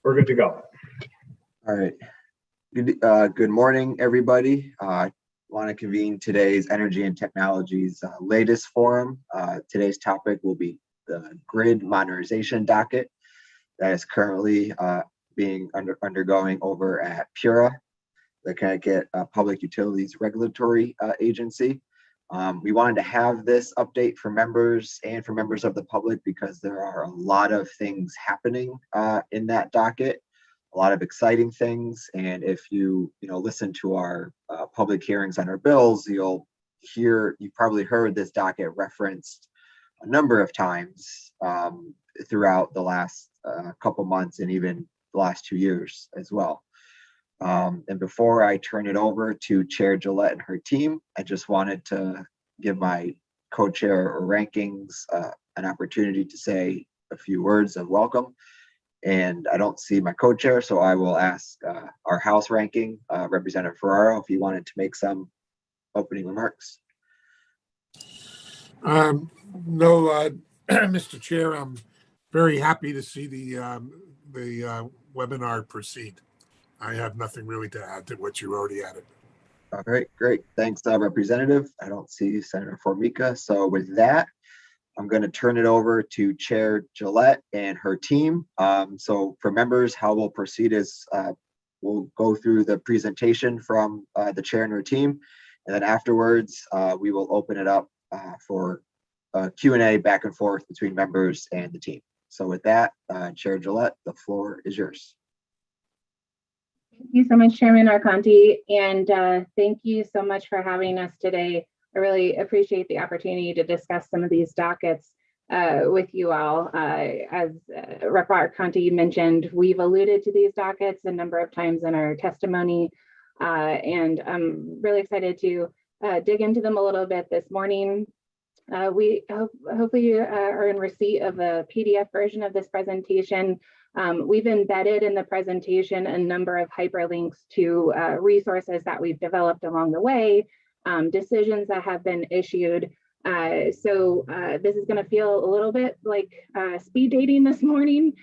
We're good to go. All right. Good morning, everybody. I want to convene today's Energy and Technologies latest forum. Today's topic will be the grid modernization docket that is currently being undergoing over at PURA, the Connecticut Public Utilities Regulatory Agency. We wanted to have this update for members and for members of the public because there are a lot of things happening in that docket, a lot of exciting things. And if you listen to our public hearings on our bills, you've probably heard this docket referenced a number of times throughout the last couple months and even the last 2 years as well. And before I turn it over to Chair Gillette and her team, I just wanted to give my co-chair or rankings an opportunity to say a few words of welcome. And I don't see my co-chair, so I will ask our House ranking, Representative Ferraro, if he wanted to make some opening remarks. No, Mr. Chair, I'm very happy to see the webinar proceed. I have nothing really to add to what you already added. All right, great. Thanks, Representative. I don't see Senator Formica. So with that, I'm going to turn it over to Chair Gillette and her team. So for members, how we'll proceed is we'll go through the presentation from the chair and her team. And then afterwards, we will open it up for Q&A back and forth between members and the team. So with that, Chair Gillette, the floor is yours. Thank you so much, Chairman Arconti, and thank you so much for having us today. I really appreciate the opportunity to discuss some of these dockets with you all. As Rep. Arconti mentioned, we've alluded to these dockets a number of times in our testimony, and I'm really excited to dig into them a little bit this morning. We hopefully are in receipt of a PDF version of this presentation. We've embedded in the presentation a number of hyperlinks to resources that we've developed along the way, decisions that have been issued. So this is going to feel a little bit like speed dating this morning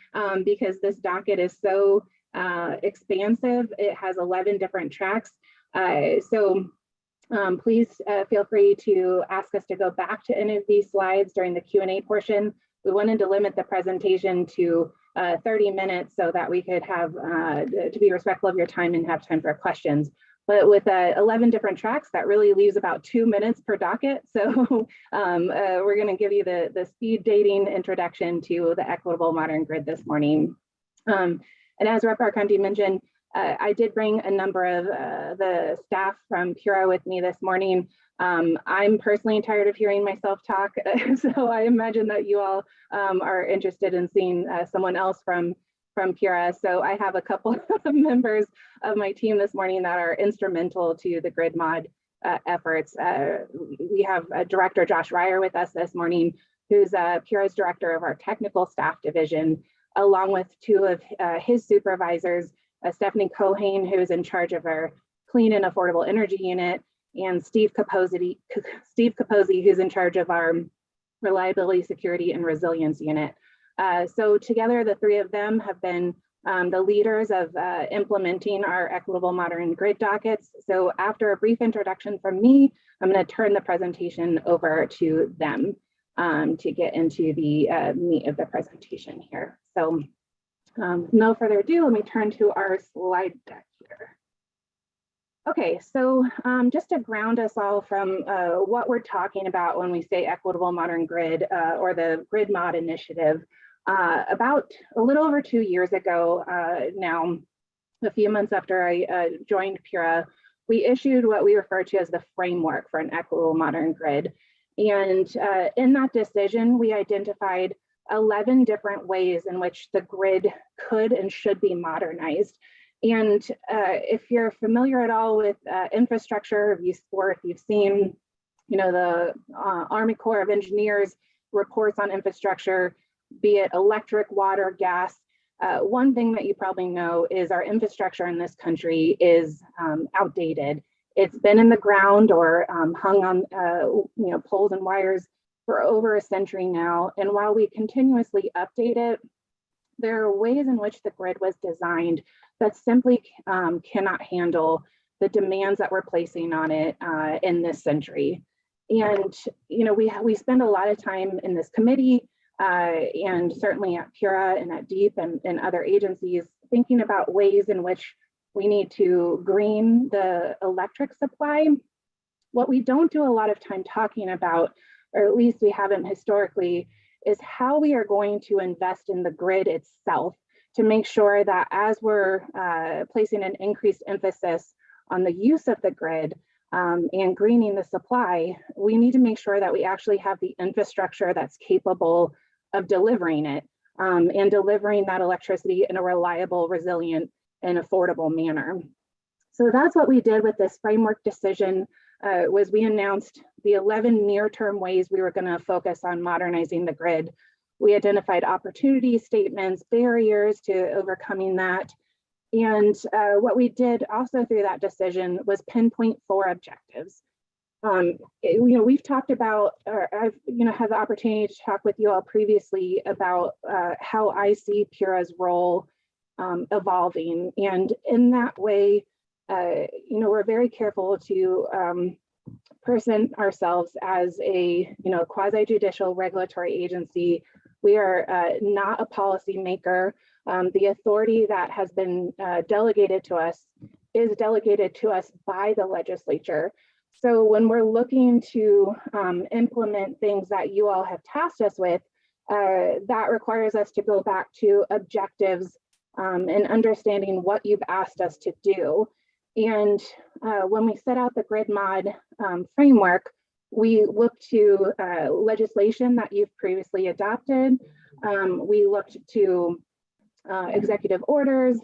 because this docket is so expansive. It has 11 different tracks. Please feel free to ask us to go back to any of these slides during the Q&A portion. We wanted to limit the presentation to 30 minutes so that we could have to be respectful of your time and have time for questions. But with 11 different tracks, that really leaves about 2 minutes per docket. So we're going to give you the speed dating introduction to the Equitable Modern Grid this morning. And as Rep. Arconti mentioned, I did bring a number of the staff from PURA with me this morning. I'm personally tired of hearing myself talk, so I imagine that you all are interested in seeing someone else from PURA. So I have a couple of members of my team this morning that are instrumental to the grid mod efforts. We have Director Josh Ryer with us this morning, who's PURA's director of our technical staff division, along with two of his supervisors, Stephanie Cohane, who is in charge of our clean and affordable energy unit, and Steve Kaposi, who's in charge of our reliability, security, and resilience unit. So together, the three of them have been the leaders of implementing our Equitable Modern Grid dockets. So after a brief introduction from me, I'm going to turn the presentation over to them to get into the meat of the presentation here. So no further ado, let me turn to our slide deck here. Okay, so just to ground us all from what we're talking about when we say Equitable Modern Grid or the Grid Mod Initiative, about a little over 2 years ago now, a few months after I joined PURA, we issued what we refer to as the framework for an Equitable Modern Grid. And in that decision, we identified 11 different ways in which the grid could and should be modernized. And if you're familiar at all with infrastructure, or if you've seen, the Army Corps of Engineers reports on infrastructure, be it electric, water, gas, one thing that you probably know is our infrastructure in this country is outdated. It's been in the ground or hung on poles and wires for over a century now. And while we continuously update it, there are ways in which the grid was designed that simply cannot handle the demands that we're placing on it in this century. And we spend a lot of time in this committee and certainly at PURA and at DEEP and other agencies thinking about ways in which we need to green the electric supply. What we don't do a lot of time talking about, or at least we haven't historically, is how we are going to invest in the grid itself to make sure that as we're placing an increased emphasis on the use of the grid and greening the supply, we need to make sure that we actually have the infrastructure that's capable of delivering it and delivering that electricity in a reliable, resilient, and affordable manner. So that's what we did with this framework decision. Was we announced the 11 near-term ways we were going to focus on modernizing the grid. We identified opportunity statements, barriers to overcoming that. And what we did also through that decision was pinpoint 4 objectives. We've talked about, or I've had the opportunity to talk with you all previously about how I see PURA's role evolving. And in that way, we're very careful to present ourselves as a quasi-judicial regulatory agency. We are not a policy maker. The authority that has been delegated to us is delegated to us by the legislature. So when we're looking to implement things that you all have tasked us with, that requires us to go back to objectives and understanding what you've asked us to do. And when we set out the grid mod framework, we looked to legislation that you've previously adopted. We looked to executive orders.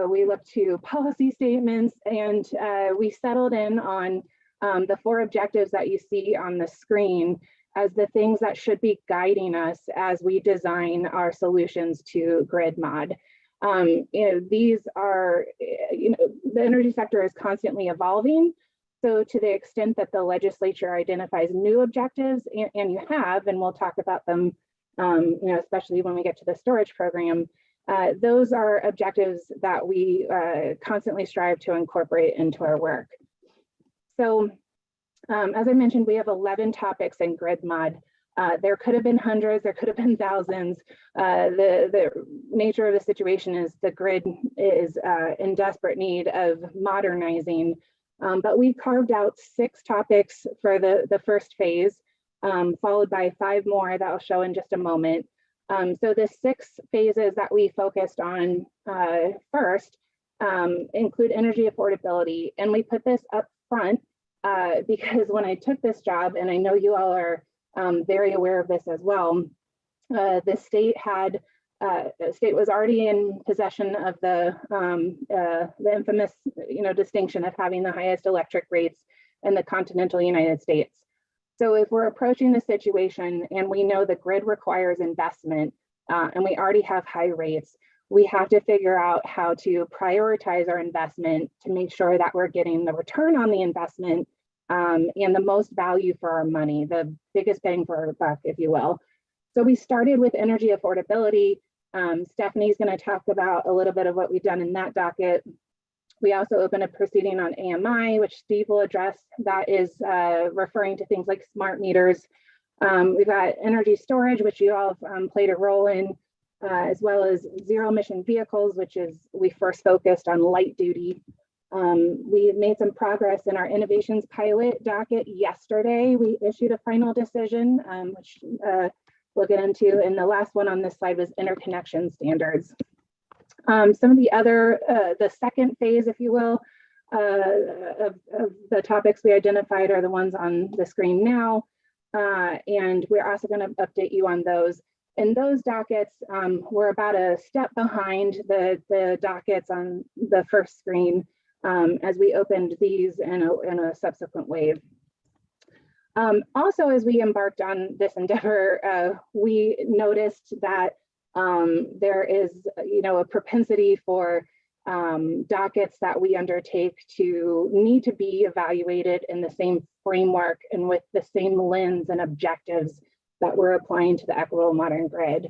We looked to policy statements, and we settled in on the 4 objectives that you see on the screen as the things that should be guiding us as we design our solutions to grid mod. These are, the energy sector is constantly evolving. So to the extent that the legislature identifies new objectives, and you have, and we'll talk about them, especially when we get to the storage program, those are objectives that we constantly strive to incorporate into our work. So as I mentioned, we have 11 topics in grid mod. There could have been hundreds, there could have been thousands. The nature of the situation is the grid is in desperate need of modernizing, but we carved out 6 topics for the first phase, followed by 5 more that I'll show in just a moment. So the 6 phases that we focused on first include energy affordability, and we put this up front because when I took this job, and I know you all are very aware of this as well, the state was already in possession of the infamous distinction of having the highest electric rates in the continental United States. So if we're approaching the situation and we know the grid requires investment and we already have high rates, we have to figure out how to prioritize our investment to make sure that we're getting the return on the investment and the most value for our money, the biggest bang for our buck, if you will. So we started with energy affordability. Stephanie's going to talk about a little bit of what we've done in that docket. We also opened a proceeding on AMI, which Steve will address. That is referring to things like smart meters. We've got energy storage, which you all have played a role in, as well as zero emission vehicles, which is we first focused on light duty. We made some progress in our innovations pilot docket yesterday. We issued a final decision, which we'll get into. And the last one on this slide was interconnection standards. Some of the other, the second phase, if you will, of the topics we identified are the ones on the screen now. And we're also going to update you on those. And those dockets were about a step behind the dockets on the first screen as we opened these in a subsequent wave. Also, as we embarked on this endeavor, we noticed that there is, a propensity for dockets that we undertake to need to be evaluated in the same framework and with the same lens and objectives that we're applying to the equitable modern grid.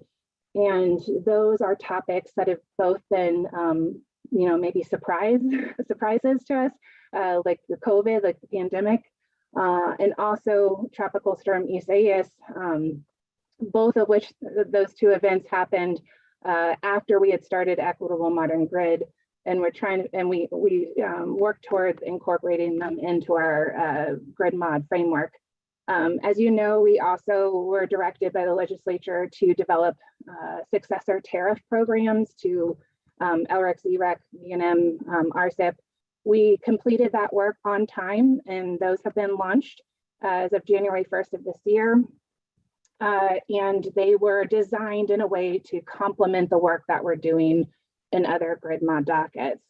And those are topics that have both been, maybe surprises to us, like the COVID, like the pandemic, and also Tropical Storm Isaias, both of which those two events happened after we had started Equitable Modern Grid, and we work towards incorporating them into our grid mod framework. As you know, we also were directed by the legislature to develop successor tariff programs to LREC, ZREC, VNM, RCIP. We completed that work on time, and those have been launched as of January 1st of this year. And they were designed in a way to complement the work that we're doing in other grid mod dockets.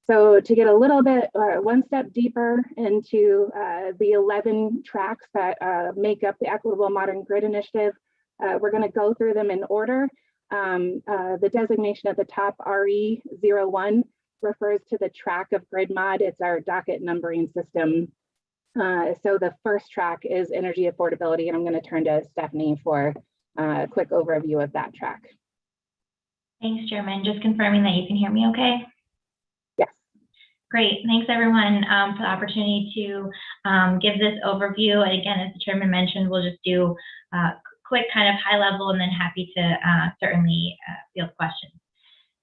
So to get a little bit, one step deeper into the 11 tracks that make up the Equitable Modern Grid Initiative, we're going to go through them in order. The designation at the top, RE01, refers to the track of grid mod. It's our docket numbering system. So the first track is energy affordability, and I'm going to turn to Stephanie for a quick overview of that track. Thanks, Chairman. Just confirming that you can hear me okay? Yes. Great. Thanks, everyone, for the opportunity to give this overview. And again, as the Chairman mentioned, we'll just do a quick kind of high level, and then happy to certainly field questions.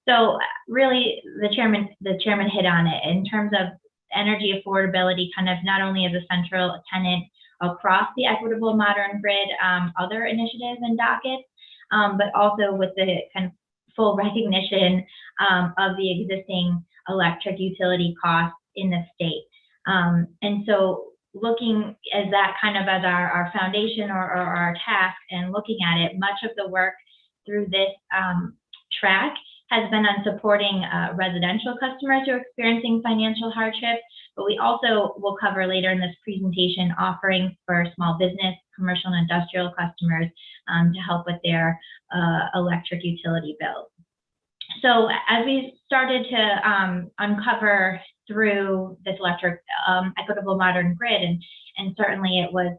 So really, the chairman hit on it in terms of energy affordability, kind of not only as a central tenet across the Equitable Modern Grid, other initiatives and dockets, but also with the kind of full recognition of the existing electric utility costs in the state. And so looking at that kind of as our foundation or our task, and looking at it, much of the work through this track has been on supporting residential customers who are experiencing financial hardship, but we also will cover later in this presentation offerings for small business, commercial and industrial customers to help with their electric utility bills. So as we started to uncover through this Equitable Modern Grid, and certainly it was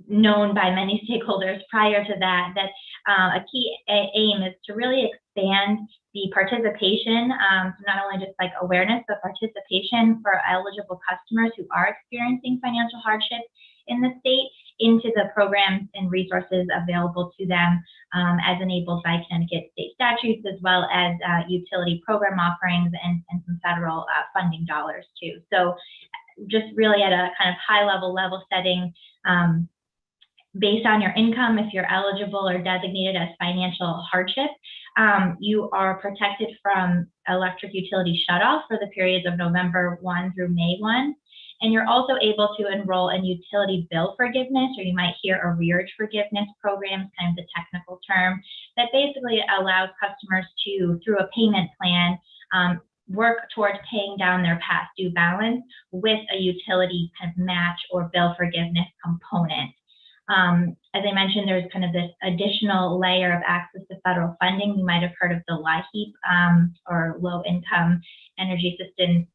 known by many stakeholders prior to that, a key aim is to really expand the participation, so not only just like awareness, but participation for eligible customers who are experiencing financial hardship in the state into the programs and resources available to them as enabled by Connecticut state statutes, as well as utility program offerings and some federal funding dollars too. So just really at a kind of high level setting, based on your income, if you're eligible or designated as financial hardship, you are protected from electric utility shutoff for the periods of November 1 through May 1. And you're also able to enroll in utility bill forgiveness, or you might hear arrearage forgiveness programs, kind of the technical term, that basically allows customers to, through a payment plan, work towards paying down their past due balance with a utility kind of match or bill forgiveness component. As I mentioned, there's kind of this additional layer of access to federal funding. You might have heard of the LIHEAP, or Low Income Energy Assistance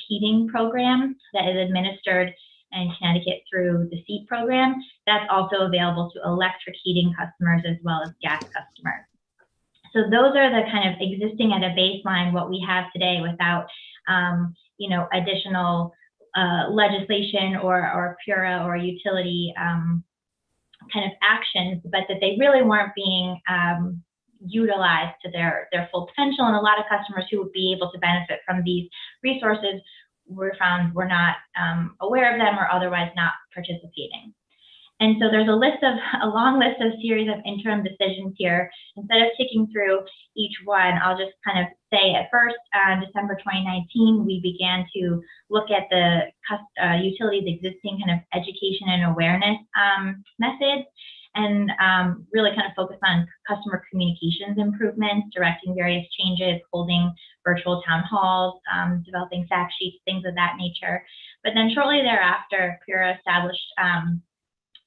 Heating Program, that is administered in Connecticut through the SEAT program. That's also available to electric heating customers as well as gas customers. So those are the kind of existing at a baseline, what we have today without, additional legislation or PURA or utility kind of actions, but that they really weren't being utilized to their full potential. And a lot of customers who would be able to benefit from these resources were not aware of them or otherwise not participating. And so there's a long list of series of interim decisions here. Instead of ticking through each one, I'll just kind of say at first, December 2019, we began to look at the utility's existing kind of education and awareness methods, and really kind of focus on customer communications improvements, directing various changes, holding virtual town halls, developing fact sheets, things of that nature. But then shortly thereafter, PURA established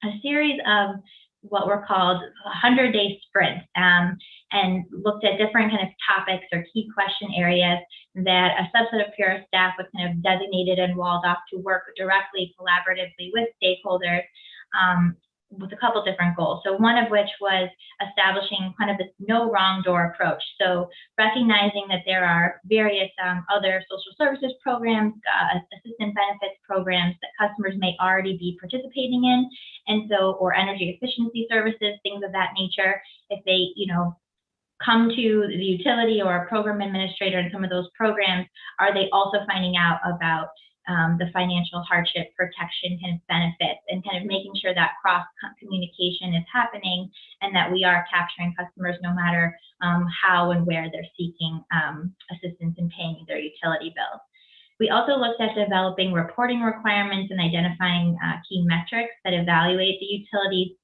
a series of what were called 100-day sprints, and looked at different kind of topics or key question areas that a subset of PURA staff was kind of designated and walled off to work directly, collaboratively with stakeholders with a couple different goals. So one of which was establishing kind of this no wrong door approach. So recognizing that there are various other social services programs, assistant benefits programs that customers may already be participating in. And so, or energy efficiency services, things of that nature. If they, come to the utility or a program administrator in some of those programs, are they also finding out about the financial hardship protection kind of benefits, and kind of making sure that cross communication is happening and that we are capturing customers no matter how and where they're seeking assistance in paying their utility bills. We also looked at developing reporting requirements and identifying key metrics that evaluate the utility's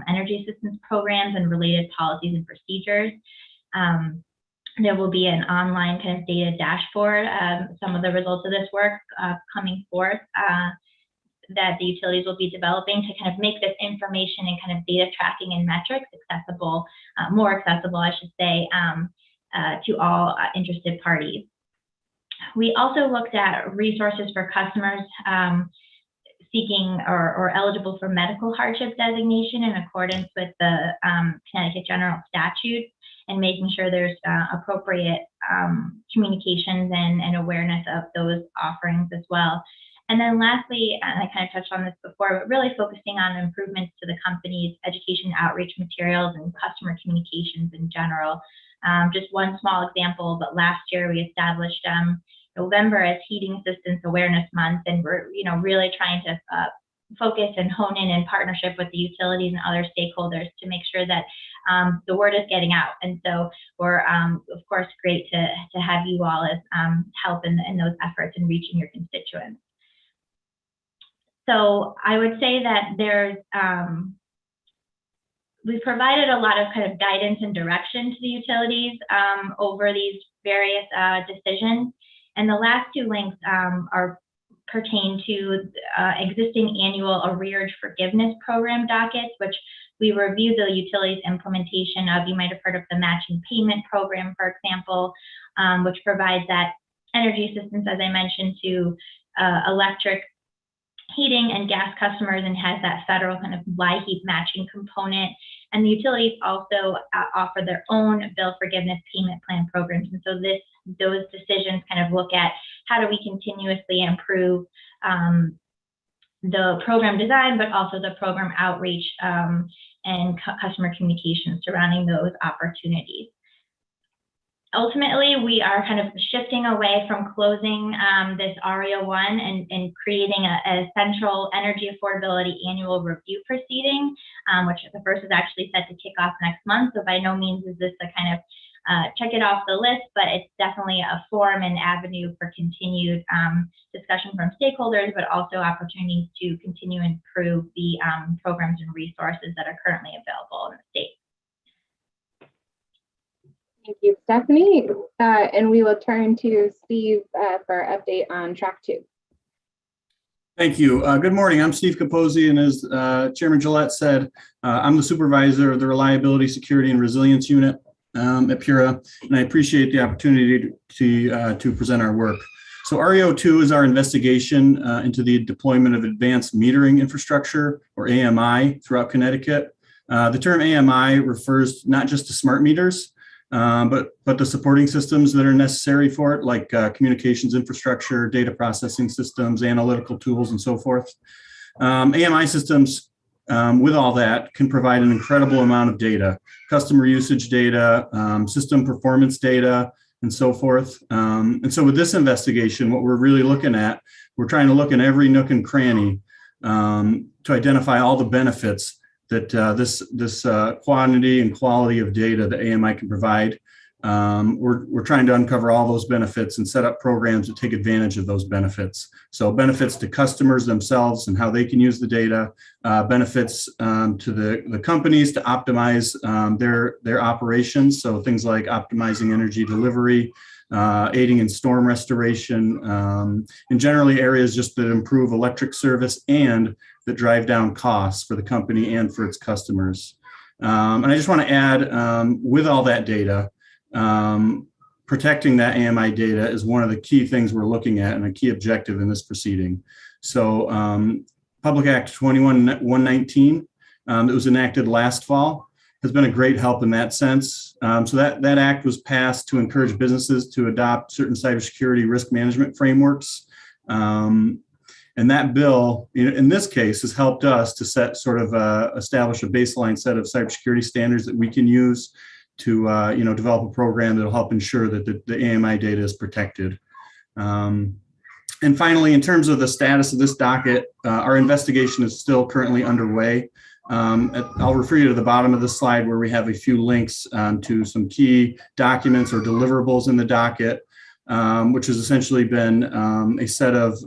energy assistance programs and related policies and procedures. There will be an online kind of data dashboard, some of the results of this work coming forth that the utilities will be developing to kind of make this information and kind of data tracking and metrics accessible, more accessible, I should say, to all interested parties. We also looked at resources for customers seeking or eligible for medical hardship designation in accordance with the Connecticut General Statutes, and making sure there's appropriate communications and awareness of those offerings as well. And then lastly, and I kind of touched on this before, but really focusing on improvements to the company's education outreach materials and customer communications in general. Just one small example, but last year we established November as Heating Assistance Awareness Month, and we're really trying to focus and hone in partnership with the utilities and other stakeholders to make sure that the word is getting out. And so we're of course great to have you all as help in those efforts in reaching your constituents. So I would say that there's we've provided a lot of kind of guidance and direction to the utilities over these various decisions. And the last two links pertain to existing annual arrearage forgiveness program dockets, which we reviewed the utilities implementation of. You might have heard of the matching payment program, for example, which provides that energy assistance, as I mentioned, to electric, heating, and gas customers, and has that federal kind of LIHEAP matching component. And the utilities also offer their own bill forgiveness payment plan programs. And so those decisions kind of look at how do we continuously improve the program design, but also the program outreach and customer communication surrounding those opportunities. Ultimately, we are kind of shifting away from closing this REO1 and creating a central energy affordability annual review proceeding, which the first is actually set to kick off next month. So by no means is this a kind of check it off the list, but it's definitely a forum and avenue for continued discussion from stakeholders, but also opportunities to continue and improve the programs and resources that are currently available in the state. Thank you, Stephanie. And we will turn to Steve for an update on Track 2. Thank you. Good morning. I'm Steve Kaposi, and as Chairman Gillette said, I'm the supervisor of the Reliability, Security, and Resilience Unit at PURA, and I appreciate the opportunity to present our work. So REO2 is our investigation into the deployment of advanced metering infrastructure, or AMI, throughout Connecticut. The term AMI refers not just to smart meters, but the supporting systems that are necessary for it, like communications infrastructure, data processing systems, analytical tools, and so forth. AMI systems, with all that, can provide an incredible amount of data, customer usage data, system performance data, and so forth. And so with this investigation, what we're really looking at, we're trying to look in every nook and cranny to identify all the benefits that this quantity and quality of data that AMI can provide. We're trying to uncover all those benefits and set up programs to take advantage of those benefits. So benefits to customers themselves and how they can use the data, benefits to the companies to optimize their operations. So things like optimizing energy delivery, aiding in storm restoration, and generally areas just that improve electric service and that drive down costs for the company and for its customers. And I just want to add, with all that data, protecting that AMI data is one of the key things we're looking at and a key objective in this proceeding. So Public Act 21-119 that was enacted last fall has been a great help in that sense. So that act was passed to encourage businesses to adopt certain cybersecurity risk management frameworks. And that bill, in this case, has helped us to establish a baseline set of cybersecurity standards that we can use to develop a program that will help ensure that the AMI data is protected. And finally, in terms of the status of this docket, our investigation is still currently underway. I'll refer you to the bottom of the slide where we have a few links to some key documents or deliverables in the docket, which has essentially been a set of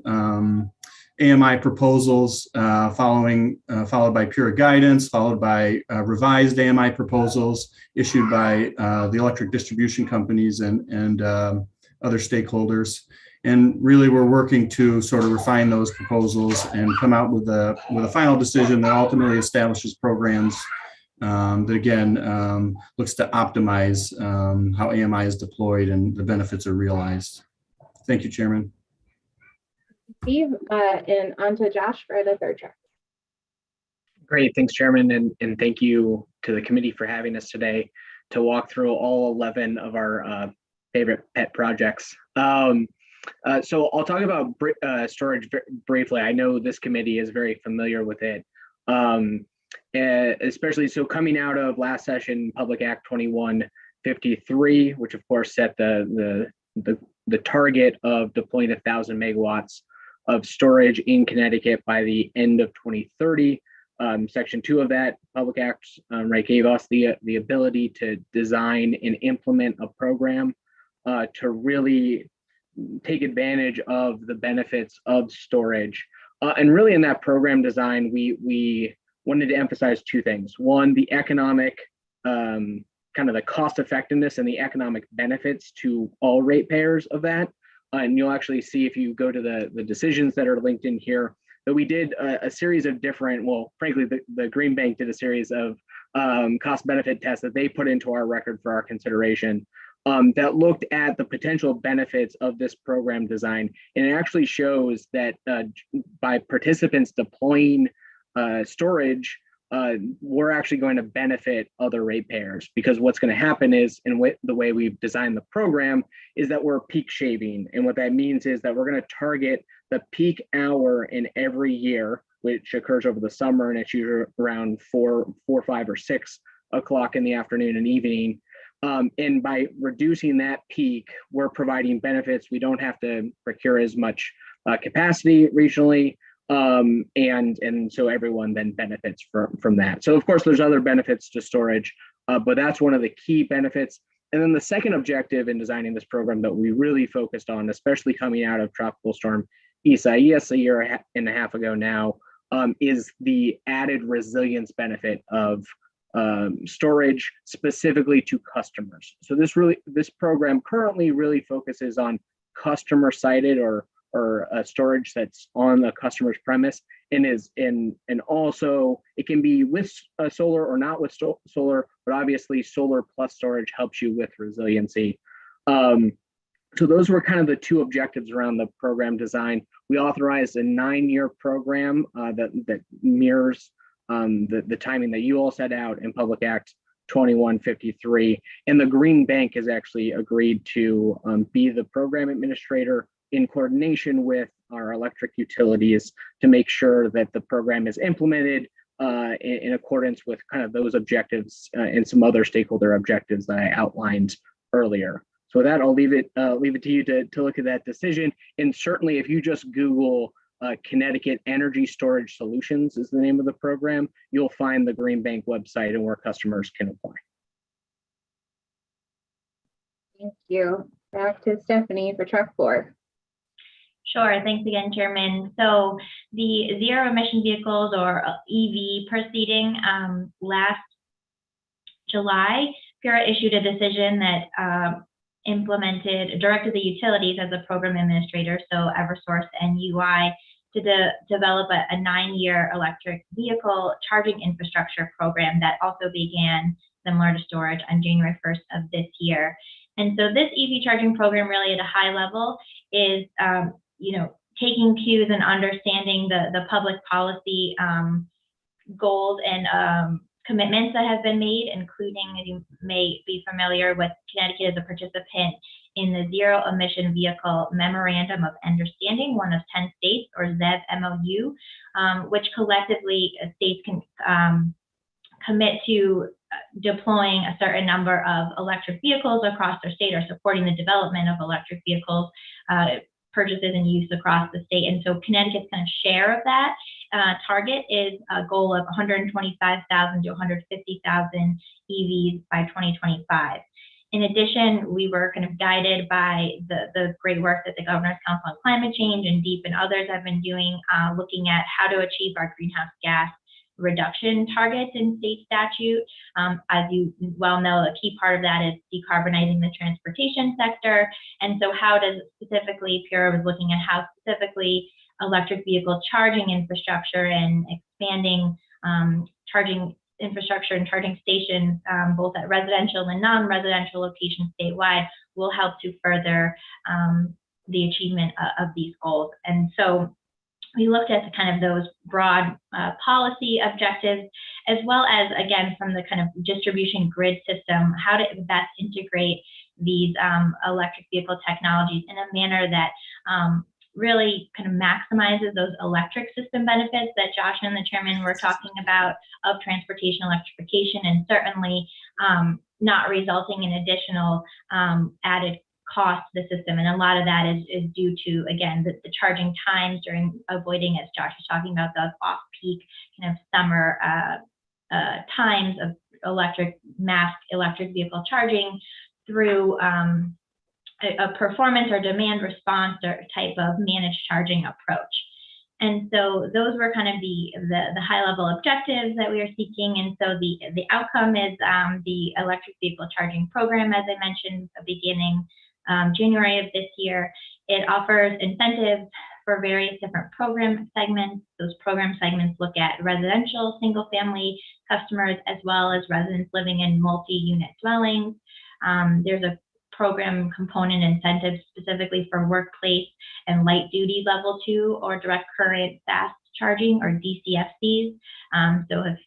AMI proposals followed by PURA guidance, followed by revised AMI proposals issued by the electric distribution companies and other stakeholders. And really, we're working to sort of refine those proposals and come out with a final decision that ultimately establishes programs that, again, looks to optimize how AMI is deployed and the benefits are realized. Thank you, Chairman. Steve, and on to Josh for the third chapter. Great, thanks, Chairman, and thank you to the committee for having us today to walk through all 11 of our favorite pet projects. So I'll talk about storage briefly. I know this committee is very familiar with it, especially so coming out of last session, Public Act 2153, which of course set the target of deploying 1,000 megawatts of storage in Connecticut by the end of 2030. Section 2 of that Public Act gave us the ability to design and implement a program to really take advantage of the benefits of storage. And really in that program design, we wanted to emphasize two things. One, the economic, kind of the cost effectiveness and the economic benefits to all ratepayers of that. And you'll actually see if you go to the decisions that are linked in here, that we did a series of different, well, frankly, the Green Bank did a series of cost benefit tests that they put into our record for our consideration. That looked at the potential benefits of this program design. And it actually shows that by participants deploying storage, we're actually going to benefit other ratepayers, because what's going to happen is, in the way we've designed the program, is that we're peak shaving. And what that means is that we're going to target the peak hour in every year, which occurs over the summer, and it's usually around 4, 5, or 6 o'clock in the afternoon and evening. And by reducing that peak, we're providing benefits. We don't have to procure as much capacity regionally, and so everyone then benefits from that. So of course, there's other benefits to storage, but that's one of the key benefits. And then the second objective in designing this program that we really focused on, especially coming out of Tropical Storm Isaias a year and a half ago now, is the added resilience benefit of storage specifically to customers. So this program currently really focuses on customer sited or storage that's on the customer's premise, and also it can be with solar or not with solar, but obviously solar plus storage helps you with resiliency. So those were kind of the two objectives around the program design. We authorized a 9-year program that mirrors the timing that you all set out in Public Act 2153. And the Green Bank has actually agreed to be the program administrator in coordination with our electric utilities to make sure that the program is implemented in accordance with kind of those objectives and some other stakeholder objectives that I outlined earlier. So with that, I'll leave it to you to look at that decision. And certainly if you just Google Connecticut Energy Storage Solutions is the name of the program, you'll find the Green Bank website and where customers can apply. Thank you. Back to Stephanie for track 4. Sure, thanks again, Chairman. So the zero emission vehicles, or EV proceeding, last July, PURA issued a decision that directed the utilities as a program administrator, so Eversource and UI, to develop a 9-year electric vehicle charging infrastructure program that also began, similar to storage, on January 1st of this year. And so this EV charging program, really at a high level, is taking cues and understanding the public policy goals and commitments that have been made, including, as you may be familiar with, Connecticut is a participant in the Zero Emission Vehicle Memorandum of Understanding, one of 10 states, or ZEV MOU, which collectively states can commit to deploying a certain number of electric vehicles across their state, or supporting the development of electric vehicles, purchases and use across the state. And so Connecticut's kind of share of that target is a goal of 125,000 to 150,000 EVs by 2025. In addition, we were kind of guided by the great work that the Governor's Council on Climate Change and DEEP and others have been doing, looking at how to achieve our greenhouse gas reduction targets in state statute. As you well know, a key part of that is decarbonizing the transportation sector. And so how does specifically, PURA was looking at how specifically electric vehicle charging infrastructure and expanding charging infrastructure and charging stations, both at residential and non-residential locations statewide, will help to further the achievement of these goals. And so we looked at the kind of those broad policy objectives, as well as, again, from the kind of distribution grid system, how to best integrate these electric vehicle technologies in a manner that really kind of maximizes those electric system benefits that Josh and the chairman were talking about of transportation electrification, and certainly not resulting in additional added cost to the system. And a lot of that is due to, again, the charging times during avoiding, as Josh was talking about, those off-peak kind of summer times of mass electric vehicle charging through a performance or demand response or type of managed charging approach. And so those were kind of the high level objectives that we are seeking. And so the outcome is the electric vehicle charging program, as I mentioned, beginning January of this year. It offers incentives for various different program segments. Those program segments look at residential single family customers, as well as residents living in multi-unit dwellings. There's a program component incentive specifically for workplace and light duty level 2 or direct current fast charging, or DCFCs. So if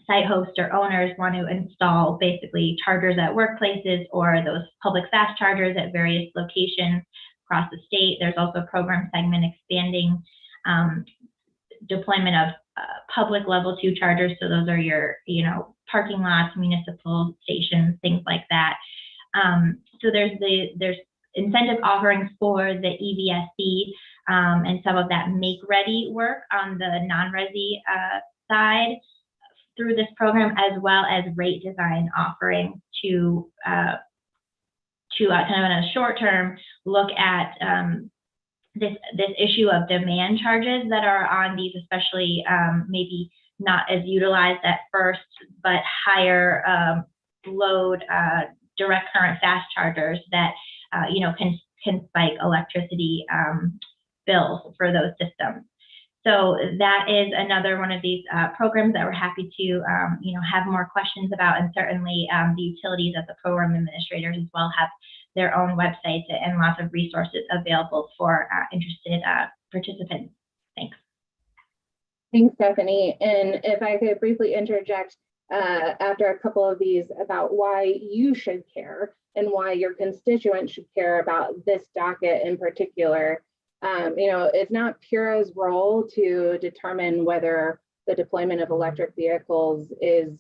site hosts or owners want to install basically chargers at workplaces or those public fast chargers at various locations across the state, there's also a program segment expanding deployment of public level 2 chargers. So those are your, parking lots, municipal stations, things like that. So there's incentive offerings for the EVSC and some of that make-ready work on the non-resi side through this program, as well as rate design offerings to kind of in a short term look at this issue of demand charges that are on these, especially maybe not as utilized at first, but higher load direct current fast chargers that can spike electricity bills for those systems. So that is another one of these programs that we're happy to have more questions about, and certainly the utilities as the program administrators as well have their own websites and lots of resources available for interested participants. Thanks. Thanks, Stephanie. And if I could briefly interject after a couple of these about why you should care and why your constituents should care about this docket in particular. It's not PURA's role to determine whether the deployment of electric vehicles is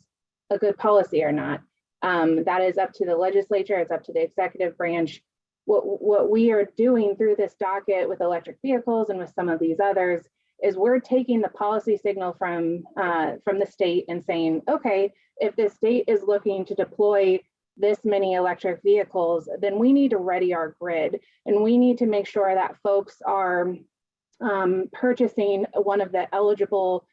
a good policy or not. That is up to the legislature, it's up to the executive branch. What we are doing through this docket with electric vehicles and with some of these others is we're taking the policy signal from the state and saying, okay, if the state is looking to deploy this many electric vehicles, then we need to ready our grid, and we need to make sure that folks are purchasing one of the eligible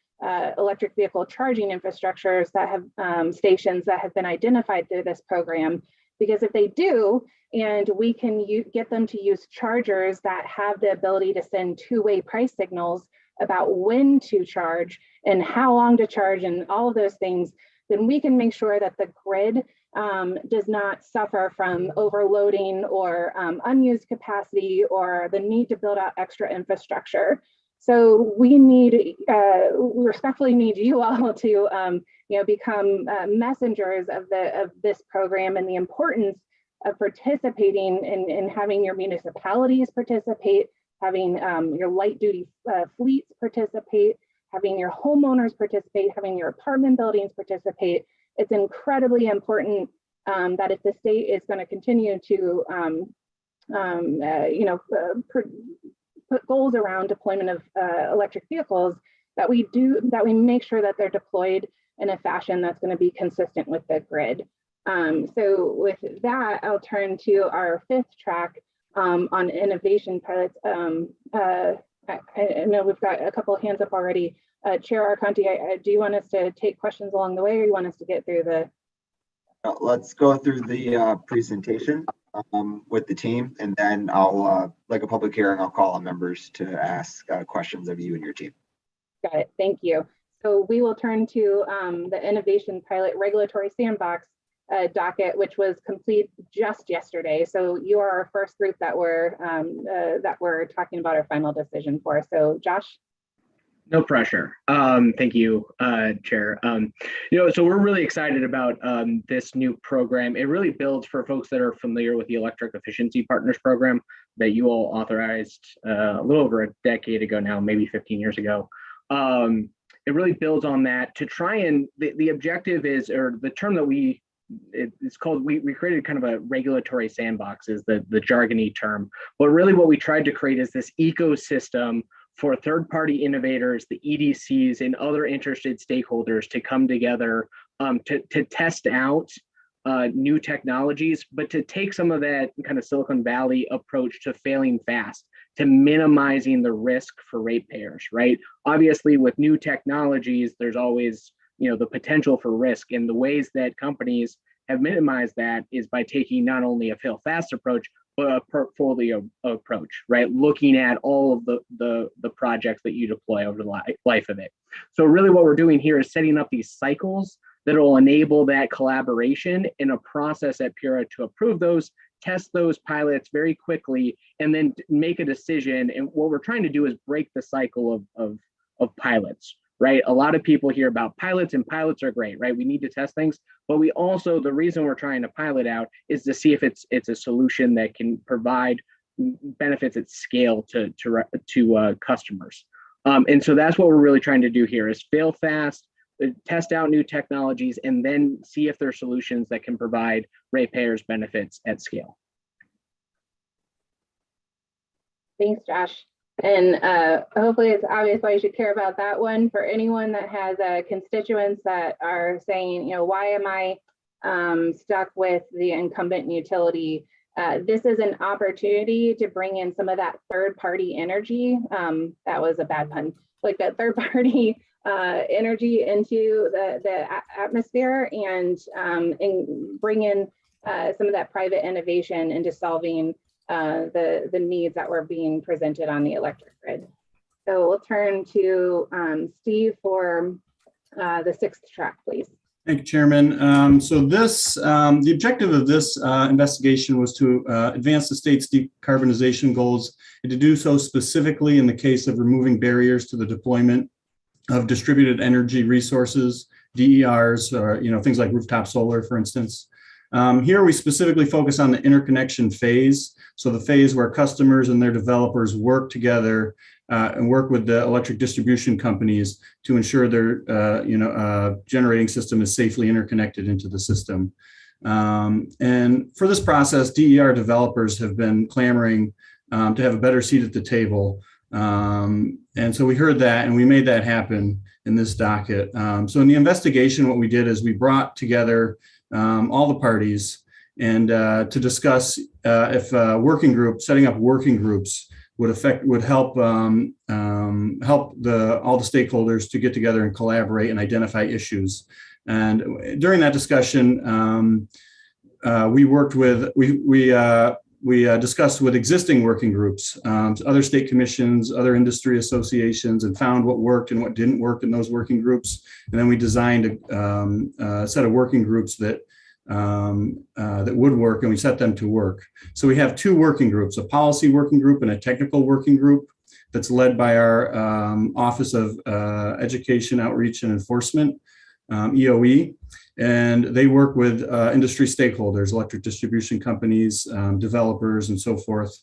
electric vehicle charging infrastructures that have stations that have been identified through this program. Because if they do, and we can get them to use chargers that have the ability to send two-way price signals about when to charge and how long to charge and all of those things, then we can make sure that the grid does not suffer from overloading or unused capacity or the need to build out extra infrastructure. So we respectfully need you all to become messengers of this program and the importance of participating in having your municipalities participate, having your light duty fleets participate, having your homeowners participate, having your apartment buildings participate. It's incredibly important that if the state is going to continue to put goals around deployment of electric vehicles, that we make sure that they're deployed in a fashion that's going to be consistent with the grid. So with that, I'll turn to our fifth track on innovation pilots. I know we've got a couple of hands up already. Chair Arconti, do you want us to take questions along the way, or you want us to get through the? Let's go through the presentation with the team, and then I'll, like a public hearing, I'll call on members to ask questions of you and your team. Got it. Thank you. So we will turn to the innovation pilot regulatory sandbox docket, which was complete just yesterday. So you are our first group that we're talking about our final decision for. So Josh. No pressure. Thank you, Chair. So we're really excited about this new program. It really builds, for folks that are familiar with the Electric Efficiency Partners Program that you all authorized a little over a decade ago now, maybe 15 years ago. It really builds on that to try and, the objective is, or the term that it's called, we created kind of a regulatory sandbox is the jargony term. But really what we tried to create is this ecosystem for third-party innovators, the EDCs, and other interested stakeholders to come together to test out new technologies, but to take some of that kind of Silicon Valley approach to failing fast, to minimizing the risk for ratepayers, right? Obviously, with new technologies, there's always the potential for risk, and the ways that companies have minimized that is by taking not only a fail fast approach, but a portfolio approach, right? Looking at all of the projects that you deploy over the life of it. So really what we're doing here is setting up these cycles that will enable that collaboration in a process at PURA to approve those, test those pilots very quickly, and then make a decision. And what we're trying to do is break the cycle of pilots, right? A lot of people hear about pilots, and pilots are great, right? We need to test things, but we also, the reason we're trying to pilot out is to see if it's a solution that can provide benefits at scale to customers. And so that's what we're really trying to do here is fail fast, test out new technologies, and then see if there are solutions that can provide ratepayers benefits at scale. Thanks, Josh. And hopefully it's obvious why you should care about that one. For anyone that has constituents that are saying, why am I stuck with the incumbent utility? This is an opportunity to bring in some of that third-party energy. That was a bad pun. Like that third-party energy into the atmosphere, and bring in some of that private innovation into solving the needs that were being presented on the electric grid. So we'll turn to Steve for the sixth track, please. Thank you, Chairman. So this, the objective of this investigation was to advance the state's decarbonization goals, and to do so specifically in the case of removing barriers to the deployment of distributed energy resources, DERs, or things like rooftop solar, for instance. Here we specifically focus on the interconnection phase. So the phase where customers and their developers work together and work with the electric distribution companies to ensure their generating system is safely interconnected into the system. And for this process, DER developers have been clamoring to have a better seat at the table. And so we heard that, and we made that happen in this docket. So in the investigation, what we did is we brought together all the parties and to discuss if setting up working groups would help all the stakeholders to get together and collaborate and identify issues. And during that discussion, we discussed with existing working groups, other state commissions, other industry associations, and found what worked and what didn't work in those working groups. And then we designed a set of working groups that would work, and we set them to work. So we have two working groups, a policy working group and a technical working group. that's led by our Office of Education, Outreach, and Enforcement, EOE. And they work with industry stakeholders, electric distribution companies, developers, and so forth.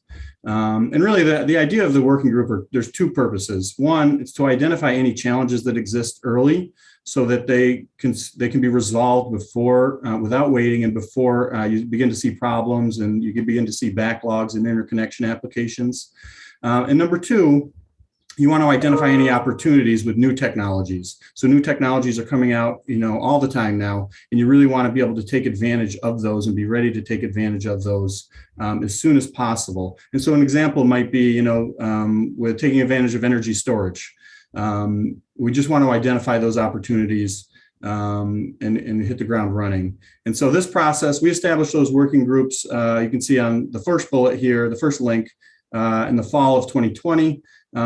And really, the idea of the working group there's two purposes. One, it's to identify any challenges that exist early, so that they can be resolved before, without waiting, and before you begin to see problems and you can begin to see backlogs and interconnection applications. And number two, you want to identify any opportunities with new technologies. So new technologies are coming out, all the time now, and you really want to be able to take advantage of those and be ready to take advantage of those as soon as possible. And so an example might be, with taking advantage of energy storage. We just want to identify those opportunities and hit the ground running. And so this process, we established those working groups. You can see on the first bullet here, the first link, in the fall of 2020.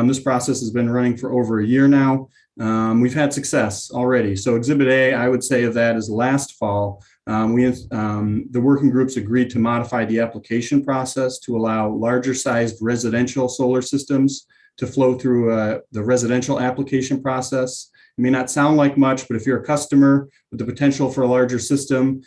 This process has been running for over a year now. We've had success already. So Exhibit A, I would say of that is last fall. The working groups agreed to modify the application process to allow larger sized residential solar systems to flow through the residential application process. It may not sound like much, but if you're a customer with the potential for a larger system,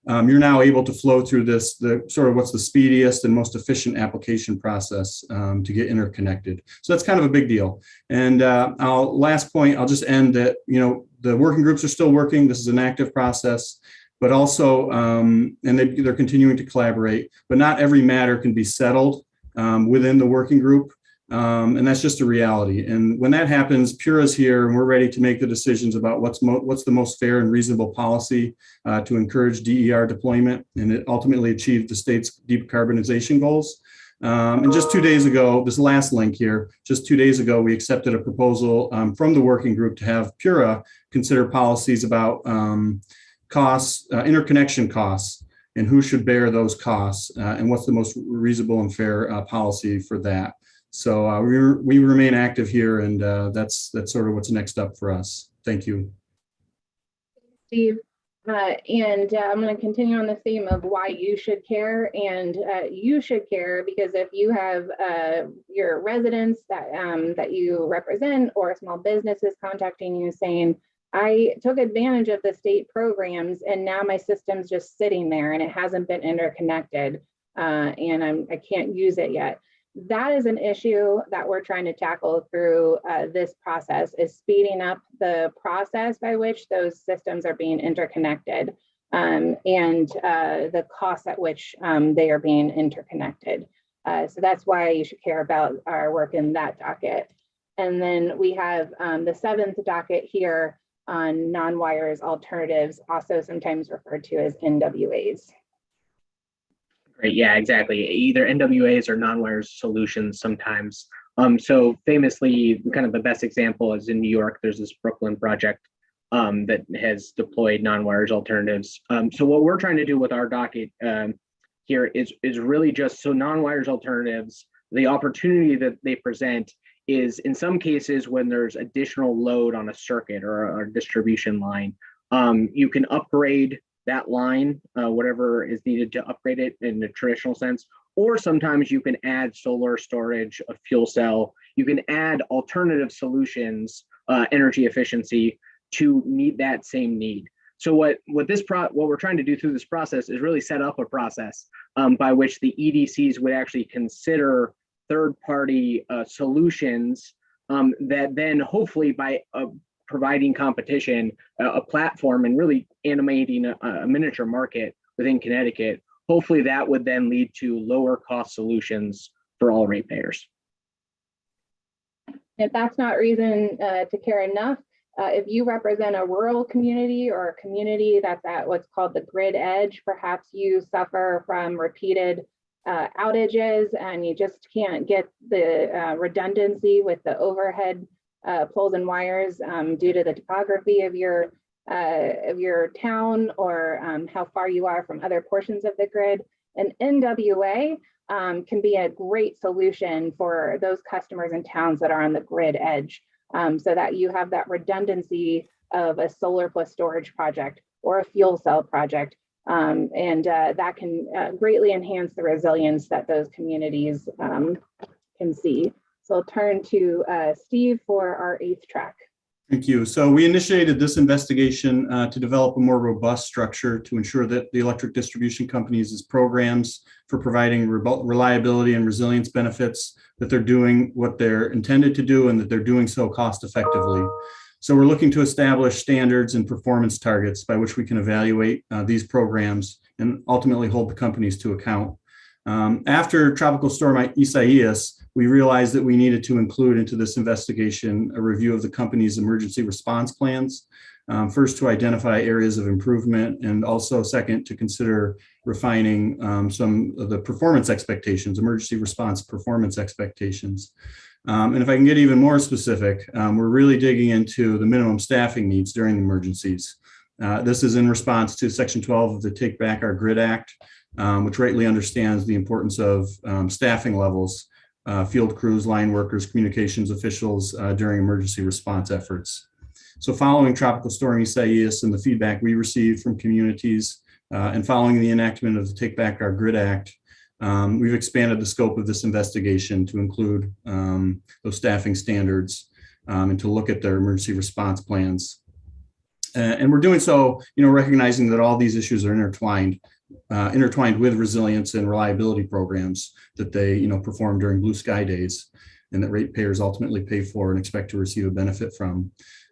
you're now able to flow through this, what's the speediest and most efficient application process to get interconnected. So that's kind of a big deal. And last point, I'll just end that, the working groups are still working. This is an active process, but also, and they're continuing to collaborate, but not every matter can be settled within the working group. And that's just a reality. And when that happens, PURA is here, and we're ready to make the decisions about what's the most fair and reasonable policy to encourage DER deployment and ultimately achieve the state's decarbonization goals. And just 2 days ago, this last link here, just 2 days ago, we accepted a proposal from the working group to have PURA consider policies about costs, interconnection costs, and who should bear those costs, and what's the most reasonable and fair policy for that. So we remain active here, and that's sort of what's next up for us. Thank you. Steve, and I'm going to continue on the theme of why you should care. And you should care because if you have your residents that you represent, or small businesses contacting you saying, I took advantage of the state programs and now my system's just sitting there and it hasn't been interconnected, and I can't use it yet. That is an issue that we're trying to tackle through this process, is speeding up the process by which those systems are being interconnected, and the cost at which they are being interconnected. So that's why you should care about our work in that docket. And then we have the 7th docket here on non-wires alternatives, also sometimes referred to as NWAs. Great. Yeah, exactly. Either NWAs or non-wires solutions sometimes. So famously, kind of the best example is in New York, there's this Brooklyn project that has deployed non-wires alternatives. So what we're trying to do with our docket here is really just, so non-wires alternatives, the opportunity that they present is in some cases when there's additional load on a circuit or a distribution line, you can upgrade that line, whatever is needed to upgrade it in the traditional sense, or sometimes you can add solar storage, a fuel cell, you can add alternative solutions, energy efficiency to meet that same need. So what we're trying to do through this process is really set up a process by which the EDCs would actually consider third-party solutions that then hopefully by providing competition, a platform, and really animating a miniature market within Connecticut, hopefully that would then lead to lower cost solutions for all ratepayers. If that's not reason to care enough, if you represent a rural community or a community that's at what's called the grid edge, perhaps you suffer from repeated outages and you just can't get the redundancy with the overhead poles and wires due to the topography of your town, or how far you are from other portions of the grid. An NWA can be a great solution for those customers and towns that are on the grid edge, so that you have that redundancy of a solar plus storage project or a fuel cell project, and that can greatly enhance the resilience that those communities can see. So I'll turn to Steve for our 8th track. Thank you. So we initiated this investigation to develop a more robust structure to ensure that the electric distribution companies' programs for providing reliability and resilience benefits, that they're doing what they're intended to do and that they're doing so cost effectively. So we're looking to establish standards and performance targets by which we can evaluate these programs and ultimately hold the companies to account. After Tropical Storm Isaias, we realized that we needed to include into this investigation a review of the company's emergency response plans, first to identify areas of improvement, and also second to consider refining some of the performance expectations, emergency response performance expectations. And if I can get even more specific, we're really digging into the minimum staffing needs during emergencies. This is in response to Section 12 of the Take Back Our Grid Act, which rightly understands the importance of staffing levels, field crews, line workers, communications officials during emergency response efforts. So following Tropical Storm Isaias and the feedback we received from communities and following the enactment of the Take Back Our Grid Act, we've expanded the scope of this investigation to include those staffing standards and to look at their emergency response plans. And we're doing so, recognizing that all these issues are intertwined with resilience and reliability programs that they, perform during blue sky days, and that ratepayers ultimately pay for and expect to receive a benefit from.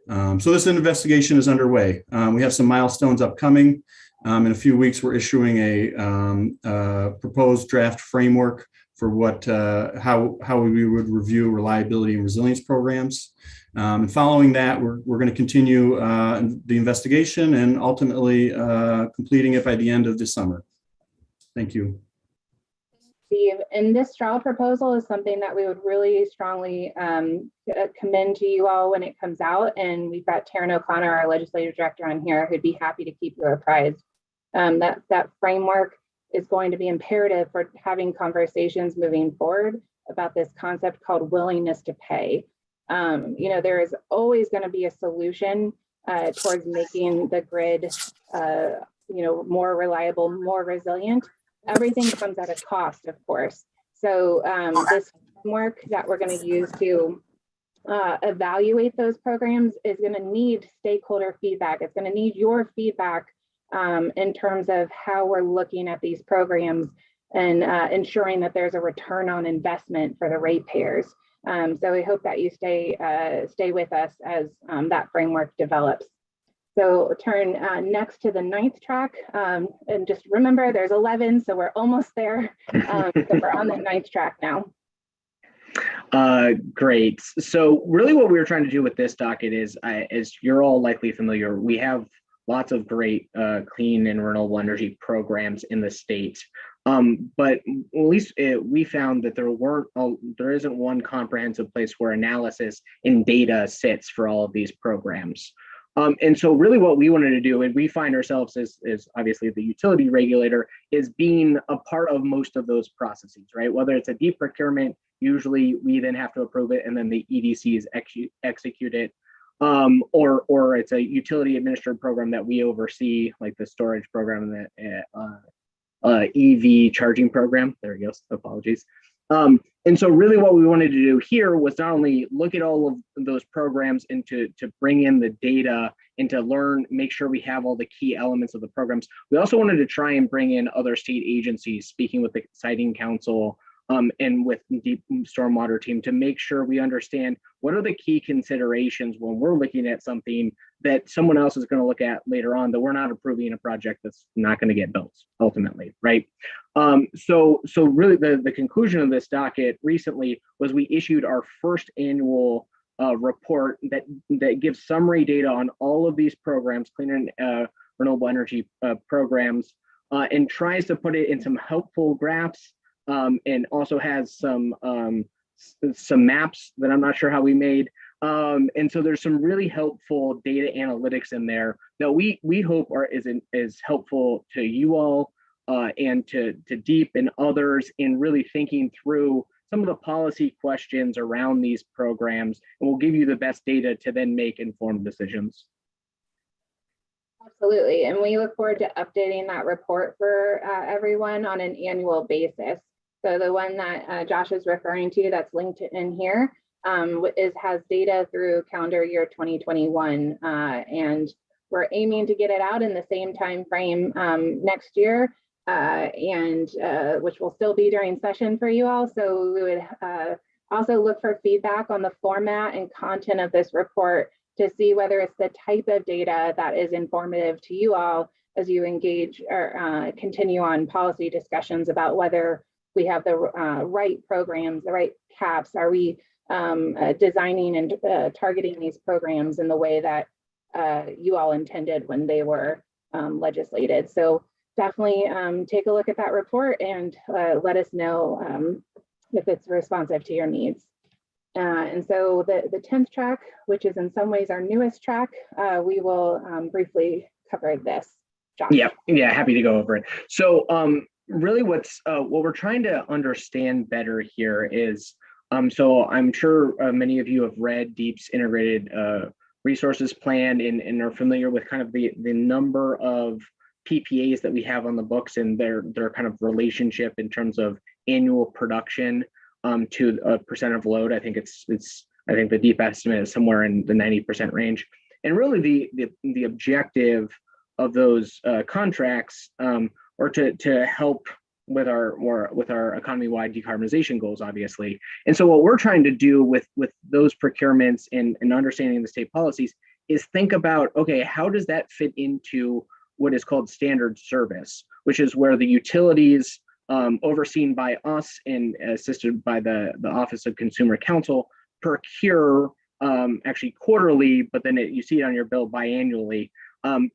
So this investigation is underway. We have some milestones upcoming. In a few weeks, we're issuing a proposed draft framework for how we would review reliability and resilience programs. And following that, we're going to continue the investigation and ultimately completing it by the end of this summer. Thank you. Steve, and this straw proposal is something that we would really strongly commend to you all when it comes out. And we've got Taryn O'Connor, our legislative director, on here who'd be happy to keep you apprised. That framework is going to be imperative for having conversations moving forward about this concept called willingness to pay. There is always going to be a solution towards making the grid, more reliable, more resilient. Everything comes at a cost, of course. So this framework that we're going to use to evaluate those programs is going to need stakeholder feedback. It's going to need your feedback in terms of how we're looking at these programs and ensuring that there's a return on investment for the ratepayers. So we hope that you stay with us as that framework develops. So turn next to the 9th track, and just remember there's 11, so we're almost there. So we're on the 9th track now. Great. So really what we were trying to do with this docket is, as you're all likely familiar, we have lots of great clean and renewable energy programs in the state. But at least we found that there isn't one comprehensive place where analysis and data sits for all of these programs. And so really what we wanted to do, and we find ourselves as obviously the utility regulator, is being a part of most of those processes, right? Whether it's a deep procurement, usually we then have to approve it and then the EDCs execute it. Or it's a utility administered program that we oversee, like the storage program, that EV charging program. There he goes. Apologies. And so really what we wanted to do here was not only look at all of those programs and to bring in the data and to make sure we have all the key elements of the programs. We also wanted to try and bring in other state agencies, speaking with the Siting Council and with Deep Stormwater team, to make sure we understand what are the key considerations when we're looking at something that someone else is going to look at later on, that we're not approving a project that's not going to get built ultimately, right? So really the conclusion of this docket recently was we issued our first annual report that gives summary data on all of these programs, clean and renewable energy programs, and tries to put it in some helpful graphs, and also has some maps that I'm not sure how we made. And so there's some really helpful data analytics in there that we hope is helpful to you all and to Deep and others in really thinking through some of the policy questions around these programs, and we'll give you the best data to then make informed decisions. Absolutely, and we look forward to updating that report for everyone on an annual basis. So the one that Josh is referring to that's linked in here has data through calendar year 2021. And we're aiming to get it out in the same time frame next year, which will still be during session for you all. So we would also look for feedback on the format and content of this report to see whether it's the type of data that is informative to you all as you engage or continue on policy discussions about whether we have the right programs, the right caps. Are we designing and targeting these programs in the way that you all intended when they were legislated? So definitely take a look at that report and let us know if it's responsive to your needs. And so the 10th track, which is in some ways our newest track, we will briefly cover this. Josh. Yeah, happy to go over it. So really what we're trying to understand better here is, so I'm sure many of you have read DEEP's integrated resources plan and are familiar with kind of the number of PPAs that we have on the books and their kind of relationship in terms of annual production to a percent of load. I think I think the DEEP estimate is somewhere in the 90% range. And really the objective of those contracts or to help with our economy-wide decarbonization goals, obviously. And so what we're trying to do with those procurements and understanding the state policies is think about, okay, how does that fit into what is called standard service, which is where the utilities overseen by us and assisted by the Office of Consumer Counsel procure actually quarterly, but then you see it on your bill biannually,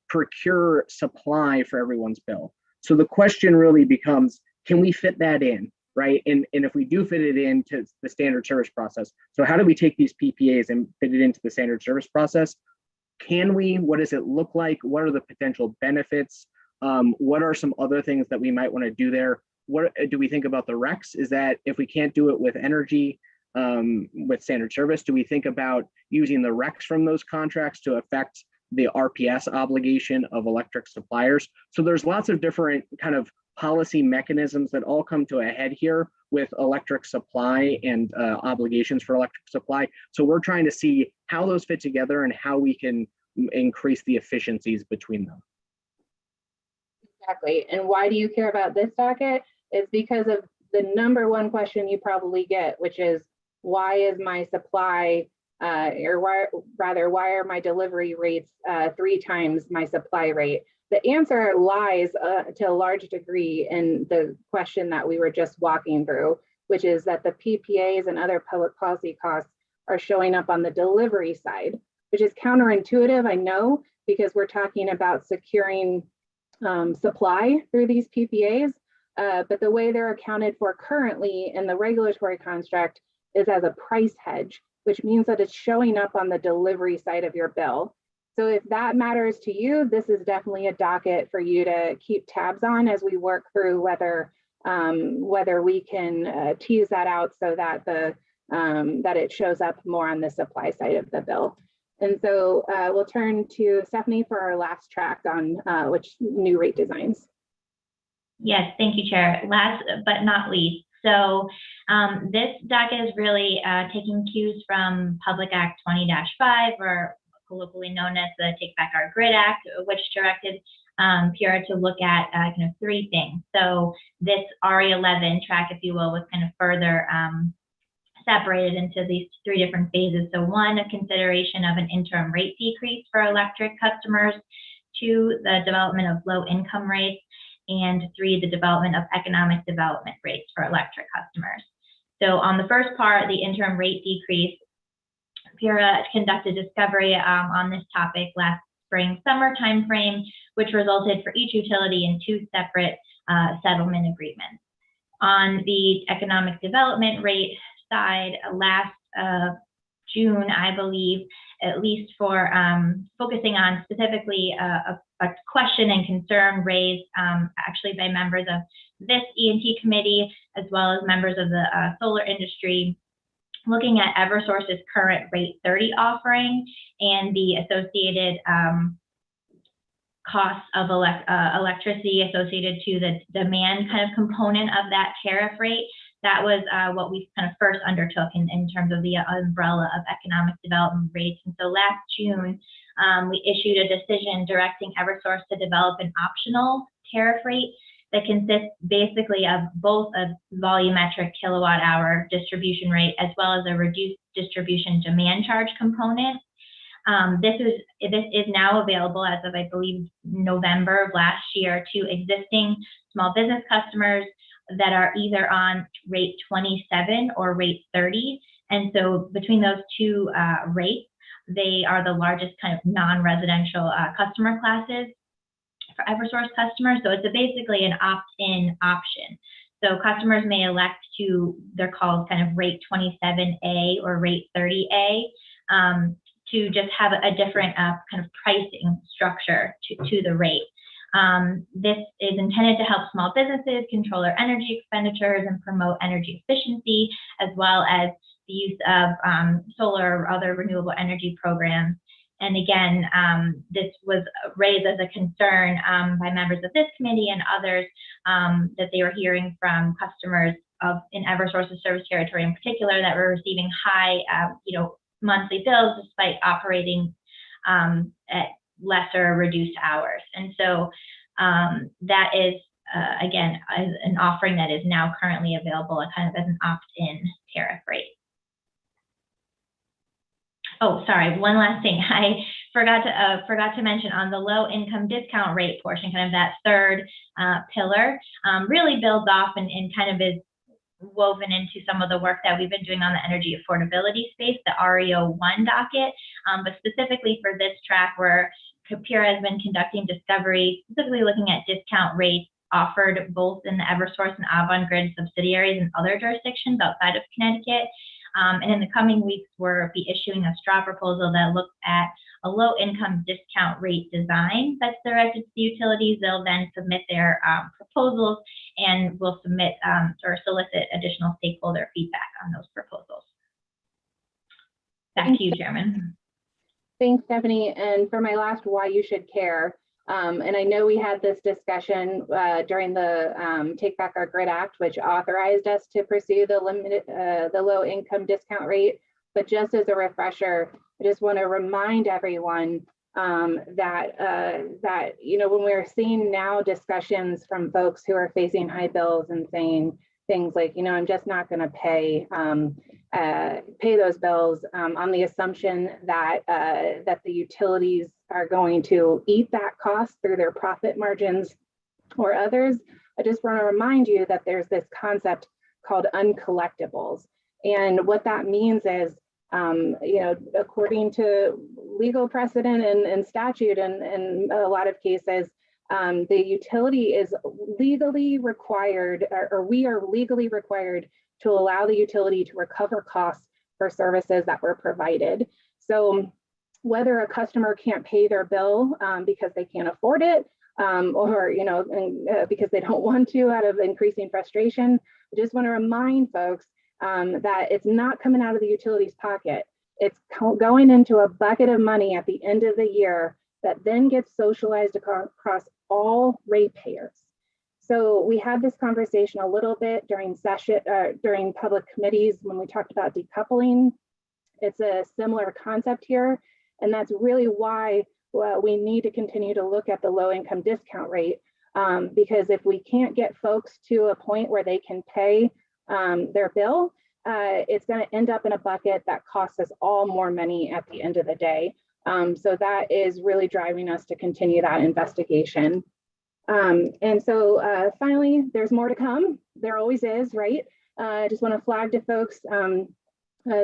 procure supply for everyone's bill. So the question really becomes, can we fit that in, right? And if we do fit it into the standard service process, so how do we take these PPAs and fit it into the standard service process? Can we? What does it look like? What are the potential benefits? What are some other things that we might want to do there? What do we think about the RECs? Is that if we can't do it with energy, with standard service, do we think about using the RECs from those contracts to affect the RPS obligation of electric suppliers? So there's lots of different kind of policy mechanisms that all come to a head here with electric supply and obligations for electric supply. So we're trying to see how those fit together and how we can increase the efficiencies between them. Exactly. And why do you care about this docket? It's because of the number one question you probably get, which is, why is my supply why are my delivery rates 3 times my supply rate? The answer lies to a large degree in the question that we were just walking through, which is that the PPAs and other public policy costs are showing up on the delivery side, which is counterintuitive, I know, because we're talking about securing supply through these PPAs, but the way they're accounted for currently in the regulatory construct is as a price hedge, which means that it's showing up on the delivery side of your bill. So if that matters to you, this is definitely a docket for you to keep tabs on as we work through whether we can tease that out so that that it shows up more on the supply side of the bill. And so we'll turn to Stephanie for our last track on which new rate designs. Yes, thank you, Chair. Last but not least, so this docket is really taking cues from Public Act 20-5, or colloquially known as the Take Back Our Grid Act, which directed PURA to look at kind of 3 things. So this RE11 track, if you will, was kind of further separated into these 3 different phases. So 1, a consideration of an interim rate decrease for electric customers, 2, the development of low income rates, and 3, the development of economic development rates for electric customers. So on the first part, the interim rate decrease, PURA conducted discovery on this topic last spring summer timeframe, which resulted for each utility in 2 separate settlement agreements. On the economic development rate side, last June, I believe, at least for focusing on specifically a question and concern raised actually by members of this E&T committee, as well as members of the solar industry, looking at Eversource's current rate 30 offering and the associated costs of electricity associated to the demand kind of component of that tariff rate. That was what we kind of first undertook in terms of the umbrella of economic development rates. And so last June, we issued a decision directing Eversource to develop an optional tariff rate that consists basically of both a volumetric kilowatt hour distribution rate as well as a reduced distribution demand charge component. This is now available as of, I believe, November of last year to existing small business customers that are either on rate 27 or rate 30. And so between those two rates, they are the largest kind of non-residential customer classes for Eversource customers. So it's basically an opt-in option. So customers may elect to, they're called kind of rate 27A or rate 30A, to just have a different kind of pricing structure to the rate. This is intended to help small businesses control their energy expenditures and promote energy efficiency, as well as the use of solar or other renewable energy programs. And again, this was raised as a concern by members of this committee and others that they were hearing from customers in Eversource's service territory in particular that were receiving high, monthly bills despite operating at lesser reduced hours. And so that is, again, an offering that is now currently available kind of as an opt-in tariff rate. Oh, sorry, one last thing. I forgot to mention on the low income discount rate portion, kind of that third pillar, really builds off and kind of is woven into some of the work that we've been doing on the energy affordability space, the REO1 docket, but specifically for this track where PURA has been conducting discovery, specifically looking at discount rates offered both in the Eversource and Avangrid subsidiaries and other jurisdictions outside of Connecticut. And in the coming weeks, we'll be issuing a straw proposal that looks at a low-income discount rate design that's directed to the utilities. They'll then submit their proposals, and we'll submit or solicit additional stakeholder feedback on those proposals. Back to you, Chairman. Thanks, Stephanie. And for my last why you should care, and I know we had this discussion during the Take Back Our Grid Act, which authorized us to pursue the low income discount rate. But just as a refresher, I just want to remind everyone that when we're seeing now discussions from folks who are facing high bills and saying things like, I'm just not going to pay those bills on the assumption that the utilities are going to eat that cost through their profit margins or others. I just want to remind you that there's this concept called uncollectibles. And what that means is, according to legal precedent and statute and in a lot of cases, the utility is legally required, or we are legally required to allow the utility to recover costs for services that were provided. So whether a customer can't pay their bill because they can't afford it, or because they don't want to out of increasing frustration, I just want to remind folks that it's not coming out of the utility's pocket. It's going into a bucket of money at the end of the year that then gets socialized across all ratepayers. So we had this conversation a little bit during public committees when we talked about decoupling. It's a similar concept here, and that's really why we need to continue to look at the low income discount rate, because if we can't get folks to a point where they can pay their bill, it's going to end up in a bucket that costs us all more money at the end of the day. So that is really driving us to continue that investigation. And so finally, there's more to come. There always is, right? I just want to flag to folks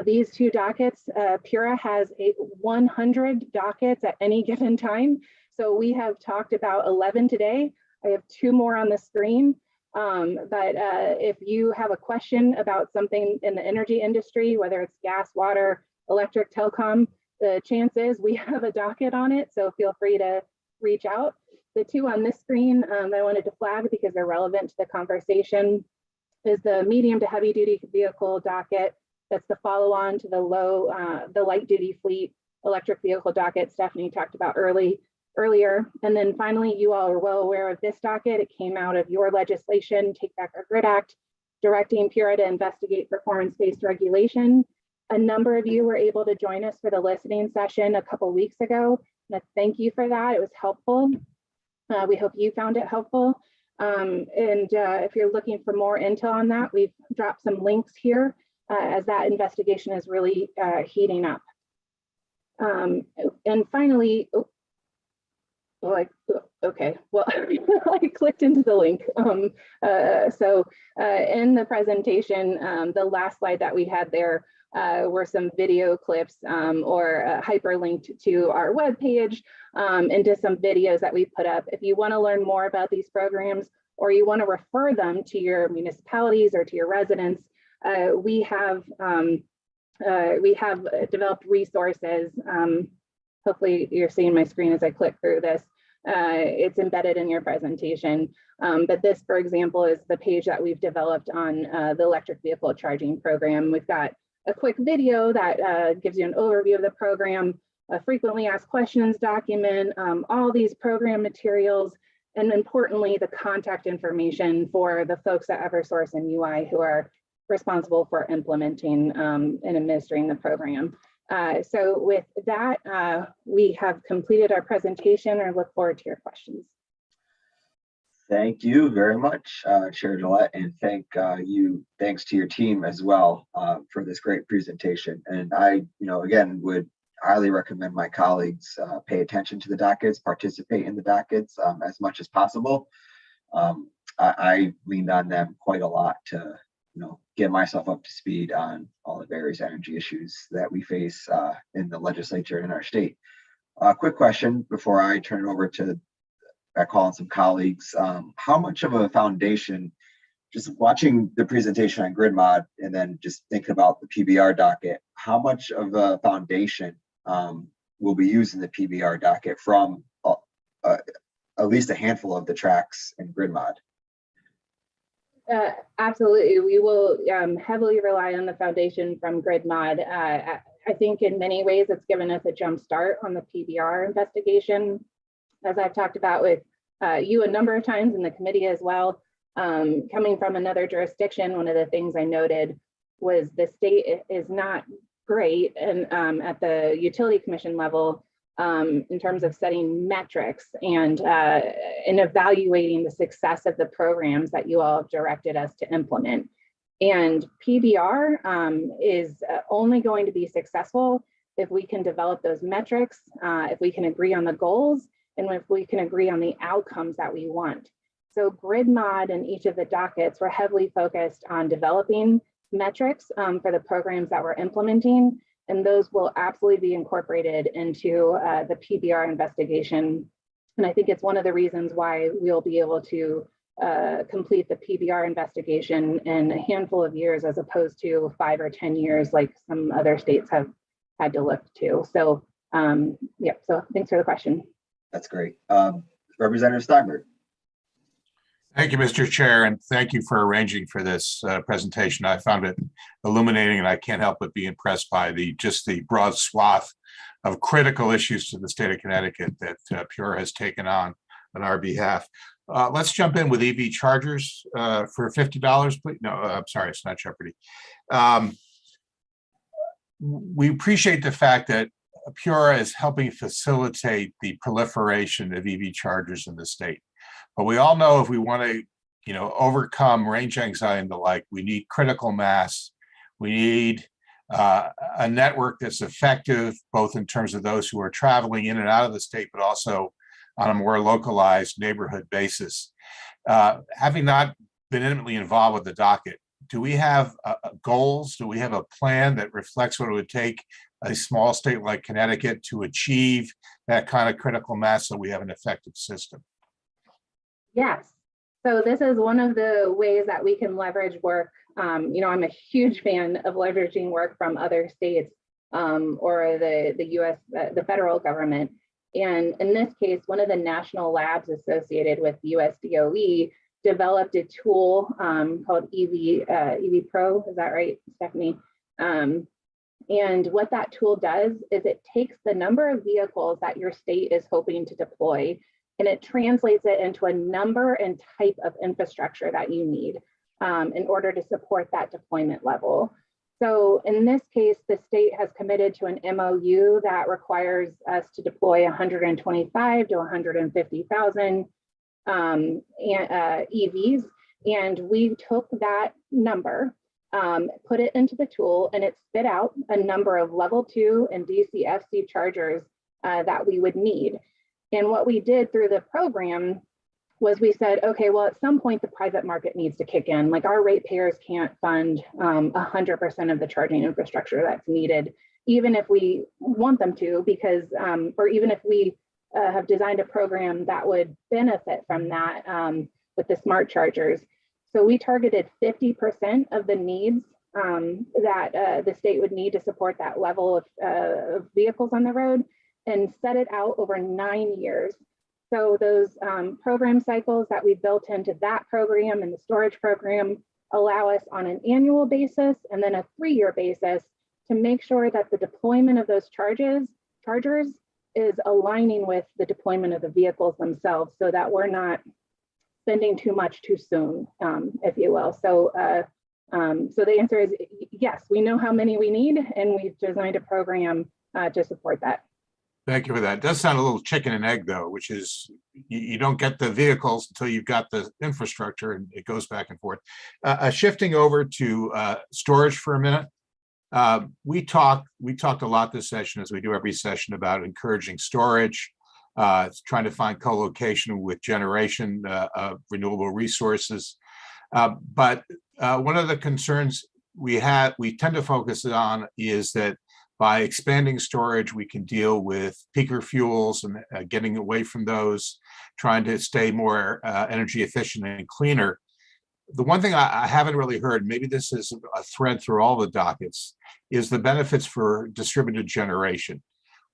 these two dockets. PURA has 100 dockets at any given time. So we have talked about 11 today. I have 2 more on the screen. But if you have a question about something in the energy industry, whether it's gas, water, electric, telecom, the chance is we have a docket on it. So feel free to reach out. The 2 on this screen I wanted to flag because they're relevant to the conversation is the medium to heavy duty vehicle docket. That's the follow on to the light duty fleet electric vehicle docket Stephanie talked about earlier. earlier. And then finally, you all are well aware of this docket. It came out of your legislation, Take Back Our Grid Act, directing PURA to investigate performance-based regulation. A number of you were able to join us for the listening session a couple weeks ago. And thank you for that. It was helpful. We hope you found it helpful. If you're looking for more intel on that, we've dropped some links here as that investigation is really heating up. And finally, okay, well, I clicked into the link. In the presentation, the last slide that we had there were some video clips or hyperlinked to our webpage and to some videos that we put up. If you want to learn more about these programs or you want to refer them to your municipalities or to your residents, we have developed resources. Hopefully you're seeing my screen as I click through this. It's embedded in your presentation. But this, for example, is the page that we've developed on the electric vehicle charging program. We've got a quick video that gives you an overview of the program, a frequently asked questions document, all these program materials, and importantly, the contact information for the folks at Eversource and UI who are responsible for implementing and administering the program. So with that, we have completed our presentation and look forward to your questions. Thank you very much, Chair Gillette, and thanks to your team as well for this great presentation. And I, again, would highly recommend my colleagues pay attention to the dockets, participate in the dockets as much as possible. I leaned on them quite a lot to, get myself up to speed on all the various energy issues that we face in the legislature in our state. Quick question before I turn it over to call on some colleagues. How much of a foundation, just watching the presentation on grid mod and then just thinking about the PBR docket, how much of a foundation will be used in the PBR docket from at least a handful of the tracks in grid mod? Absolutely, we will heavily rely on the foundation from grid mod. I think in many ways it's given us a jump start on the PBR investigation. As I've talked about with you a number of times in the committee as well, coming from another jurisdiction, one of the things I noted was the state is not great and at the utility commission level in terms of setting metrics and evaluating the success of the programs that you all have directed us to implement. And PBR is only going to be successful if we can develop those metrics, if we can agree on the goals, and if we can agree on the outcomes that we want. So grid mod and each of the dockets were heavily focused on developing metrics for the programs that we're implementing, and those will absolutely be incorporated into the PBR investigation. And I think it's one of the reasons why we'll be able to complete the PBR investigation in a handful of years as opposed to 5 or 10 years like some other states have had to look to. So yeah, so thanks for the question. That's great. Representative Steinberg. Thank you, Mr. Chair, and thank you for arranging for this presentation. I found it illuminating, and I can't help but be impressed by the broad swath of critical issues to the state of Connecticut that PURA has taken on our behalf. Let's jump in with EV chargers for $50, please. No, I'm sorry, it's not Jeopardy. We appreciate the fact that PURA is helping facilitate the proliferation of EV chargers in the state. But we all know if we want to, overcome range anxiety and the like, we need critical mass. We need a network that's effective, both in terms of those who are traveling in and out of the state, but also on a more localized neighborhood basis. Having not been intimately involved with the docket, do we have goals? Do we have a plan that reflects what it would take a small state like Connecticut to achieve that kind of critical mass so we have an effective system? Yes. So this is one of the ways that we can leverage work. I'm a huge fan of leveraging work from other states or the U.S., the federal government. And in this case, one of the national labs associated with US DOE developed a tool called EV Pro. Is that right, Stephanie? And what that tool does is it takes the number of vehicles that your state is hoping to deploy, and it translates it into a number and type of infrastructure that you need in order to support that deployment level. So in this case, the state has committed to an MOU that requires us to deploy 125 to 150,000 EVs. And we took that number, put it into the tool, and it spit out a number of level 2 and DCFC chargers that we would need. And what we did through the program was we said, okay, well, at some point the private market needs to kick in. Like, our ratepayers can't fund 100% of the charging infrastructure that's needed, even if we want them to, because, or even if we have designed a program that would benefit from that with the smart chargers. So we targeted 50% of the needs that the state would need to support that level of vehicles on the road, and set it out over 9 years. So those program cycles that we built into that program and the storage program allow us on an annual basis and then a 3-year basis to make sure that the deployment of those chargers is aligning with the deployment of the vehicles themselves, so that we're not spending too much too soon, if you will. So, so the answer is yes, we know how many we need, and we've designed a program to support that. Thank you for that. It does sound a little chicken and egg, though, which is you don't get the vehicles until you've got the infrastructure, and it goes back and forth. Shifting over to storage for a minute. We talked a lot this session, as we do every session, about encouraging storage, trying to find co-location with generation of renewable resources. But one of the concerns we tend to focus on is that by expanding storage, we can deal with peaker fuels and getting away from those, trying to stay more energy efficient and cleaner. The one thing I haven't really heard, maybe this is a thread through all the dockets, is the benefits for distributed generation.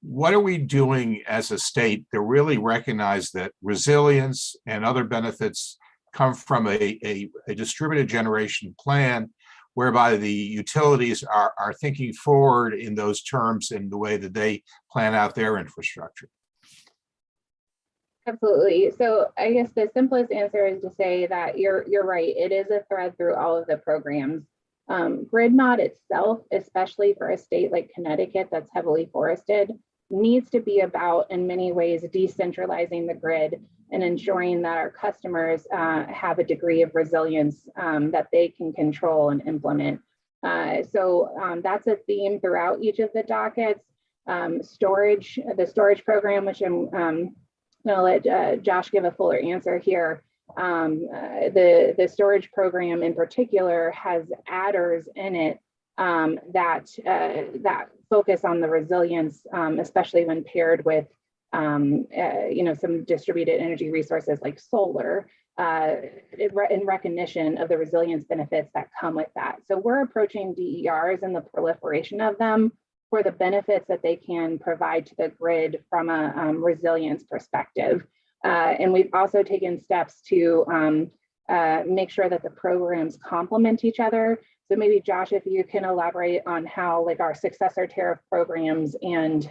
What are we doing as a state to really recognize that resilience and other benefits come from a distributed generation plan, whereby the utilities are thinking forward in those terms in the way that they plan out their infrastructure? Absolutely. So I guess the simplest answer is to say that you're right. It is a thread through all of the programs. Grid mod itself, especially for a state like Connecticut that's heavily forested, needs to be about, in many ways, decentralizing the grid and ensuring that our customers have a degree of resilience that they can control and implement. So that's a theme throughout each of the dockets. Storage, the storage program, which I'm going to let Josh give a fuller answer here. The storage program in particular has adders in it that focus on the resilience, especially when paired with some distributed energy resources like solar, in recognition of the resilience benefits that come with that. So we're approaching DERs and the proliferation of them for the benefits that they can provide to the grid from a resilience perspective. And we've also taken steps to make sure that the programs complement each other. So maybe Josh, if you can elaborate on how like our successor tariff programs and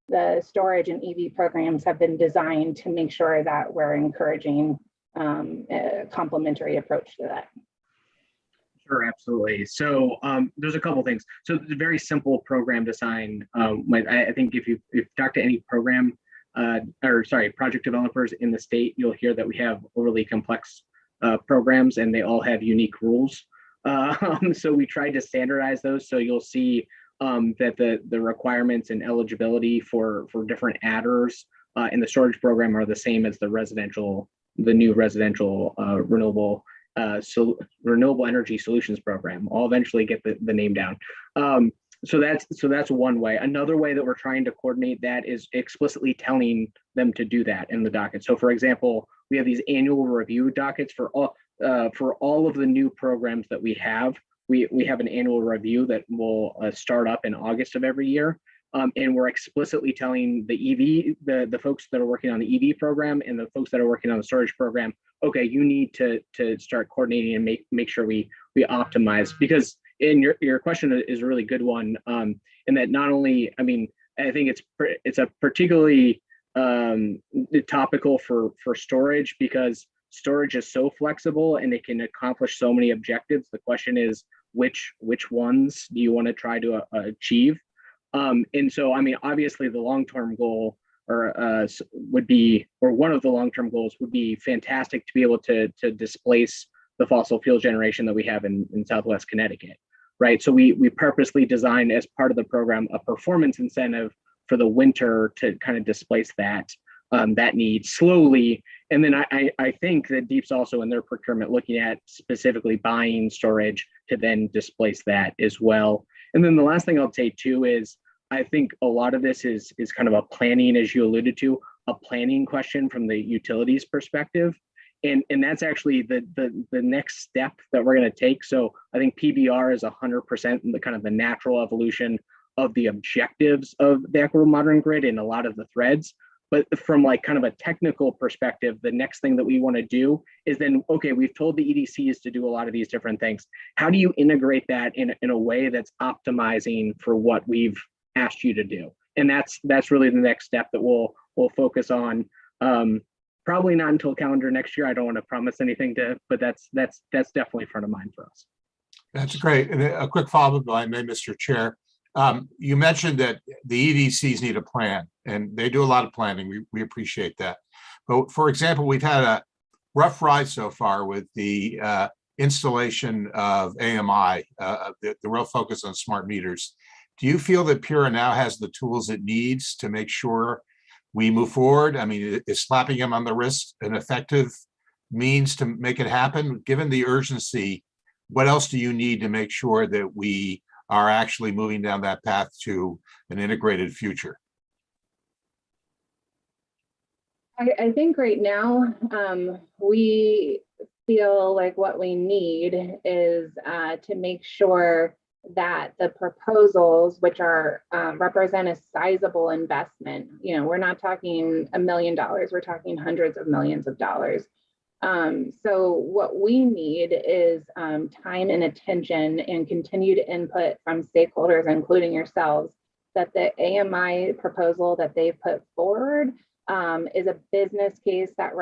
the storage and EV programs have been designed to make sure that we're encouraging a complementary approach to that. Sure, absolutely. So there's a couple things. So the very simple program design. I think if you talk to any program project developers in the state, you'll hear that we have overly complex programs, and they all have unique rules. So we tried to standardize those. So you'll see that the requirements and eligibility for different adders in the storage program are the same as the new residential renewable energy solutions program. I'll eventually get the name down. So that's one way. Another way that we're trying to coordinate that is explicitly telling them to do that in the docket. So for example, we have these annual review dockets for all of the new programs that we have. We have an annual review that will start up in August of every year. And we're explicitly telling the folks that are working on the EV program and the folks that are working on the storage program, okay, you need to start coordinating and make sure we optimize, because and your question is a really good one. In that not only, I mean, I think it's a particularly topical for storage, because storage is so flexible and it can accomplish so many objectives. The question is, which ones do you want to try to achieve? And so, I mean, obviously the long-term goal would be, or one of the long-term goals would be fantastic to be able to displace the fossil fuel generation that we have in Southwest Connecticut, right? So we purposely designed, as part of the program, a performance incentive for the winter to kind of displace that need slowly. And then I think that DEEP's also in their procurement looking at specifically buying storage to then displace that as well. And then the last thing I'll say too is, I think a lot of this is kind of a planning, as you alluded to, a planning question from the utilities perspective. And that's actually the next step that we're going to take. So I think PBR is 100% the kind of the natural evolution of the objectives of the equitable modern grid and a lot of the threads. But from like kind of a technical perspective, the next thing that we want to do is then, okay, we've told the EDCs to do a lot of these different things. How do you integrate that in a way that's optimizing for what we've asked you to do? And that's really the next step that we'll focus on. Probably not until calendar next year. I don't want to promise anything but that's definitely front of mind for us. That's great. And a quick follow-up, if I may, Mr. Chair. You mentioned that the EDCs need a plan, and they do a lot of planning. We appreciate that. But for example, we've had a rough ride so far with the installation of AMI, the real focus on smart meters. Do you feel that PURA now has the tools it needs to make sure we move forward? I mean, is slapping them on the wrist an effective means to make it happen? Given the urgency, what else do you need to make sure that we are actually moving down that path to an integrated future? I think right now we feel like what we need is to make sure that the proposals, which are represent a sizable investment, you know, we're not talking $1 million, we're talking hundreds of millions of dollars. So what we need is time and attention and continued input from stakeholders, including yourselves, that the AMI proposal that they've put forward is a business case that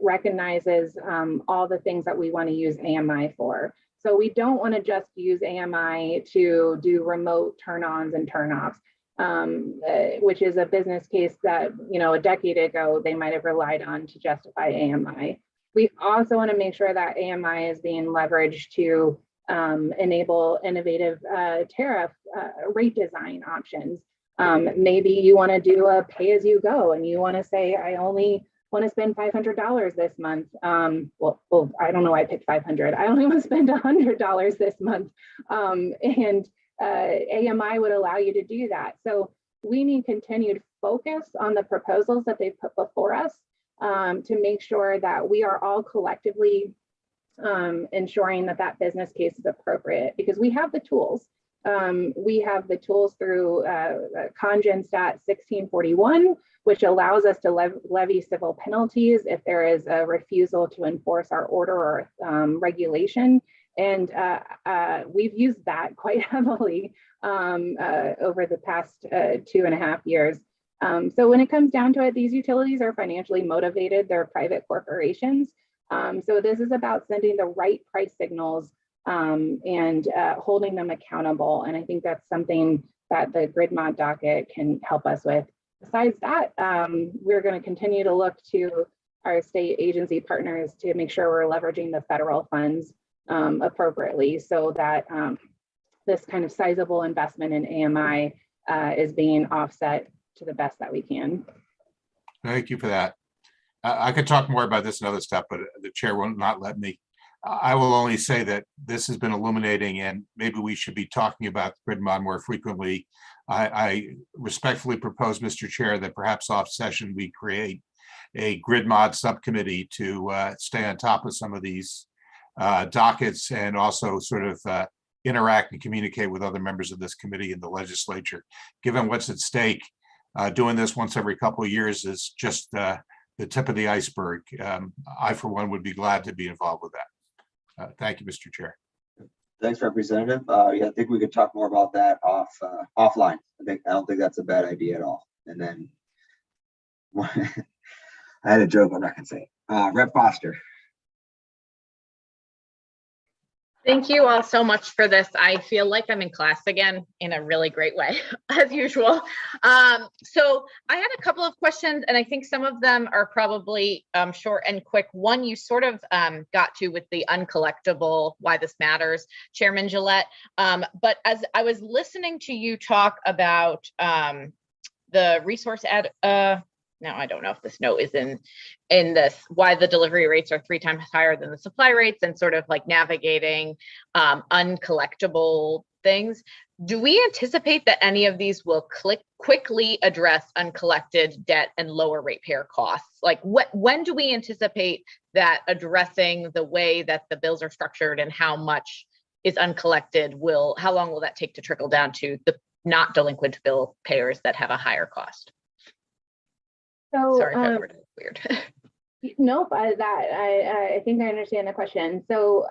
recognizes all the things that we want to use AMI for. So we don't want to just use AMI to do remote turn-ons and turn-offs, which is a business case that, you know, a decade ago they might have relied on to justify AMI. We also want to make sure that AMI is being leveraged to enable innovative tariff rate design options. Maybe you want to do a pay-as-you-go and you want to say, I only want to spend $500 this month. Well, I don't know why I picked 500. I only want to spend $100 this month. And AMI would allow you to do that. So we need continued focus on the proposals that they've put before us, to make sure that we are all collectively ensuring that that business case is appropriate, because we have the tools. We have the tools through Congen Stat 1641, which allows us to levy civil penalties if there is a refusal to enforce our order or regulation. And we've used that quite heavily over the past 2.5 years. So when it comes down to it, these utilities are financially motivated. They're private corporations. So this is about sending the right price signals and holding them accountable. And I think that's something that the grid mod docket can help us with. Besides that, we're going to continue to look to our state agency partners to make sure we're leveraging the federal funds appropriately, so that this kind of sizable investment in AMI is being offset to the best that we can. Thank you for that. I could talk more about this and other stuff, but the chair will not let me. I will only say that this has been illuminating, and maybe we should be talking about grid mod more frequently. I respectfully propose, Mr. Chair, that perhaps off session we create a grid mod subcommittee to stay on top of some of these dockets, and also sort of interact and communicate with other members of this committee in the legislature. Given what's at stake, doing this once every couple of years is just the tip of the iceberg. I, for one, would be glad to be involved with that. Thank you, Mr. Chair. Thanks, Representative. Yeah, I think we could talk more about that offline. I don't think that's a bad idea at all. And then I had a joke, I'm not gonna say it. Rep Foster. Thank you all so much for this. I feel like I'm in class again in a really great way, as usual. So I had a couple of questions, and I think some of them are probably short and quick. One, you sort of got to with the uncollectible, why this matters, Chairman Gillette. But as I was listening to you talk about the resource now I don't know if this note is in this, why the delivery rates are 3 times higher than the supply rates, and sort of like navigating uncollectible things. Do we anticipate that any of these will quickly address uncollected debt and lower ratepayer costs? Like when do we anticipate that addressing the way that the bills are structured and how much is uncollected how long will that take to trickle down to the not delinquent bill payers that have a higher cost? So, sorry if I worded it weird. Nope, I think I understand the question. So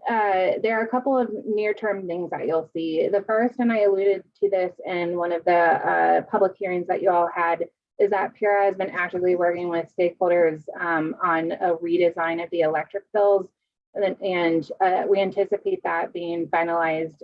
there are a couple of near-term things that you'll see. The first, and I alluded to this in one of the public hearings that you all had, is that PURA has been actively working with stakeholders on a redesign of the electric bills. And we anticipate that being finalized,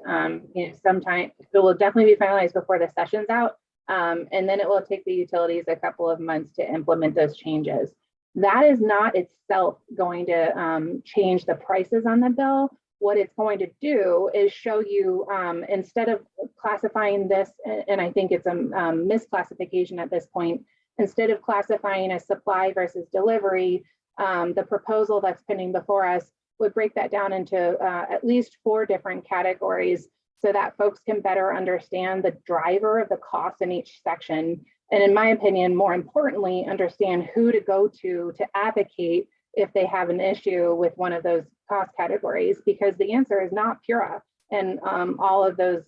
sometime. It will definitely be finalized before the session's out. And then it will take the utilities a couple of months to implement those changes. That is not itself going to change the prices on the bill. What it's going to do is show you, instead of classifying this, and I think it's a misclassification at this point, instead of classifying as supply versus delivery, the proposal that's pending before us would break that down into at least 4 different categories, so that folks can better understand the driver of the cost in each section. And in my opinion, more importantly, understand who to go to advocate if they have an issue with one of those cost categories, because the answer is not PURA and all of those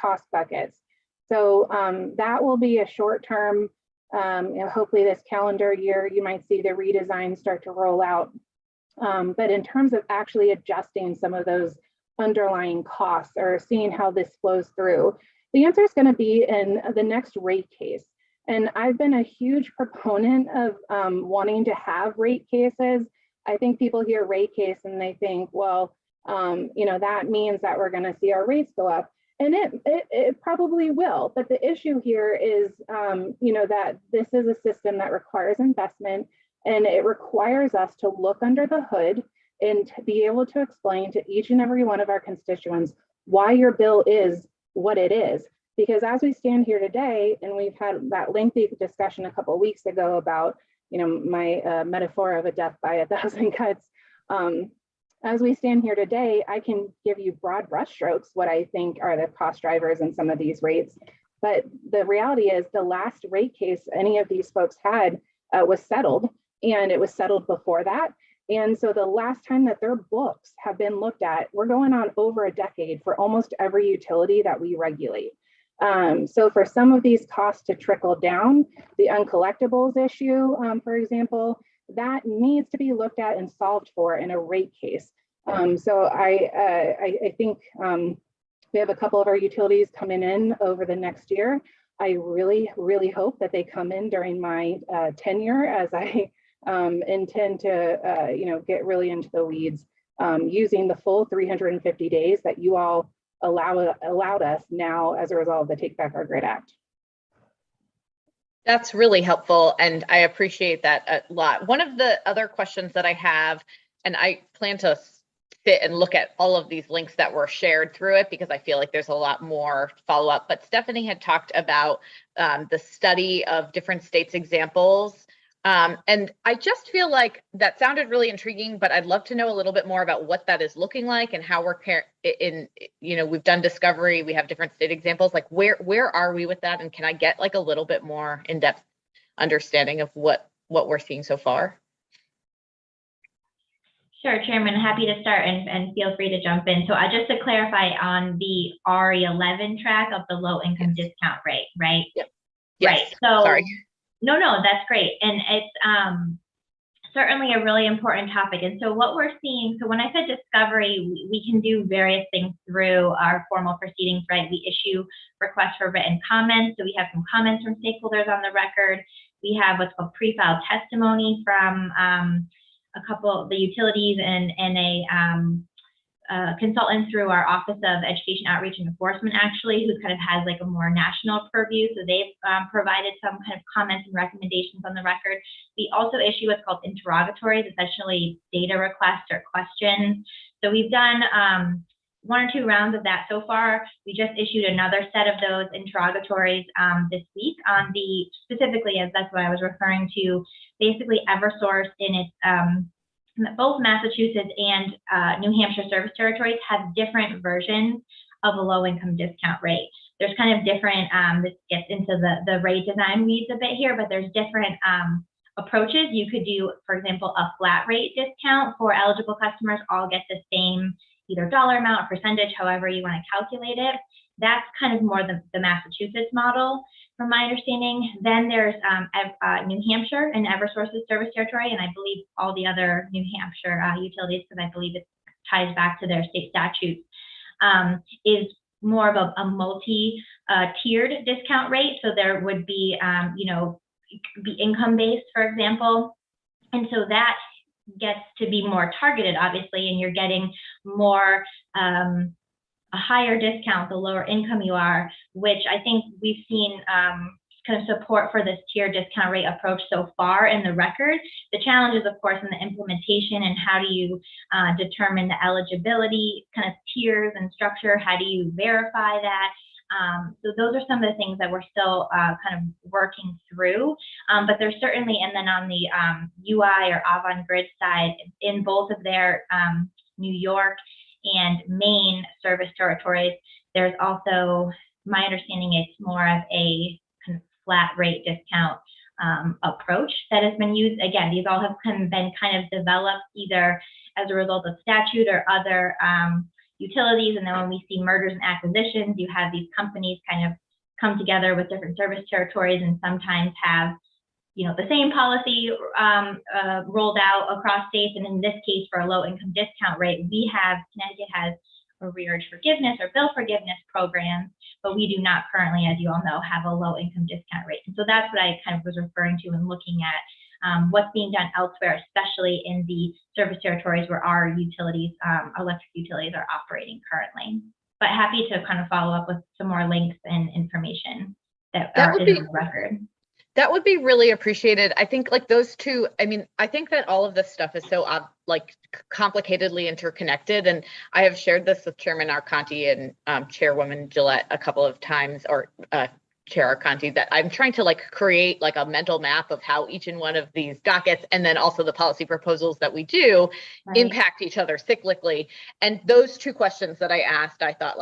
cost buckets. So that will be a short term, hopefully this calendar year, you might see the redesign start to roll out. But in terms of actually adjusting some of those underlying costs or seeing how this flows through, the answer is going to be in the next rate case. And I've been a huge proponent of wanting to have rate cases. I think people hear rate case and they think, well, that means that we're going to see our rates go up. And it probably will. But the issue here is, that this is a system that requires investment, and it requires us to look under the hood and to be able to explain to each and every one of our constituents why your bill is what it is. Because as we stand here today, and we've had that lengthy discussion a couple of weeks ago about, my metaphor of a death by 1,000 cuts. As we stand here today, I can give you broad brushstrokes what I think are the cost drivers in some of these rates. But the reality is the last rate case any of these folks had was settled, and it was settled before that. And so the last time that their books have been looked at, we're going on over a decade for almost every utility that we regulate. So for some of these costs to trickle down, the uncollectibles issue, for example, that needs to be looked at and solved for in a rate case. So I think we have a couple of our utilities coming in over the next year. I really, really hope that they come in during my tenure, as I intend to, get really into the weeds using the full 350 days that you all allowed us now as a result of the Take Back Our Grid Act. That's really helpful, and I appreciate that a lot. One of the other questions that I have, and I plan to sit and look at all of these links that were shared through it because I feel like there's a lot more follow up, but Stephanie had talked about the study of different states' examples. And I just feel like that sounded really intriguing, but I'd love to know a little bit more about what that is looking like and how we're we've done discovery, we have different state examples, like where are we with that? And can I get like a little bit more in-depth understanding of what we're seeing so far? Sure, Chairman, happy to start and feel free to jump in. So just to clarify on the RE11 track of the low income discount rate, right? Yep. Right. Yes. So sorry. No, that's great. And it's certainly a really important topic. And so what we're seeing, so when I said discovery, we can do various things through our formal proceedings, right? We issue requests for written comments. So we have some comments from stakeholders on the record. We have what's called pre-filed testimony from a couple of the utilities and a consultant through our Office of Education Outreach and Enforcement, actually, who kind of has like a more national purview. So they've provided some kind of comments and recommendations on the record. We also issue what's called interrogatories, essentially data requests or questions. So we've done 1 or 2 rounds of that so far. We just issued another set of those interrogatories this week on specifically, as that's what I was referring to, basically Eversource in its both Massachusetts and New Hampshire service territories have different versions of a low-income discount rate. There's kind of different, this gets into the rate design weeds a bit here, but there's different approaches. You could do, for example, a flat rate discount for eligible customers, all get the same either dollar amount or percentage, however you want to calculate it. That's kind of more the Massachusetts model, from my understanding. Then there's New Hampshire and Eversource's service territory, and I believe all the other New Hampshire utilities, because I believe it ties back to their state statutes, is more of a multi-tiered discount rate. So there would be, it could be income-based, for example. And so that gets to be more targeted, obviously, and you're getting more a higher discount the lower income you are, which I think we've seen kind of support for this tier discount rate approach so far in the record. The challenge is, of course, in the implementation and how do you determine the eligibility kind of tiers and structure? How do you verify that? So those are some of the things that we're still kind of working through, but there's certainly, and then on the UI or Avangrid side, in both of their New York and Maine service territories, there's also, my understanding, it's more of a kind of flat rate discount approach that has been used. Again, these all have been kind of developed either as a result of statute or other utilities. And then when we see mergers and acquisitions, you have these companies kind of come together with different service territories and sometimes have, the same policy rolled out across states. And in this case, for a low income discount rate, Connecticut has arrearage forgiveness or bill forgiveness programs, but we do not currently, as you all know, have a low income discount rate. And so that's what I kind of was referring to and looking at what's being done elsewhere, especially in the service territories where our utilities, electric utilities, are operating currently. But happy to kind of follow up with some more links and information that are in the record. That would be really appreciated. I think like those two, I think that all of this stuff is so complicatedly interconnected. And I have shared this with Chairman Arconti and Chairwoman Gillette a couple of times, or Chair Arconti, that I'm trying to create a mental map of how each and one of these dockets, and then also the policy proposals that we do, impact each other cyclically. And those two questions that I asked, I thought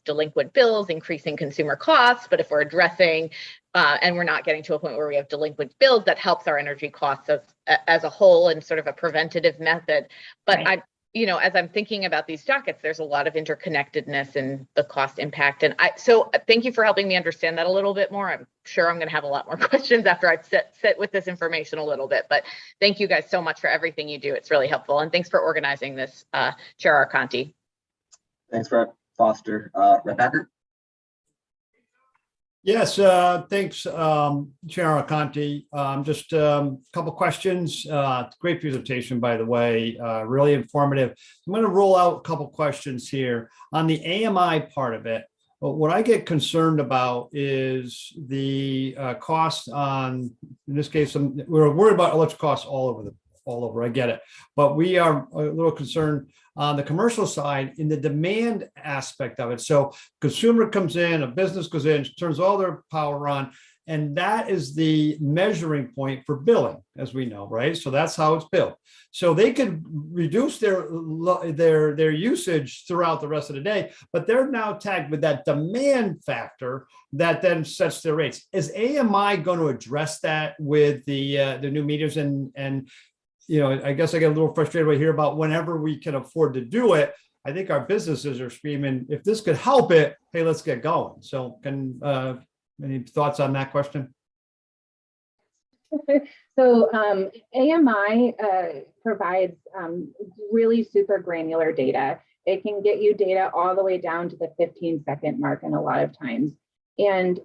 delinquent bills, increasing consumer costs, but if we're addressing and we're not getting to a point where we have delinquent bills, that helps our energy costs as a whole and sort of a preventative method. But as I'm thinking about these dockets, there's a lot of interconnectedness in the cost impact. And so thank you for helping me understand that a little bit more. I'm sure I'm going to have a lot more questions after I've sit with this information a little bit, but thank you guys so much for everything you do. It's really helpful. And thanks for organizing this, Chair Arconti. Thanks, Rep Foster. Rep Packard? Yes, thanks, Chair Arconti. Just a couple questions. Great presentation, by the way, really informative. I'm going to roll out a couple questions here. On the AMI part of it, what I get concerned about is the cost on, in this case, we're worried about electric costs all over, I get it. But we are a little concerned on the commercial side in the demand aspect of it. So consumer comes in, a business goes in, turns all their power on, and that is the measuring point for billing, as we know, right? So that's how it's billed. So they could reduce their usage throughout the rest of the day, but they're now tagged with that demand factor that then sets their rates. Is AMI going to address that with the new meters? And I guess I get a little frustrated right here about whenever we can afford to do it. I think our businesses are screaming, if this could help it, hey, let's get going. So any thoughts on that question? So AMI provides really super granular data. It can get you data all the way down to the 15-second mark in a lot of times. And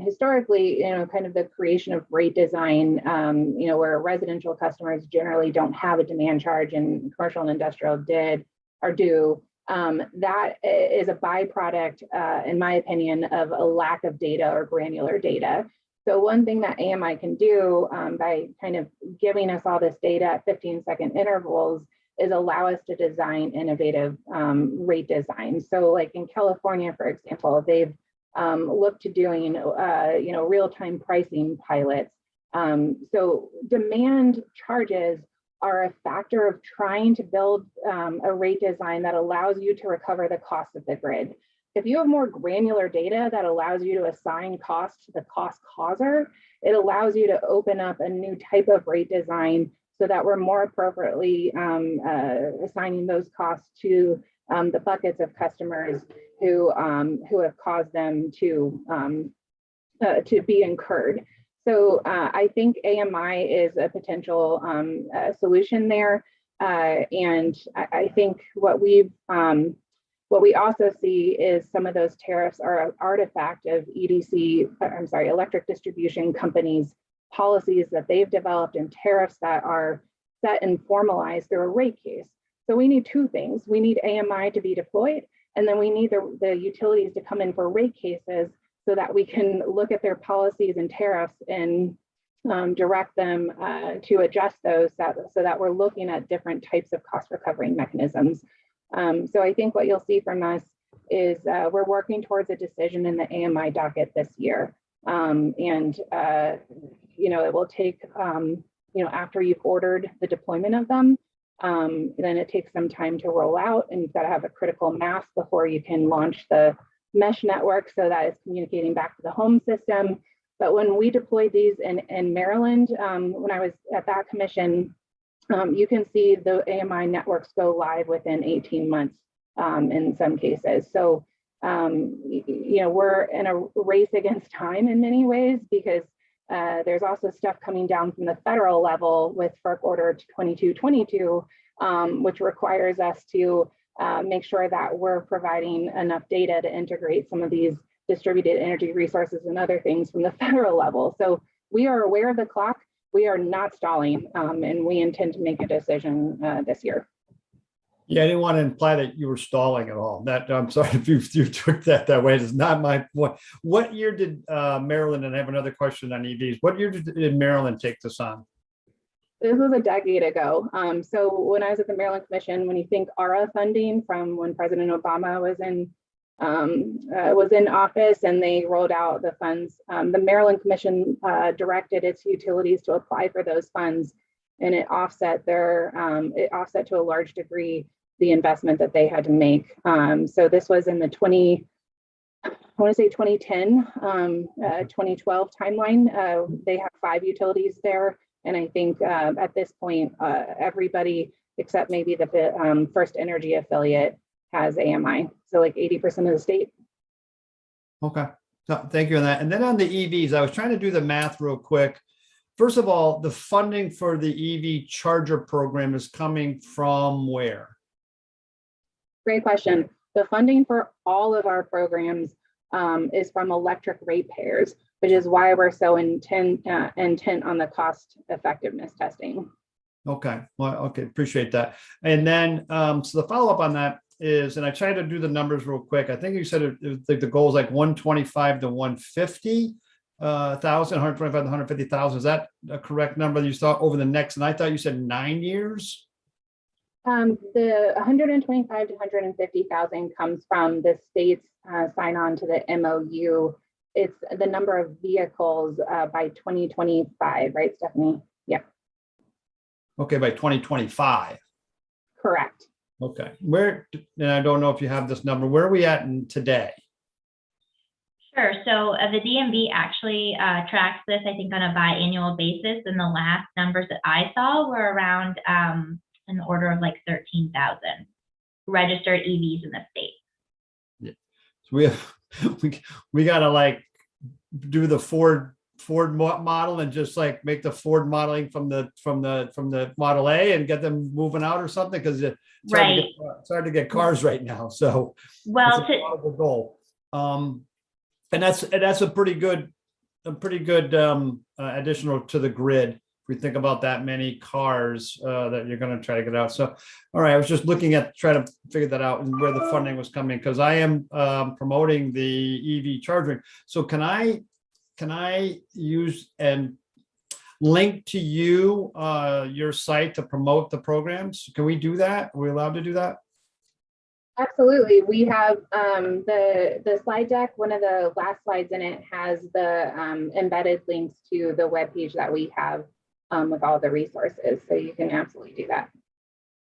historically, kind of the creation of rate design, where residential customers generally don't have a demand charge and commercial and industrial did or do, that is a byproduct, in my opinion, of a lack of data or granular data. So one thing that AMI can do by kind of giving us all this data at 15-second intervals is allow us to design innovative rate design. So like in California, for example, they've looked to doing, real-time pricing pilots. So demand charges are a factor of trying to build a rate design that allows you to recover the cost of the grid. If you have more granular data that allows you to assign cost to the cost causer, it allows you to open up a new type of rate design so that we're more appropriately assigning those costs to the buckets of customers who have caused them to be incurred. So I think AMI is a potential solution there, and I think what we also see is some of those tariffs are an artifact of electric distribution companies' policies that they've developed and tariffs that are set and formalized through a rate case. So we need two things. We need AMI to be deployed, and then we need the utilities to come in for rate cases so that we can look at their policies and tariffs and direct them to adjust those so that we're looking at different types of cost recovery mechanisms. So I think what you'll see from us is we're working towards a decision in the AMI docket this year. It will take, after you've ordered the deployment of them, then it takes some time to roll out, and you've got to have a critical mass before you can launch the mesh network so that it's communicating back to the home system. But when we deployed these in Maryland, when I was at that commission, you can see the AMI networks go live within 18 months in some cases. So, we're in a race against time in many ways because there's also stuff coming down from the federal level with FERC Order 2222, which requires us to make sure that we're providing enough data to integrate some of these distributed energy resources and other things from the federal level. So we are aware of the clock. We are not stalling, and we intend to make a decision this year. Yeah, I didn't want to imply that you were stalling at all. I'm sorry if you took that way. It's not my point. What year did Maryland, and I have another question on EVs, what year did Maryland take this on? This was a decade ago. So when I was at the Maryland Commission, when you think ARA funding from when President Obama was in office and they rolled out the funds, the Maryland Commission directed its utilities to apply for those funds, and it offset to a large degree the investment that they had to make. So this was in the 2010, 2012 timeline. They have 5 utilities there. And I think at this point, everybody except maybe the First Energy affiliate has AMI. So like 80% of the state. Okay, so thank you on that. And then on the EVs, I was trying to do the math real quick. First of all, the funding for the EV charger program is coming from where? Great question. The funding for all of our programs is from electric ratepayers, which is why we're so intent on the cost effectiveness testing. Okay, well, okay, appreciate that. And then, so the follow-up on that is, and I tried to do the numbers real quick. I think you said the goal is like 125 to 150,000, 125 to 150,000. Is that a correct number that you saw over the next? And I thought you said 9 years. The 125 to 150,000 comes from the state's sign on to the MOU. It's the number of vehicles by 2025, right, Stephanie? Yeah. Okay, by 2025. Correct. Okay, where, and I don't know if you have this number, where are we at today? Sure. So the DMV actually tracks this, I think, on a biannual basis. And the last numbers that I saw were around in the order of like 13,000 registered EVs in the state. Yeah. So we got to like do the Ford Ford model and just like make the Ford modeling from the Model A and get them moving out or something? Because it's hard to get cars right now. So Well, it's a laudable goal. And that's a pretty good additional to the grid. If we think about that many cars that you're going to try to get out. So, all right, I was just looking at trying to figure that out and where the funding was coming, because I am promoting the EV charging. So can I use and link to you your site to promote the programs? Can we do that? Are we allowed to do that? Absolutely. We have the slide deck. One of the last slides in it has the embedded links to the webpage that we have with all the resources. So you can absolutely do that.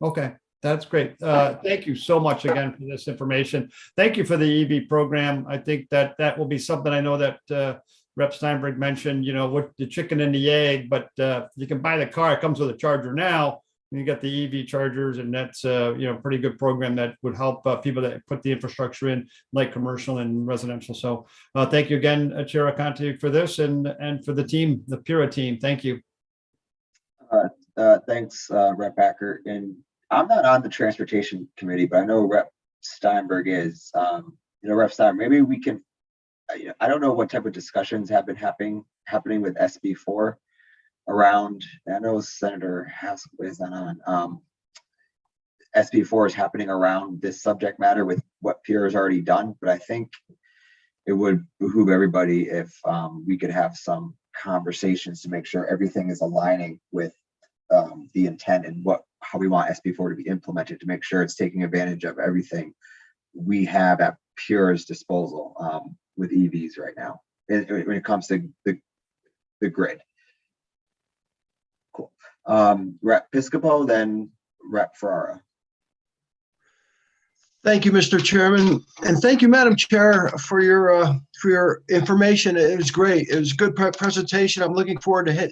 Okay, that's great. Thank you so much again for this information. Thank you for the EV program. I think that will be something, I know that Rep Steinberg mentioned, what the chicken and the egg, but you can buy the car. It comes with a charger now. You got the EV chargers, and that's a pretty good program that would help people that put the infrastructure in, like commercial and residential. So thank you again, Chair Conte, for this, and for the team, the PURA team. Thank you. Thanks, Rep Acker. And I'm not on the transportation committee, but I know Rep Steinberg is. Rep Steinberg, maybe we can. I don't know what type of discussions have been happening with SB4 around. I know Senator Haskell is on. SB4 is happening around this subject matter with what PURA has already done, but I think it would behoove everybody if we could have some conversations to make sure everything is aligning with the intent and how we want SB4 to be implemented, to make sure it's taking advantage of everything we have at PURA's disposal with EVs right now when it comes to the grid. Cool. Rep Piscopo, then Rep Ferrara. Thank you, Mr. Chairman, and thank you, Madam Chair, for your information. It was great. It was a good presentation. I'm looking forward to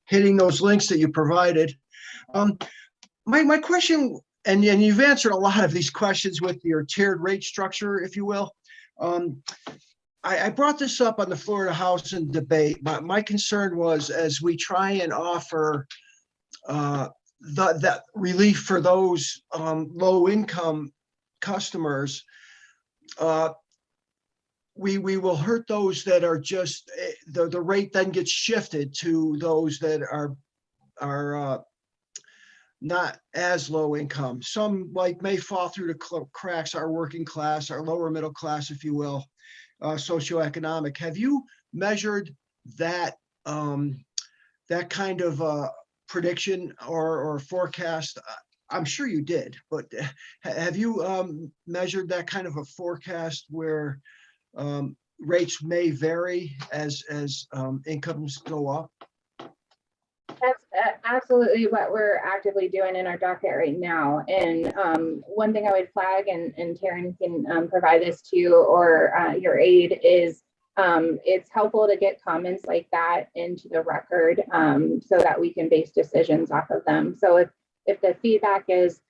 hitting those links that you provided. My question, and you've answered a lot of these questions with your tiered rate structure, if you will. I brought this up on the floor of the House in debate. My concern was, as we try and offer that relief for those low-income customers, we will hurt those that are just the rate then gets shifted to those that are not as low income. Some may fall through the cracks, our working class, our lower middle class, if you will, socioeconomic. Have you measured that that kind of prediction or forecast? I'm sure you did, but have you measured that kind of a forecast where rates may vary as incomes go up? That's absolutely what we're actively doing in our docket right now. And one thing I would flag, and Taryn can provide this to you or your aid, is it's helpful to get comments like that into the record so that we can base decisions off of them. So if the feedback is,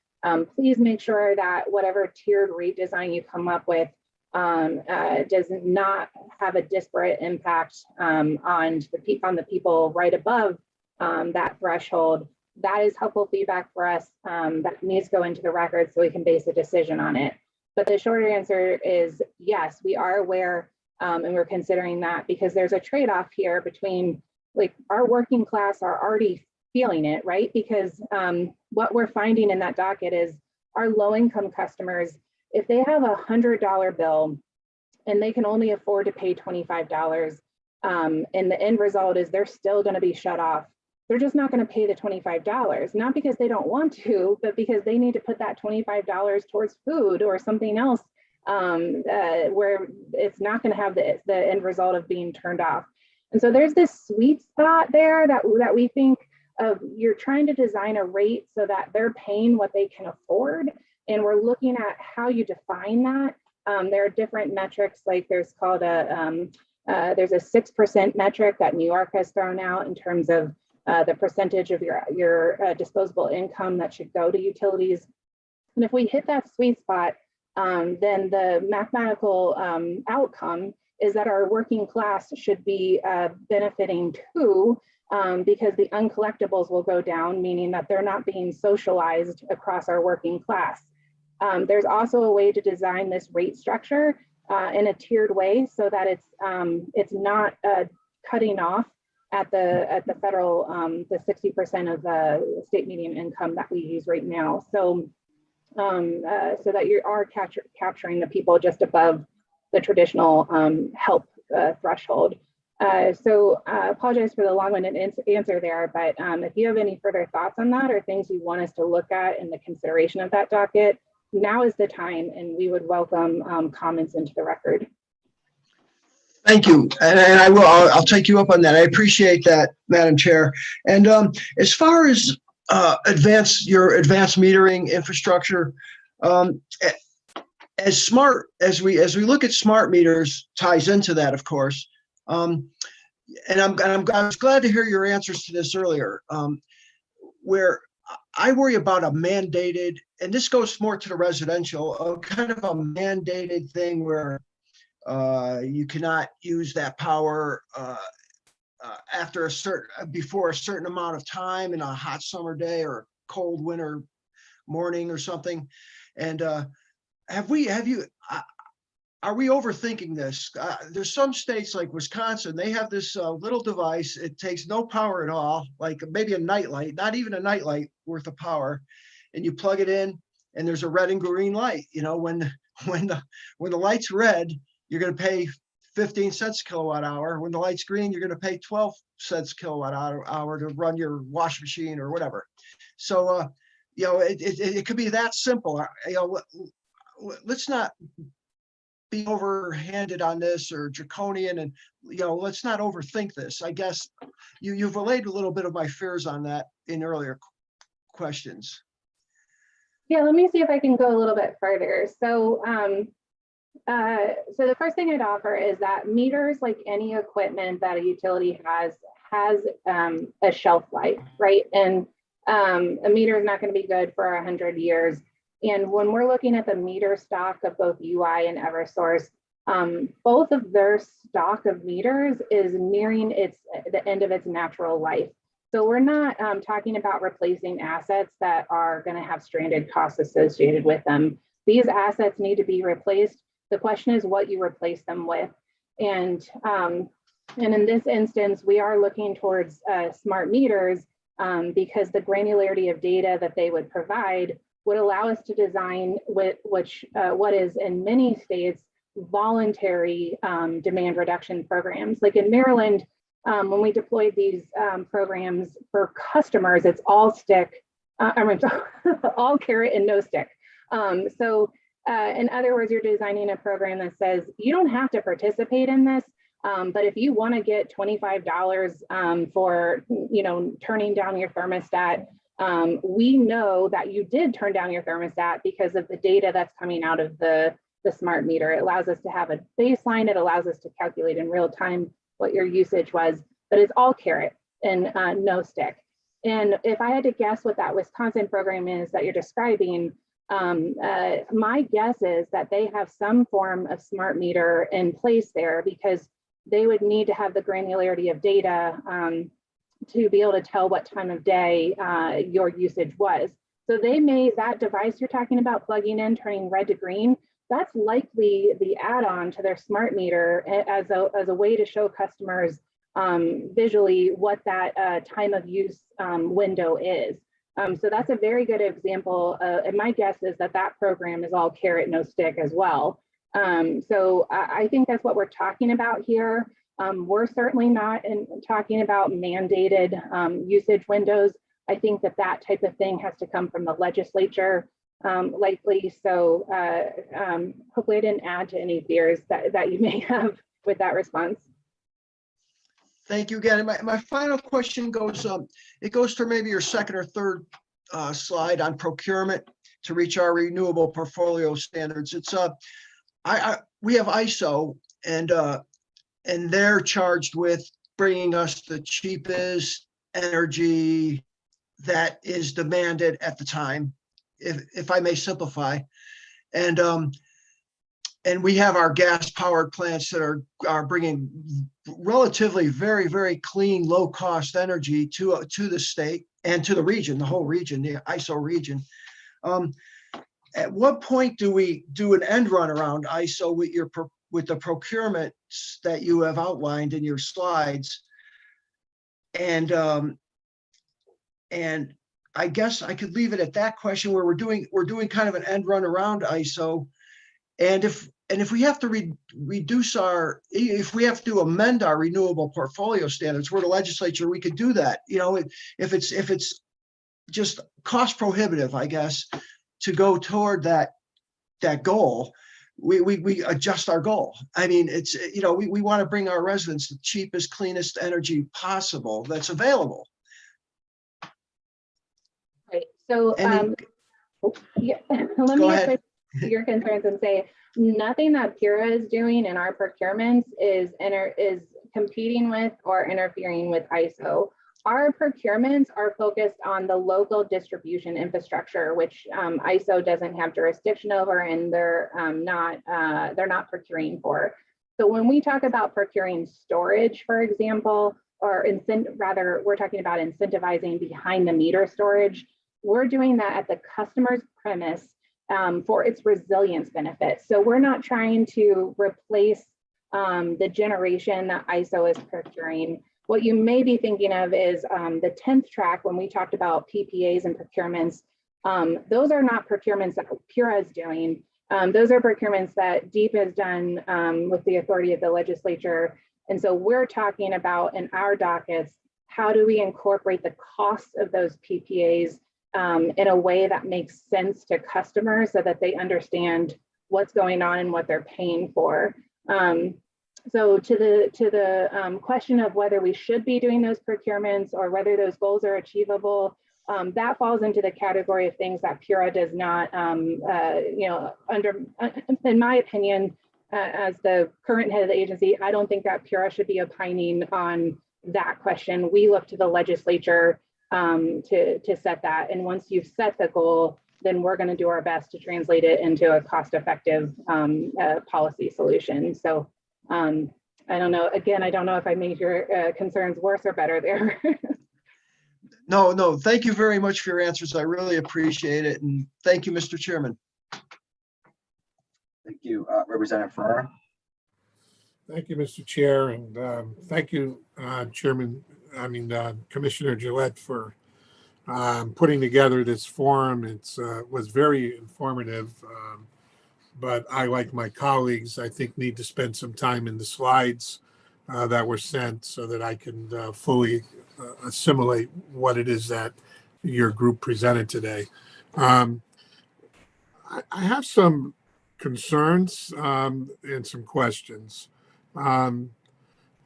please make sure that whatever tiered rate design you come up with does not have a disparate impact on the people right above that threshold. That is helpful feedback for us that needs to go into the record so we can base a decision on it. But the shorter answer is yes, we are aware and we're considering that, because there's a trade-off here between, like, our working class are already feeling it, right? Because what we're finding in that docket is our low-income customers, if they have $100 bill and they can only afford to pay $25, and the end result is they're still going to be shut off. They're just not going to pay the $25, not because they don't want to, but because they need to put that $25 towards food or something else where it's not going to have the end result of being turned off. And so there's this sweet spot there that we think of. You're trying to design a rate so that they're paying what they can afford. And we're looking at how you define that. There are different metrics, like there's called there's a 6% metric that New York has thrown out in terms of the percentage of your disposable income that should go to utilities. And if we hit that sweet spot, then the mathematical outcome is that our working class should be benefiting too, because the uncollectibles will go down, meaning that they're not being socialized across our working class. There's also a way to design this rate structure in a tiered way so that it's not cutting off at the federal, the 60% of the state median income that we use right now. So so that you are capturing the people just above the traditional help threshold. So I apologize for the long-winded answer there, but if you have any further thoughts on that or things you want us to look at in the consideration of that docket, now is the time, and we would welcome comments into the record. Thank you, and I'll take you up on that. I appreciate that, Madam Chair. And as far as your advanced metering infrastructure, as we look at smart meters, ties into that, of course. And I was glad to hear your answers to this earlier, where I worry about a mandated, and this goes more to the residential, kind of a mandated thing where you cannot use that power before a certain amount of time in a hot summer day or a cold winter morning or something. And are we overthinking this? There's some states like Wisconsin, they have this little device. It takes no power at all, like maybe a nightlight, not even a nightlight worth of power. And you plug it in and there's a red and green light. You know, when the light's red, you're going to pay 15 cents a kilowatt hour. When the light's green, you're going to pay 12 cents kilowatt hour to run your washing machine or whatever. So, you know, it could be that simple. You know, let's not be overhanded on this or draconian, and, you know, let's not overthink this. I guess you've relayed a little bit of my fears on that in earlier questions. Yeah, let me see if I can go a little bit further. So, so the first thing I'd offer is that meters, like any equipment that a utility has a shelf life, right? And a meter is not going to be good for 100 years. And when we're looking at the meter stock of both UI and Eversource, both of their stock of meters is nearing the end of its natural life. So we're not talking about replacing assets that are going to have stranded costs associated with them. These assets need to be replaced. The question is what you replace them with. And in this instance, we are looking towards smart meters because the granularity of data that they would provide would allow us to design what is in many states voluntary demand reduction programs. Like in Maryland, when we deployed these programs for customers, it's all stick, all carrot and no stick. So in other words, you're designing a program that says you don't have to participate in this, but if you want to get $25 for, you know, turning down your thermostat, we know that you did turn down your thermostat because of the data that's coming out of the smart meter. It allows us to have a baseline. It allows us to calculate in real time what your usage was, but it's all carrot and no stick. And if I had to guess what that Wisconsin program is that you're describing, my guess is that they have some form of smart meter in place there because they would need to have the granularity of data to be able to tell what time of day your usage was. So that device you're talking about plugging in, turning red to green, that's likely the add-on to their smart meter as a way to show customers visually what that time of use window is. So that's a very good example. And my guess is that program is all carrot, no stick as well. So I think that's what we're talking about here. We're certainly not talking about mandated usage windows. I think that type of thing has to come from the legislature, likely. So hopefully I didn't add to any fears that you may have with that response. Thank you again. And my final question goes, it goes to maybe your second or third slide on procurement to reach our renewable portfolio standards. It's we have ISO and they're charged with bringing us the cheapest energy that is demanded at the time, if I may simplify. And and we have our gas powered plants that are bringing relatively very, very clean, low cost energy to the state and to the region, the whole region, the ISO region. At what point do we do an end run around ISO with the procurements that you have outlined in your slides? And I guess I could leave it at that question, where we're doing kind of an end run around ISO. And if we have to if we have to amend our renewable portfolio standards, we're the legislature, we could do that. You know, if it's just cost prohibitive, I guess, to go toward that goal, we adjust our goal. I mean, it's, you know, we want to bring our residents the cheapest, cleanest energy possible that's available. Right. So yeah, let me address your concerns and say nothing that PURA is doing in our procurements is competing with or interfering with ISO. Our procurements are focused on the local distribution infrastructure, which ISO doesn't have jurisdiction over, and they're not procuring for. So when we talk about procuring storage, for example, or we're talking about incentivizing behind the meter storage. We're doing that at the customer's premise for its resilience benefit. So we're not trying to replace the generation that ISO is procuring. What you may be thinking of is the 10th track when we talked about PPAs and procurements. Those are not procurements that PURA is doing. Those are procurements that DEEP has done with the authority of the legislature. And so we're talking about in our dockets, how do we incorporate the cost of those PPAs in a way that makes sense to customers so that they understand what's going on and what they're paying for. So to the question of whether we should be doing those procurements or whether those goals are achievable, that falls into the category of things that PURA does not, in my opinion, as the current head of the agency, I don't think that PURA should be opining on that question. We look to the legislature to set that. And once you've set the goal, then we're going to do our best to translate it into a cost-effective policy solution. So I don't know. Again, I don't know if I made your concerns worse or better there. No, thank you very much for your answers. I really appreciate it. And thank you, Mr. Chairman. Thank you, Representative Ferrara. Thank you, Mr. Chair, and thank you, Commissioner Gillette, for putting together this forum. It was very informative, but I, like my colleagues, I think need to spend some time in the slides that were sent so that I can fully assimilate what it is that your group presented today. I have some concerns and some questions.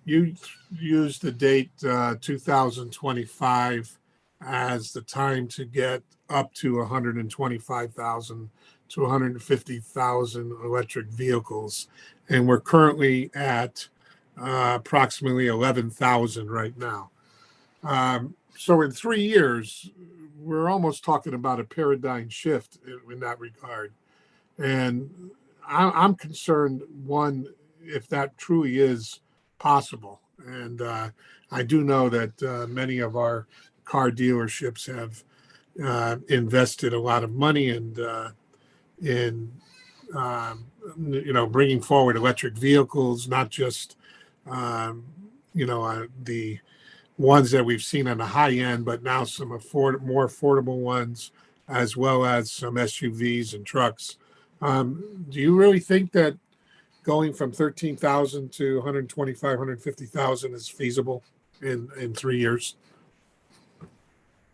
You used the date 2025 as the time to get up to 125,000 to 150,000 electric vehicles, and we're currently at approximately 11,000 right now. So in 3 years, we're almost talking about a paradigm shift in that regard. And I'm concerned, one, if that truly is possible. And I do know that many of our car dealerships have invested a lot of money in bringing forward electric vehicles, not just the ones that we've seen on the high end, but now some more affordable ones, as well as some SUVs and trucks. Do you really think that going from 13,000 to 125, 150,000 is feasible in 3 years?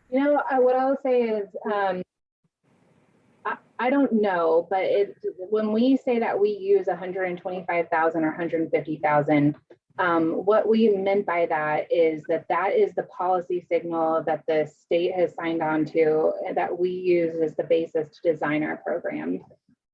What I'll say is, I don't know, but when we say that we use 125,000 or 150,000, what we meant by that is that is the policy signal that the state has signed on to, and that we use as the basis to design our program.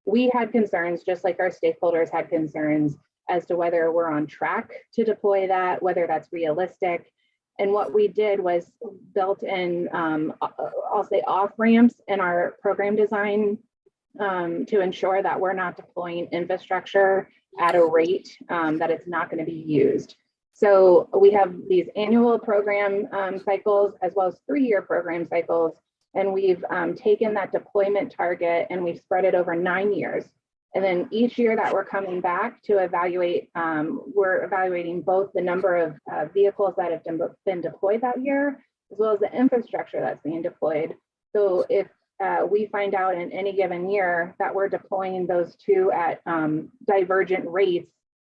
We had concerns, just like our stakeholders had concerns, as to whether we're on track to deploy that, whether that's realistic. And what we did was built in, I'll say, off ramps in our program design to ensure that we're not deploying infrastructure at a rate that it's not going to be used. So we have these annual program cycles as well as 3-year program cycles. And we've taken that deployment target and we've spread it over 9 years. And then each year that we're coming back to evaluate, we're evaluating both the number of vehicles that have been deployed that year, as well as the infrastructure that's being deployed. So if we find out in any given year that we're deploying those two at divergent rates,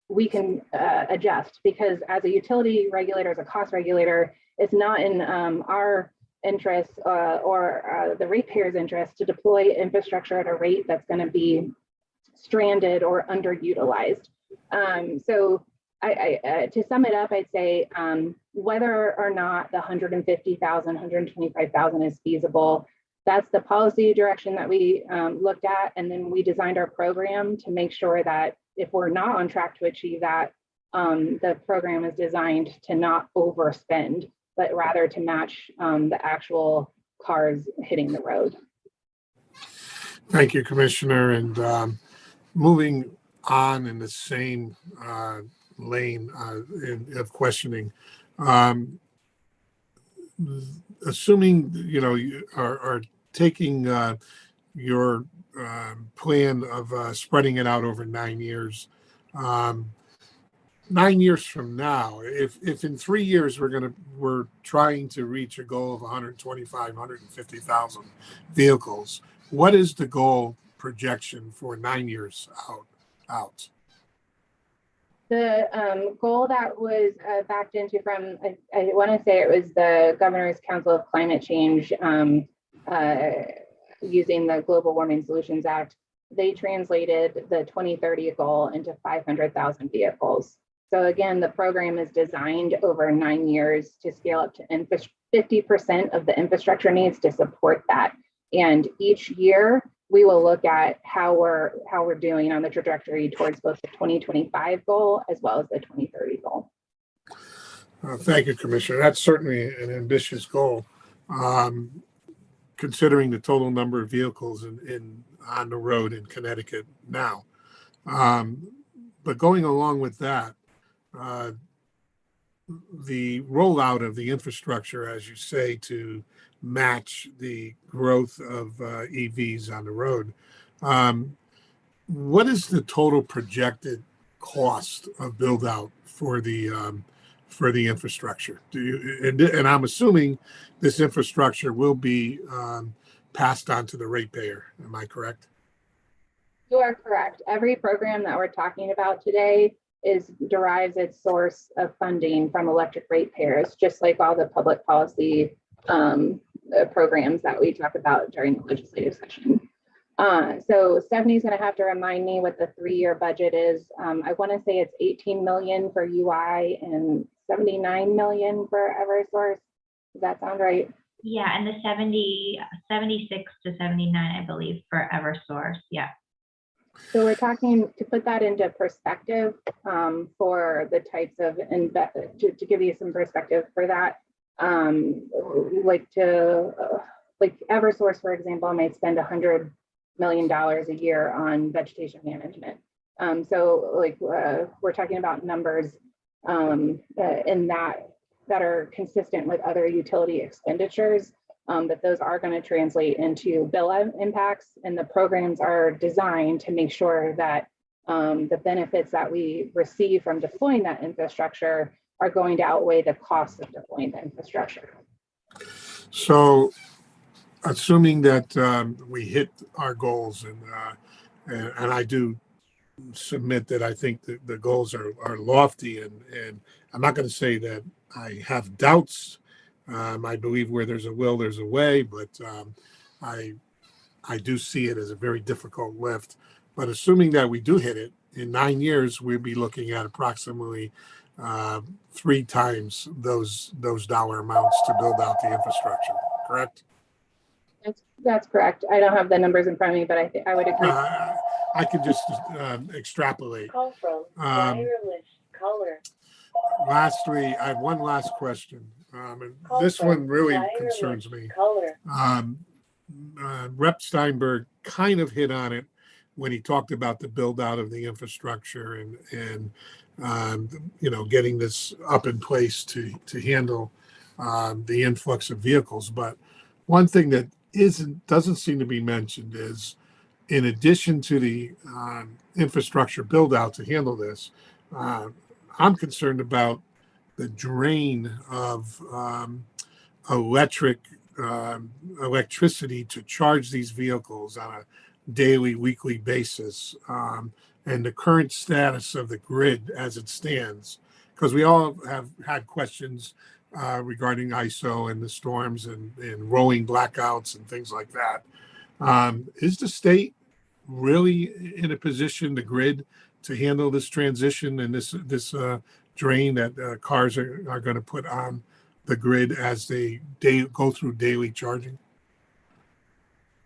we can adjust, because as a utility regulator, as a cost regulator, it's not in our interest or the ratepayers' interest to deploy infrastructure at a rate that's going to be stranded or underutilized. So to sum it up, I'd say whether or not the 150,000, 125,000 is feasible, that's the policy direction that we looked at. And then we designed our program to make sure that if we're not on track to achieve that, the program is designed to not overspend, but rather to match the actual cars hitting the road. Thank you, Commissioner. And moving on in the same lane of questioning, assuming you are taking your plan of spreading it out over 9 years. 9 years from now, if in 3 years we're trying to reach a goal of 150,000 vehicles, what is the goal projection for 9 years out? The goal that was backed into from, I want to say it was the Governor's Council of Climate Change, using the Global Warming Solutions Act, they translated the 2030 goal into 500,000 vehicles. So again, the program is designed over 9 years to scale up to 50% of the infrastructure needs to support that. And each year we will look at how we're doing on the trajectory towards both the 2025 goal as well as the 2030 goal. Thank you, Commissioner. That's certainly an ambitious goal, considering the total number of vehicles on the road in Connecticut now. But going along with that, the rollout of the infrastructure, as you say, to match the growth of EVs on the road, what is the total projected cost of build out for the infrastructure? And I'm assuming this infrastructure will be passed on to the ratepayer. Am I correct? You are correct. Every program that we're talking about today derives its source of funding from electric ratepayers, just like all the public policy programs that we talk about during the legislative session. So Stephanie's going to have to remind me what the 3-year budget is. I want to say it's 18 million for UI and 79 million for Eversource. Does that sound right? Yeah, and the 76 to 79, I believe, for Eversource. Yeah. So we're talking, to put that into perspective, for the types of to give you some perspective for that, like Eversource, for example, might spend $100 million a year on vegetation management. So like we're talking about numbers in that are consistent with other utility expenditures, that those are going to translate into bill impacts, and the programs are designed to make sure that the benefits that we receive from deploying that infrastructure are going to outweigh the cost of deploying the infrastructure. So assuming that we hit our goals, and I do submit that I think the goals are lofty, and I'm not going to say that I have doubts. I believe where there's a will, there's a way, but I do see it as a very difficult lift. But assuming that we do hit it, in 9 years, we'll be looking at approximately 3 times those dollar amounts to build out the infrastructure, correct? That's correct. I don't have the numbers in front of me, but I would agree. I could just extrapolate. Call from wireless caller. Lastly, I have one last question. And this one really concerns me. Rep Steinberg kind of hit on it when he talked about the build out of the infrastructure and getting this up in place to handle the influx of vehicles. But one thing that doesn't seem to be mentioned is, in addition to the infrastructure build out to handle this, I'm concerned about the drain of electricity to charge these vehicles on a daily, weekly basis, and the current status of the grid as it stands. Because we all have had questions regarding ISO and the storms and rolling blackouts and things like that. Is the state really in a position, the grid, to handle this transition and this drain that cars are going to put on the grid as they go through daily charging?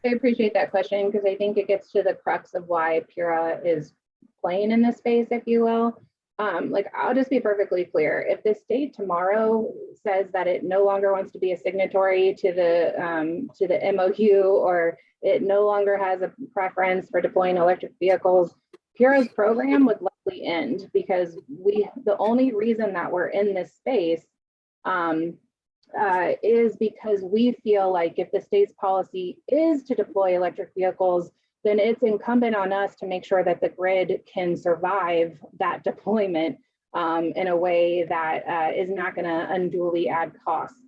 I appreciate that question because I think it gets to the crux of why PURA is playing in this space, if you will. I'll just be perfectly clear. If the state tomorrow says that it no longer wants to be a signatory to the MOU, or it no longer has a preference for deploying electric vehicles, PURA's program would likely end, because the only reason that we're in this space is because we feel like if the state's policy is to deploy electric vehicles, then it's incumbent on us to make sure that the grid can survive that deployment in a way that is not going to unduly add costs.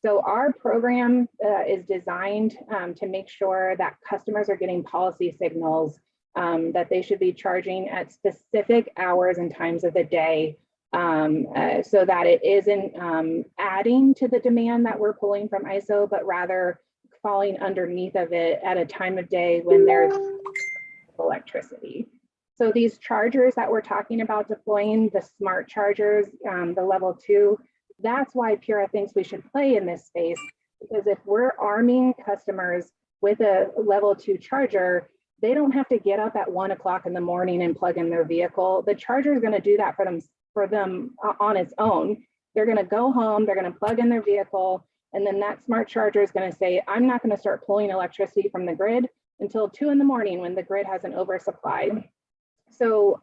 So our program is designed to make sure that customers are getting policy signals that they should be charging at specific hours and times of the day, so that it isn't adding to the demand that we're pulling from ISO, but rather falling underneath of it at a time of day when there's electricity. So these chargers that we're talking about deploying, the smart chargers, the level 2, that's why PURA thinks we should play in this space, because if we're arming customers with a level 2 charger, they don't have to get up at 1 o'clock in the morning and plug in their vehicle. The charger is going to do that for them on its own. They're going to go home, they're going to plug in their vehicle, and then that smart charger is going to say, I'm not going to start pulling electricity from the grid until 2 in the morning when the grid has an oversupply. So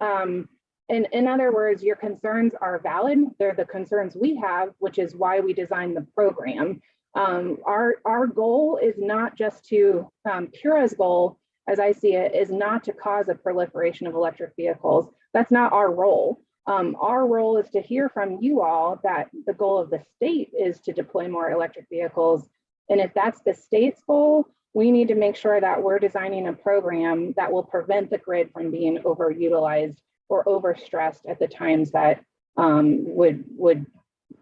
in other words, your concerns are valid. They're the concerns we have, which is why we designed the program. Our goal is not just to, PURA's goal, as I see it, is not to cause a proliferation of electric vehicles. That's not our role. Our role is to hear from you all that the goal of the state is to deploy more electric vehicles. And if that's the state's goal, we need to make sure that we're designing a program that will prevent the grid from being overutilized or overstressed at the times that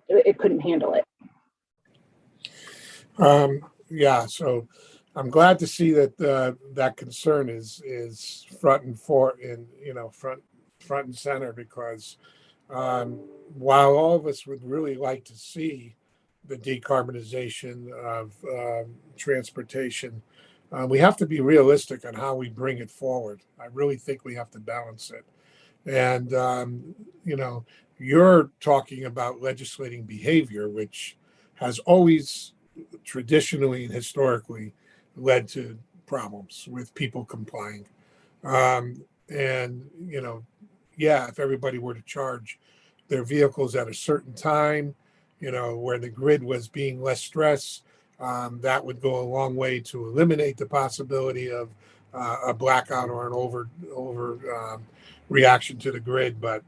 it couldn't handle it. Yeah, so I'm glad to see that that concern is front and center, because while all of us would really like to see the decarbonization of transportation, we have to be realistic on how we bring it forward. I really think we have to balance it. And, you're talking about legislating behavior, which has always traditionally and historically led to problems with people complying. If everybody were to charge their vehicles at a certain time, where the grid was being less stressed, that would go a long way to eliminate the possibility of a blackout or an over reaction to the grid. But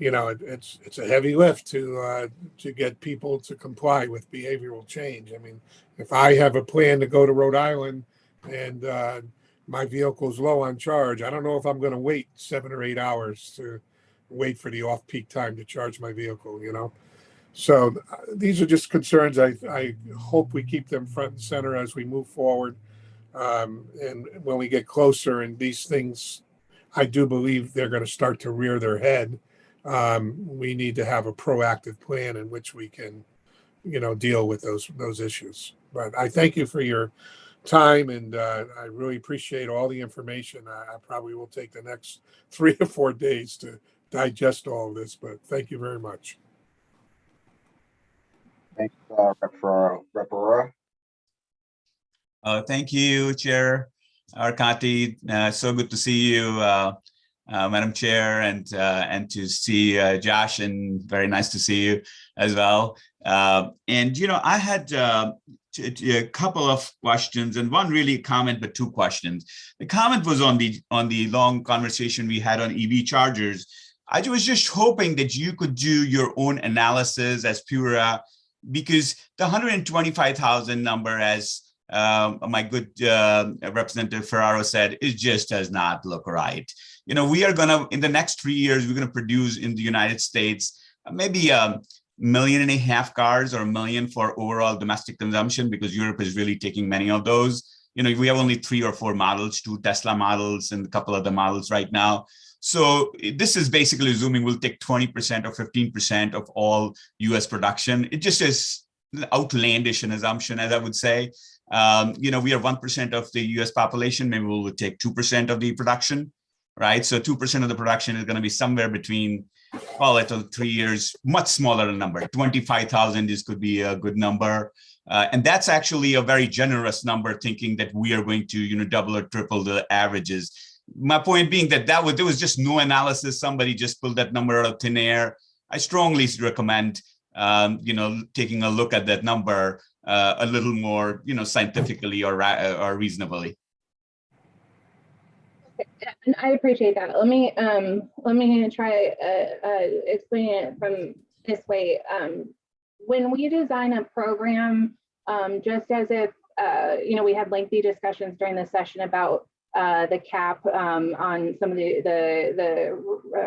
it's a heavy lift to get people to comply with behavioral change. I mean, if I have a plan to go to Rhode Island and my vehicle's low on charge, I don't know if I'm going to wait 7 or 8 hours to wait for the off-peak time to charge my vehicle. So these are just concerns. I hope we keep them front and center as we move forward. And when we get closer, and these things, I do believe they're going to start to rear their head. We need to have a proactive plan in which we can, deal with those issues. But I thank you for your time, and I really appreciate all the information. I probably will take the next 3 or 4 days to digest all of this, but thank you very much. Thanks, Rep. PURA. Thank you, Chair Arcati. So good to see you, Madam Chair, and to see Josh, and very nice to see you as well. And I had a couple of questions, and one really comment, but two questions. The comment was on the long conversation we had on EV chargers. I was just hoping that you could do your own analysis as PURA, because the 125,000 number, as my good Representative Ferraro said, it just does not look right. We are gonna, in the next 3 years, we're gonna produce in the United States maybe 1.5 million cars, or 1 million for overall domestic consumption, because Europe is really taking many of those. We have only 3 or 4 models, 2 Tesla models and a couple other models right now. So this is basically assuming we'll take 20% or 15% of all US production. It just is outlandish an assumption, as I would say. We are 1% of the US population. Maybe we'll take 2% of the production, right? So 2% of the production is going to be somewhere between, call it 3 years, much smaller number. 25,000 could be a good number. And that's actually a very generous number, thinking that we are going to, double or triple the averages. My point being that there was just no analysis. Somebody just pulled that number out of thin air. I strongly recommend, taking a look at that number a little more, scientifically or reasonably. And I appreciate that. Let me try explain it from this way. When we design a program, just as if we had lengthy discussions during the session about the cap on some of the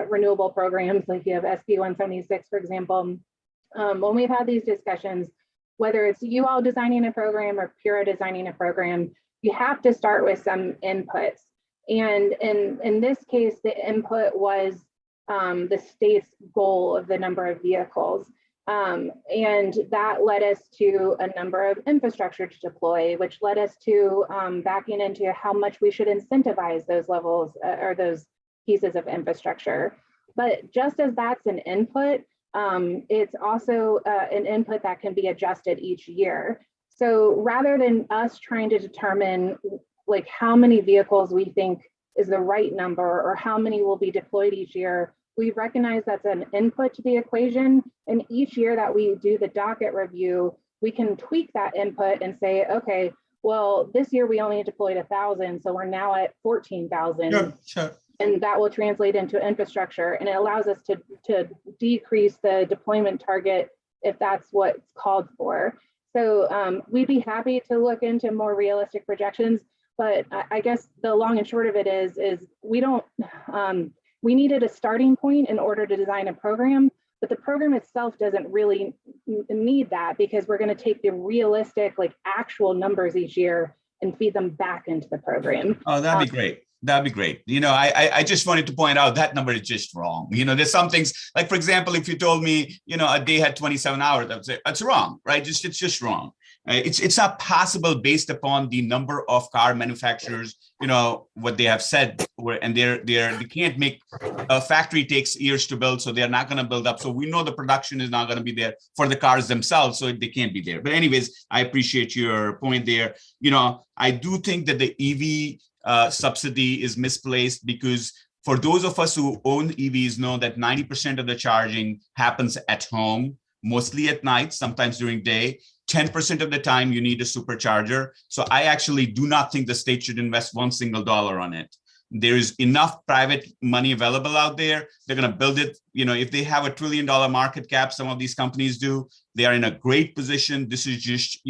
renewable programs, like you have SB 176, for example. When we've had these discussions, whether it's you all designing a program or PURA designing a program, you have to start with some inputs. And in this case, the input was the state's goal of the number of vehicles. And that led us to a number of infrastructure to deploy, which led us to backing into how much we should incentivize those levels or those pieces of infrastructure. But just as that's an input, it's also an input that can be adjusted each year. So rather than us trying to determine like how many vehicles we think is the right number or how many will be deployed each year, we recognize that's an input to the equation. And each year that we do the docket review, we can tweak that input and say, okay, well, this year we only deployed 1,000, so we're now at 14,000. Sure. And that will translate into infrastructure. And it allows us to decrease the deployment target if that's what's called for. So we'd be happy to look into more realistic projections, but I guess the long and short of it is we don't, we needed a starting point in order to design a program, but the program itself doesn't really need that, because we're going to take the realistic, like actual numbers each year and feed them back into the program. Oh, that'd be great. That'd be great. I just wanted to point out that number is just wrong. There's some things, like, for example, if you told me, a day had 27 hours, I would say that's wrong, right? It's just wrong. It's not possible based upon the number of car manufacturers, what they have said, and they can't make, a factory takes years to build, so they're not going to build up. So we know the production is not going to be there for the cars themselves, so they can't be there. But anyways, I appreciate your point there. I do think that the EV subsidy is misplaced, because for those of us who own EVs know that 90% of the charging happens at home, mostly at night, sometimes during day. 10% of the time you need a supercharger. So I actually do not think the state should invest $1 single on it. There is enough private money available out there. They're going to build it. If they have $1 trillion market cap, some of these companies do, they are in a great position. This is just,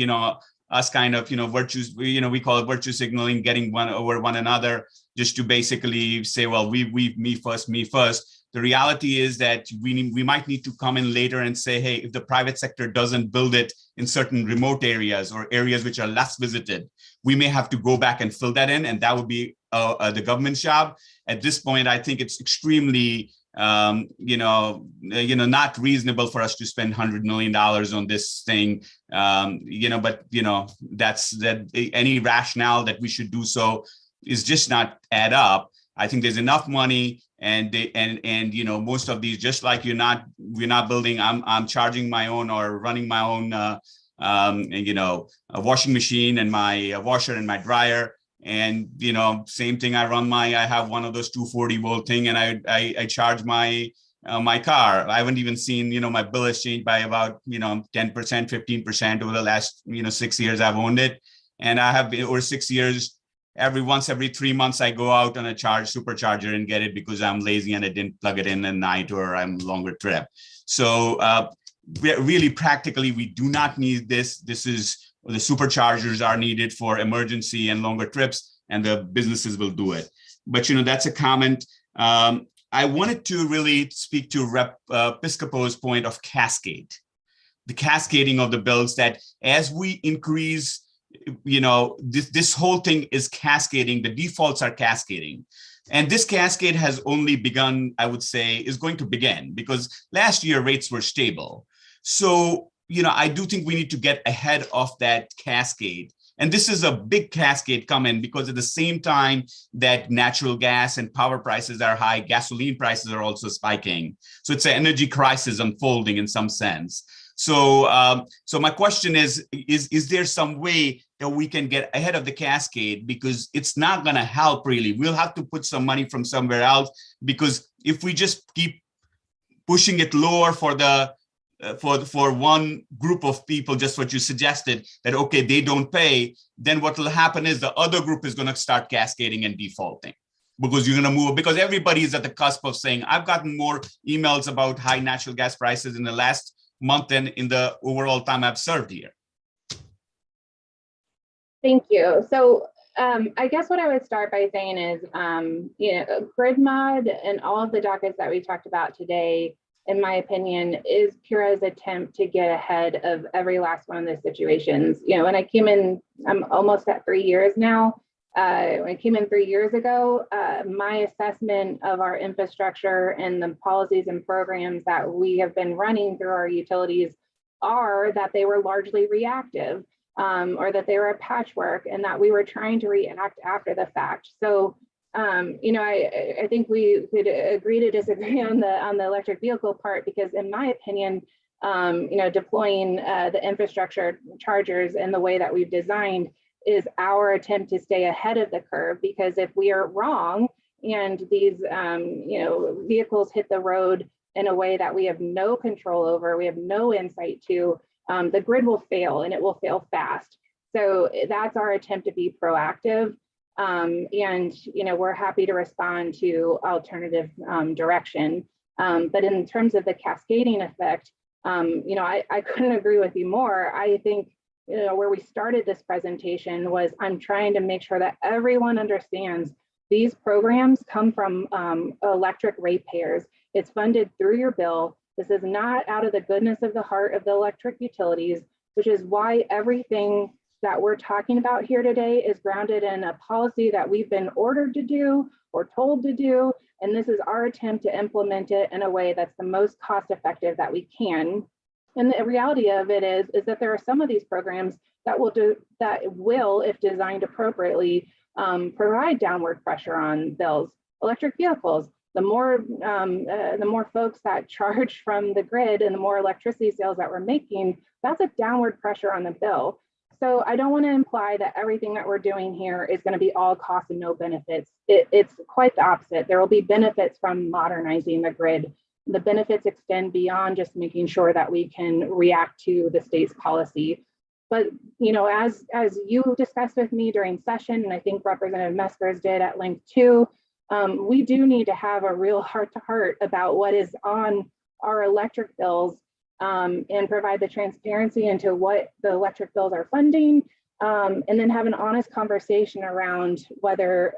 us kind of, virtues, we call it virtue signaling, getting one over one another, just to basically say, well, me first. The reality is that we might need to come in later and say, hey, if the private sector doesn't build it in certain remote areas or areas which are less visited, we may have to go back and fill that in, and that would be the government's job. At this point, I think it's extremely not reasonable for us to spend $100 million on this thing. That's that any rationale that we should do so is just not add up. I think there's enough money, and most of these, just like we're not building, I'm charging my own or running my own a washing machine and my washer and my dryer. And, same thing, I have one of those 240 volt thing, and I charge my car. I haven't even seen, my bill has changed by about, 10%, 15% over the last, 6 years I've owned it. And I have been over 6 years, every 3 months, I go out on a supercharger and get it because I'm lazy and I didn't plug it in at night or I'm longer trip. So really practically, we do not need this. The superchargers are needed for emergency and longer trips, and the businesses will do it. But, that's a comment. I wanted to really speak to Rep. Piscopo's point of cascade, the cascading of the bills, that as we increase, this whole thing is cascading. The defaults are cascading. And this cascade has only begun, I would say, is going to begin, because last year rates were stable. So, I do think we need to get ahead of that cascade. And this is a big cascade coming, because at the same time that natural gas and power prices are high, gasoline prices are also spiking. So it's an energy crisis unfolding in some sense. So my question is there some way that we can get ahead of the cascade? Because it's not going to help really. We'll have to put some money from somewhere else, because if we just keep pushing it lower for one group of people, just what you suggested, that, okay, they don't pay, then what will happen is the other group is going to start cascading and defaulting, because you're going to move, because everybody is at the cusp of saying, I've gotten more emails about high natural gas prices in the last month than in the overall time I've served here. Thank you. So I guess what I would start by saying is, grid mod and all of the dockets that we talked about today, in my opinion, is PURA's attempt to get ahead of every last one of the situations. When I came in, I'm almost at 3 years now. When I came in 3 years ago, my assessment of our infrastructure and the policies and programs that we have been running through our utilities are that they were largely reactive, or that they were a patchwork, and that we were trying to react after the fact. So, I think we could agree to disagree on the electric vehicle part, because in my opinion, deploying the infrastructure chargers in the way that we've designed is our attempt to stay ahead of the curve. Because if we are wrong and these vehicles hit the road in a way that we have no control over, we have no insight to, the grid will fail, and it will fail fast. So that's our attempt to be proactive. We're happy to respond to alternative direction. But in terms of the cascading effect, I couldn't agree with you more. I think, where we started this presentation was, I'm trying to make sure that everyone understands these programs come from electric ratepayers. It's funded through your bill. This is not out of the goodness of the heart of the electric utilities, which is why everything that we're talking about here today is grounded in a policy that we've been ordered to do or told to do. And this is our attempt to implement it in a way that's the most cost effective that we can. And the reality of it is that there are some of these programs that will, if designed appropriately, provide downward pressure on bills. Electric vehicles, the more folks that charge from the grid and the more electricity sales that we're making, that's a downward pressure on the bill. So I don't want to imply that everything that we're doing here is going to be all cost and no benefits. It's quite the opposite. There will be benefits from modernizing the grid. The benefits extend beyond just making sure that we can react to the state's policy. But as you discussed with me during session, and I think Representative Meskers did at length too, we do need to have a real heart-to-heart about what is on our electric bills, and provide the transparency into what the electric bills are funding, and then have an honest conversation around whether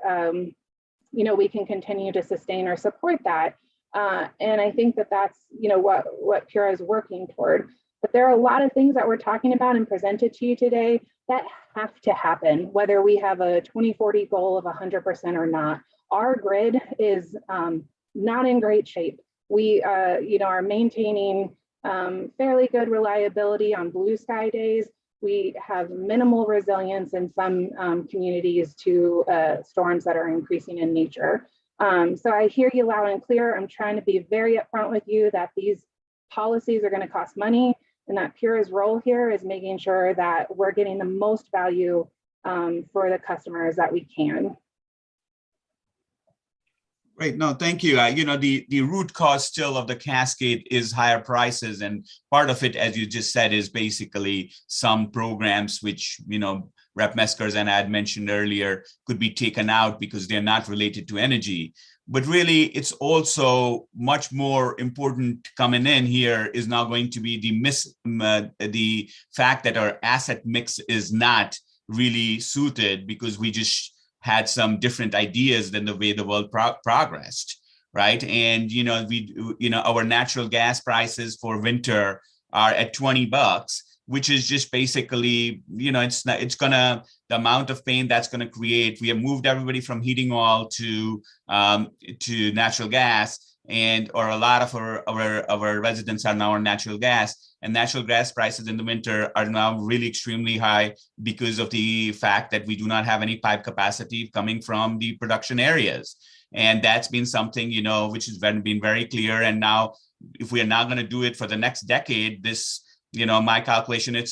we can continue to sustain or support that. And I think that that's what PURA is working toward. But there are a lot of things that we're talking about and presented to you today that have to happen, whether we have a 2040 goal of 100% or not. Our grid is not in great shape. We are maintaining fairly good reliability on blue sky days. We have minimal resilience in some communities to storms that are increasing in nature. So I hear you loud and clear. I'm trying to be very upfront with you that these policies are going to cost money. and that PURA's role here is making sure that we're getting the most value for the customers that we can. Great. No, thank you. The root cause still of the cascade is higher prices. And part of it, as you just said, is basically some programs which, Rep. Meskers and I had mentioned earlier could be taken out because they're not related to energy. But really, it's also much more important coming in here is now going to be the fact that our asset mix is not really suited because we just had some different ideas than the way the world progressed, right? And our natural gas prices for winter are at $20, which is just basically, the amount of pain that's going to create. We have moved everybody from heating oil to natural gas, or a lot of our residents are now on natural gas. And natural gas prices in the winter are now really extremely high because of the fact that we do not have any pipe capacity coming from the production areas. And that's been something, which has been very clear. And now, if we are not going to do it for the next decade, this, my calculation, it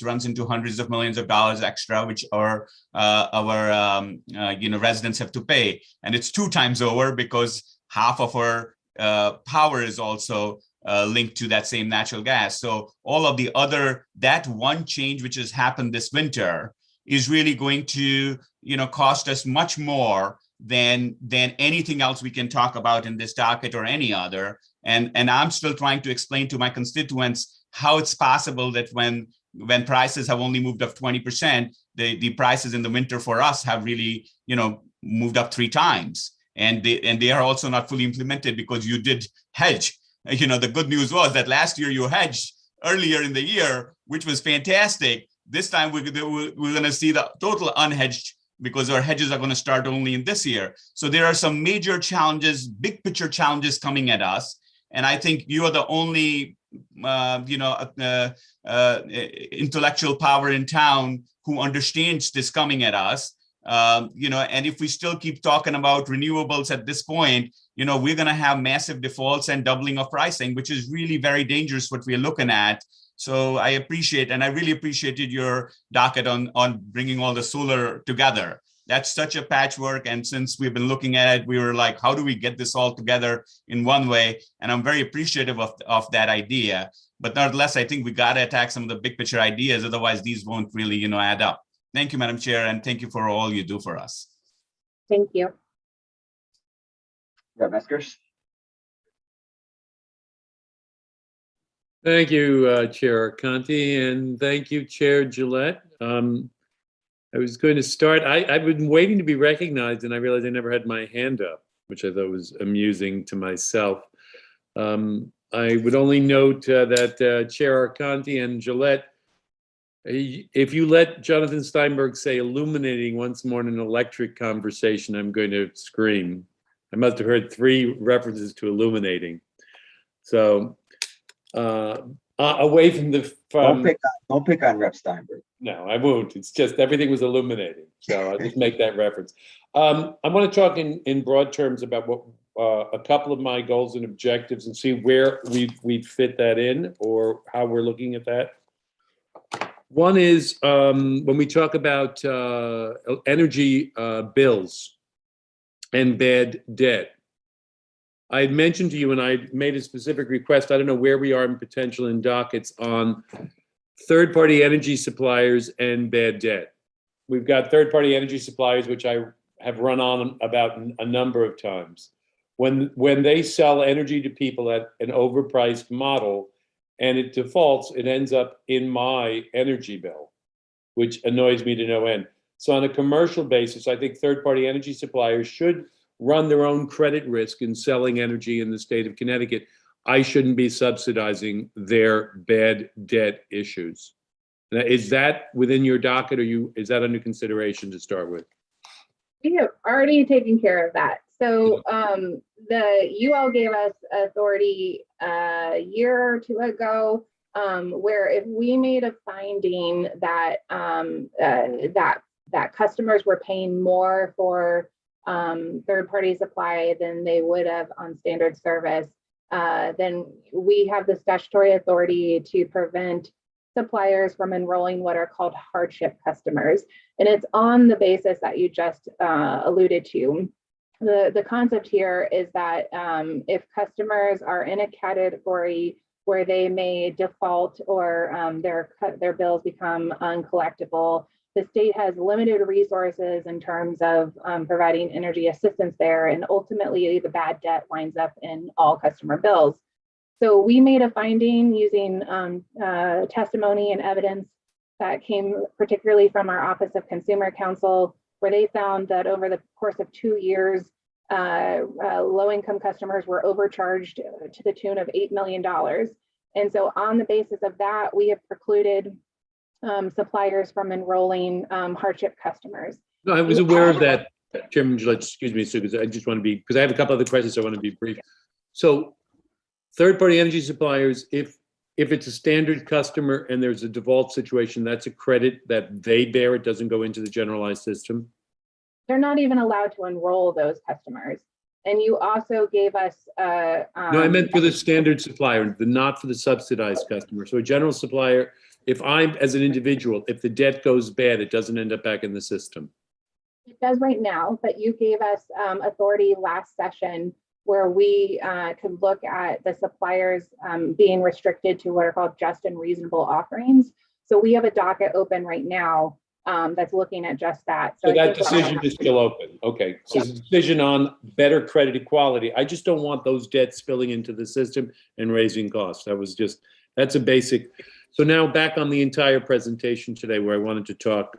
runs into hundreds of millions of dollars extra, which our residents have to pay. And it's 2 times over because half of our power is also linked to that same natural gas. So all of that one change which has happened this winter is really going to, cost us much more than anything else we can talk about in this docket or any other. And I'm still trying to explain to my constituents how it's possible that when prices have only moved up 20%, the prices in the winter for us have really, moved up 3 times. And they are also not fully implemented because you did hedge. The good news was that last year you hedged earlier in the year, which was fantastic. This time we're going to see the total unhedged because our hedges are going to start only in this year. So there are some major challenges, big picture challenges coming at us. And I think you are the only, intellectual power in town who understands this coming at us. And if we still keep talking about renewables at this point, we're going to have massive defaults and doubling of pricing, which is really very dangerous what we're looking at. So I really appreciated your docket on bringing all the solar together. That's such a patchwork. And since we've been looking at it, we were like, how do we get this all together in one way? And I'm very appreciative of that idea. But nonetheless, I think we got to attack some of the big picture ideas. Otherwise, these won't really, add up. Thank you, Madam Chair, and thank you for all you do for us. Thank you. Yeah, Meskers. Thank you, Chair Conti, and thank you, Chair Gillette. I was going to start. I've been waiting to be recognized, and I realized I never had my hand up, which I thought was amusing to myself. I would only note that Chair Conti and Gillette, if you let Jonathan Steinberg say illuminating once more in an electric conversation, I'm going to scream. I must have heard 3 references to illuminating. So away from the... Don't pick on Rep. Steinberg. No, I won't. It's just everything was illuminating. So I'll just make that reference. I want to talk in broad terms about what a couple of my goals and objectives and see where we'd fit that in or how we're looking at that. One is when we talk about energy bills and bad debt. I had mentioned to you, and I made a specific request, I don't know where we are in potential in dockets on third-party energy suppliers and bad debt. We've got third-party energy suppliers, which I have run on about a number of times. When they sell energy to people at an overpriced model and it defaults, it ends up in my energy bill, which annoys me to no end. So on a commercial basis, I think third-party energy suppliers should run their own credit risk in selling energy in the state of Connecticut. I shouldn't be subsidizing their bad debt issues. Now, is that within your docket, or is that under consideration to start with? We have already taken care of that. So the UL gave us authority a year or 2 ago, where if we made a finding that that customers were paying more for third-party supply than they would have on standard service, then we have the statutory authority to prevent suppliers from enrolling what are called hardship customers. And it's on the basis that you just alluded to. The concept here is that if customers are in a category where they may default or their bills become uncollectible, the state has limited resources in terms of providing energy assistance there, and ultimately the bad debt winds up in all customer bills. So we made a finding using testimony and evidence that came particularly from our Office of Consumer Counsel, where they found that over the course of 2 years, low-income customers were overcharged to the tune of $8 million. And so on the basis of that, we have precluded suppliers from enrolling hardship customers. No, I was aware of that, Chairman Gillette, excuse me, Sue, because I just want to be, because I have a couple other questions, so I want to be brief. So third-party energy suppliers, if it's a standard customer and there's a default situation, that's a credit that they bear, it doesn't go into the generalized system? They're not even allowed to enroll those customers. And you also gave us No, I meant for the standard supplier, not for the subsidized customer. So a general supplier, if I'm, as an individual, if the debt goes bad, it doesn't end up back in the system. It does right now, but you gave us authority last session where we could look at the suppliers being restricted to what are called just and reasonable offerings. So we have a docket open right now that's looking at just that. So that decision is still open. Okay. So Yep. the decision on better credit equality. I just don't want those debts spilling into the system and raising costs. That's a basic. So now back on the entire presentation today where I wanted to talk.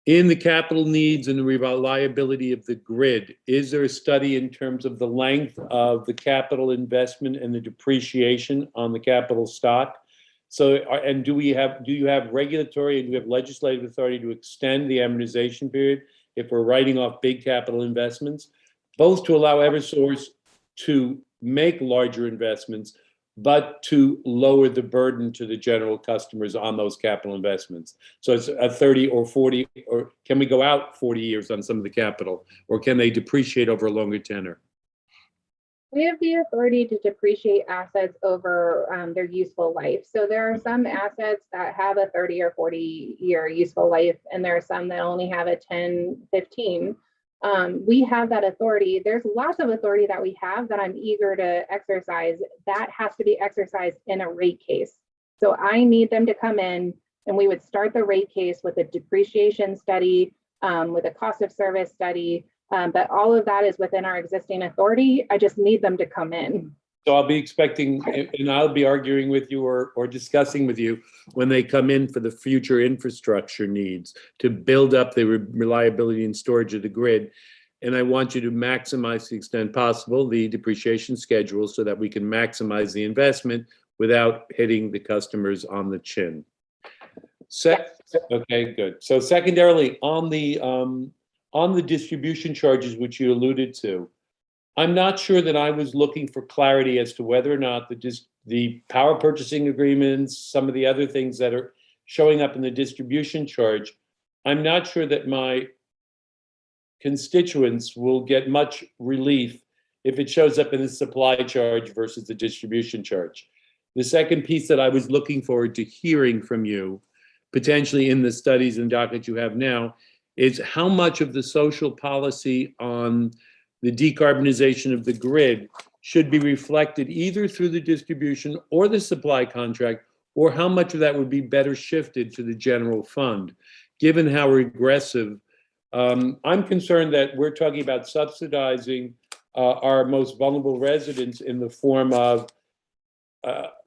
In the capital needs and the reliability of the grid, is there a study in terms of the length of the capital investment and the depreciation on the capital stock? So, and do you have regulatory and do you have legislative authority to extend the amortization period if we're writing off big capital investments, both to allow Eversource to make larger investments, but to lower the burden to the general customers on those capital investments? So it's a 30 or 40, or can we go out 40 years on some of the capital, or can they depreciate over a longer tenor? We have the authority to depreciate assets over their useful life. So there are some assets that have a 30 or 40 year useful life, and there are some that only have a 10, 15. We have that authority. There's lots of authority that we have that I'm eager to exercise. That has to be exercised in a rate case. So I need them to come in and we would start the rate case with a depreciation study, with a cost of service study, but all of that is within our existing authority. I just need them to come in. So I'll be expecting, and I'll be arguing with you or discussing with you when they come in for the future infrastructure needs to build up the reliability and storage of the grid. And I want you to maximize, to the extent possible, the depreciation schedule so that we can maximize the investment without hitting the customers on the chin. Okay, good. So secondarily, on the distribution charges, which you alluded to, I'm not sure that I was looking for clarity as to whether or not the power purchasing agreements, some of the other things that are showing up in the distribution charge, I'm not sure that my constituents will get much relief if it shows up in the supply charge versus the distribution charge. The second piece that I was looking forward to hearing from you, potentially in the studies and docket you have now, is how much of the social policy on the decarbonization of the grid should be reflected either through the distribution or the supply contract, or how much of that would be better shifted to the general fund, given how regressive. I'm concerned that we're talking about subsidizing our most vulnerable residents in the form of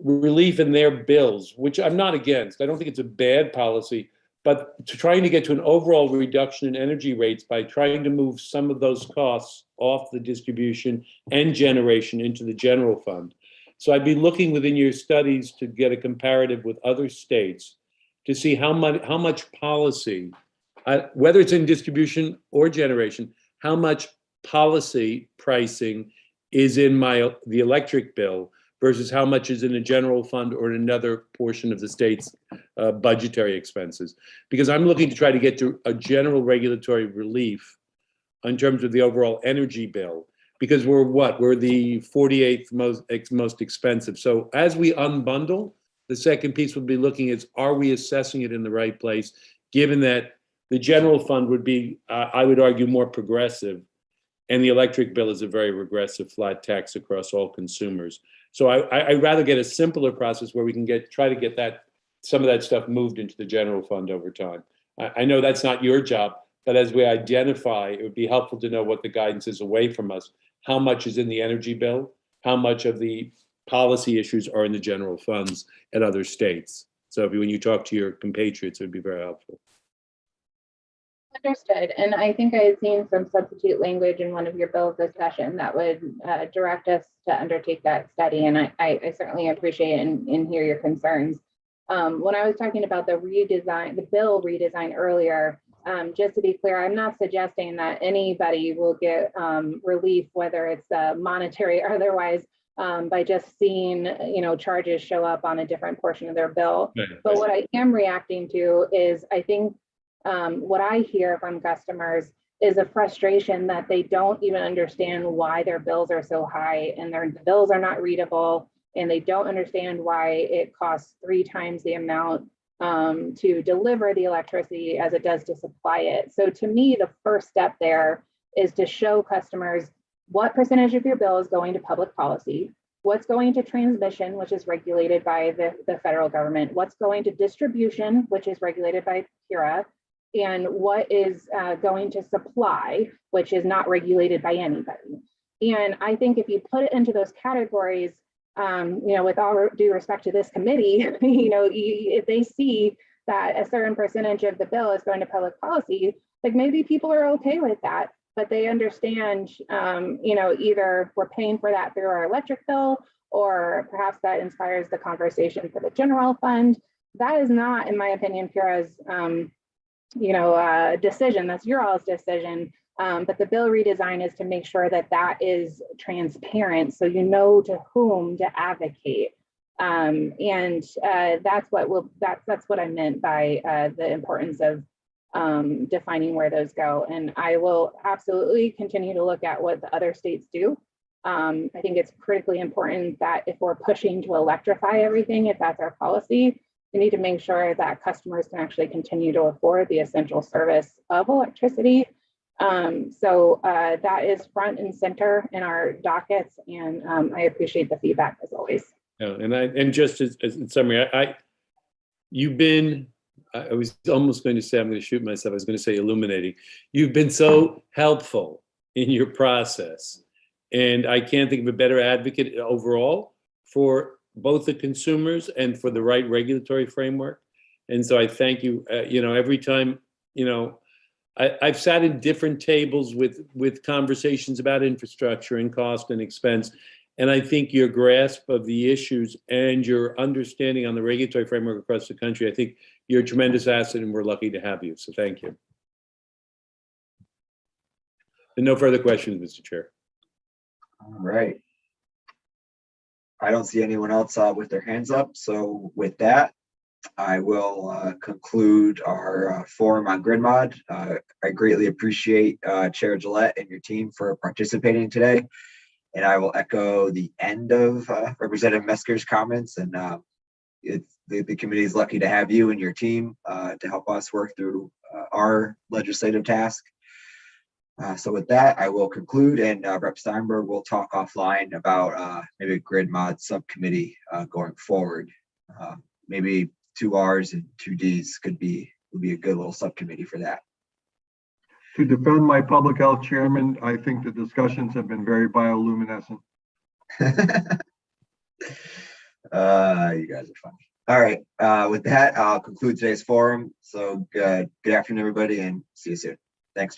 relief in their bills, which I'm not against. I don't think it's a bad policy, but trying to get to an overall reduction in energy rates by trying to move some of those costs off the distribution and generation into the general fund. So I'd be looking within your studies to get a comparative with other states to see how much policy, whether it's in distribution or generation, how much policy pricing is in the electric bill versus how much is in a general fund or in another portion of the state's budgetary expenses. Because I'm looking to try to get to a general regulatory relief in terms of the overall energy bill, because we're the 48th most expensive. So as we unbundle, the second piece would be looking at, are we assessing it in the right place, given that the general fund would be, I would argue, more progressive, and the electric bill is a very regressive flat tax across all consumers. So I'd rather get a simpler process where we can try to get some of that stuff moved into the general fund over time. I know that's not your job, but as we identify, it would be helpful to know what the guidance is away from us. How much is in the energy bill? How much of the policy issues are in the general funds at other states? So when you talk to your compatriots, it would be very helpful. Understood. And I think I had seen some substitute language in one of your bills this session that would direct us to undertake that study. And I certainly appreciate and hear your concerns. When I was talking about the bill redesign earlier, just to be clear, I'm not suggesting that anybody will get relief, whether it's monetary or otherwise, by just seeing, charges show up on a different portion of their bill. But what I am reacting to is, I think, what I hear from customers is a frustration that they don't even understand why their bills are so high, and the bills are not readable, and they don't understand why it costs 3 times the amount to deliver the electricity as it does to supply it. So to me, the first step there is to show customers what percentage of your bill is going to public policy, what's going to transmission, which is regulated by the federal government, what's going to distribution, which is regulated by PURA, and what is going to supply, which is not regulated by anybody. And I think if you put it into those categories, with all due respect to this committee, if they see that a certain percentage of the bill is going to public policy, like maybe people are okay with that, but they understand, either we're paying for that through our electric bill, or perhaps that inspires the conversation for the general fund. That is not, in my opinion, PURA's decision. That's your all's decision. But the bill redesign is to make sure that that is transparent, so you know to whom to advocate. That's what I meant by the importance of defining where those go. And I will absolutely continue to look at what the other states do. I think it's critically important that if we're pushing to electrify everything, if that's our policy, we need to make sure that customers can actually continue to afford the essential service of electricity. So that is front and center in our dockets, and I appreciate the feedback as always. Yeah, and just as in summary, you've been, I was almost going to say, I'm going to shoot myself, I was going to say illuminating. You've been so helpful in your process, and I can't think of a better advocate overall for both the consumers and for the right regulatory framework. And so I thank you. Every time, I've sat in different tables with conversations about infrastructure and cost and expense. And I think your grasp of the issues and your understanding on the regulatory framework across the country, I think you're a tremendous asset, and we're lucky to have you. So thank you. And no further questions, Mr. Chair. All right. I don't see anyone else with their hands up. So with that, I will conclude our forum on grid mod. I greatly appreciate Chair Gillette and your team for participating today. And I will echo the end of Representative Mesker's comments. And the committee is lucky to have you and your team to help us work through our legislative task. So with that, I will conclude, and Rep. Steinberg will talk offline about maybe a grid mod subcommittee going forward. Maybe 2 Rs and 2 Ds would be a good little subcommittee for that. To defend my public health chairman, I think the discussions have been very bioluminescent. You guys are funny. All right. With that, I'll conclude today's forum. So good afternoon, everybody, and see you soon.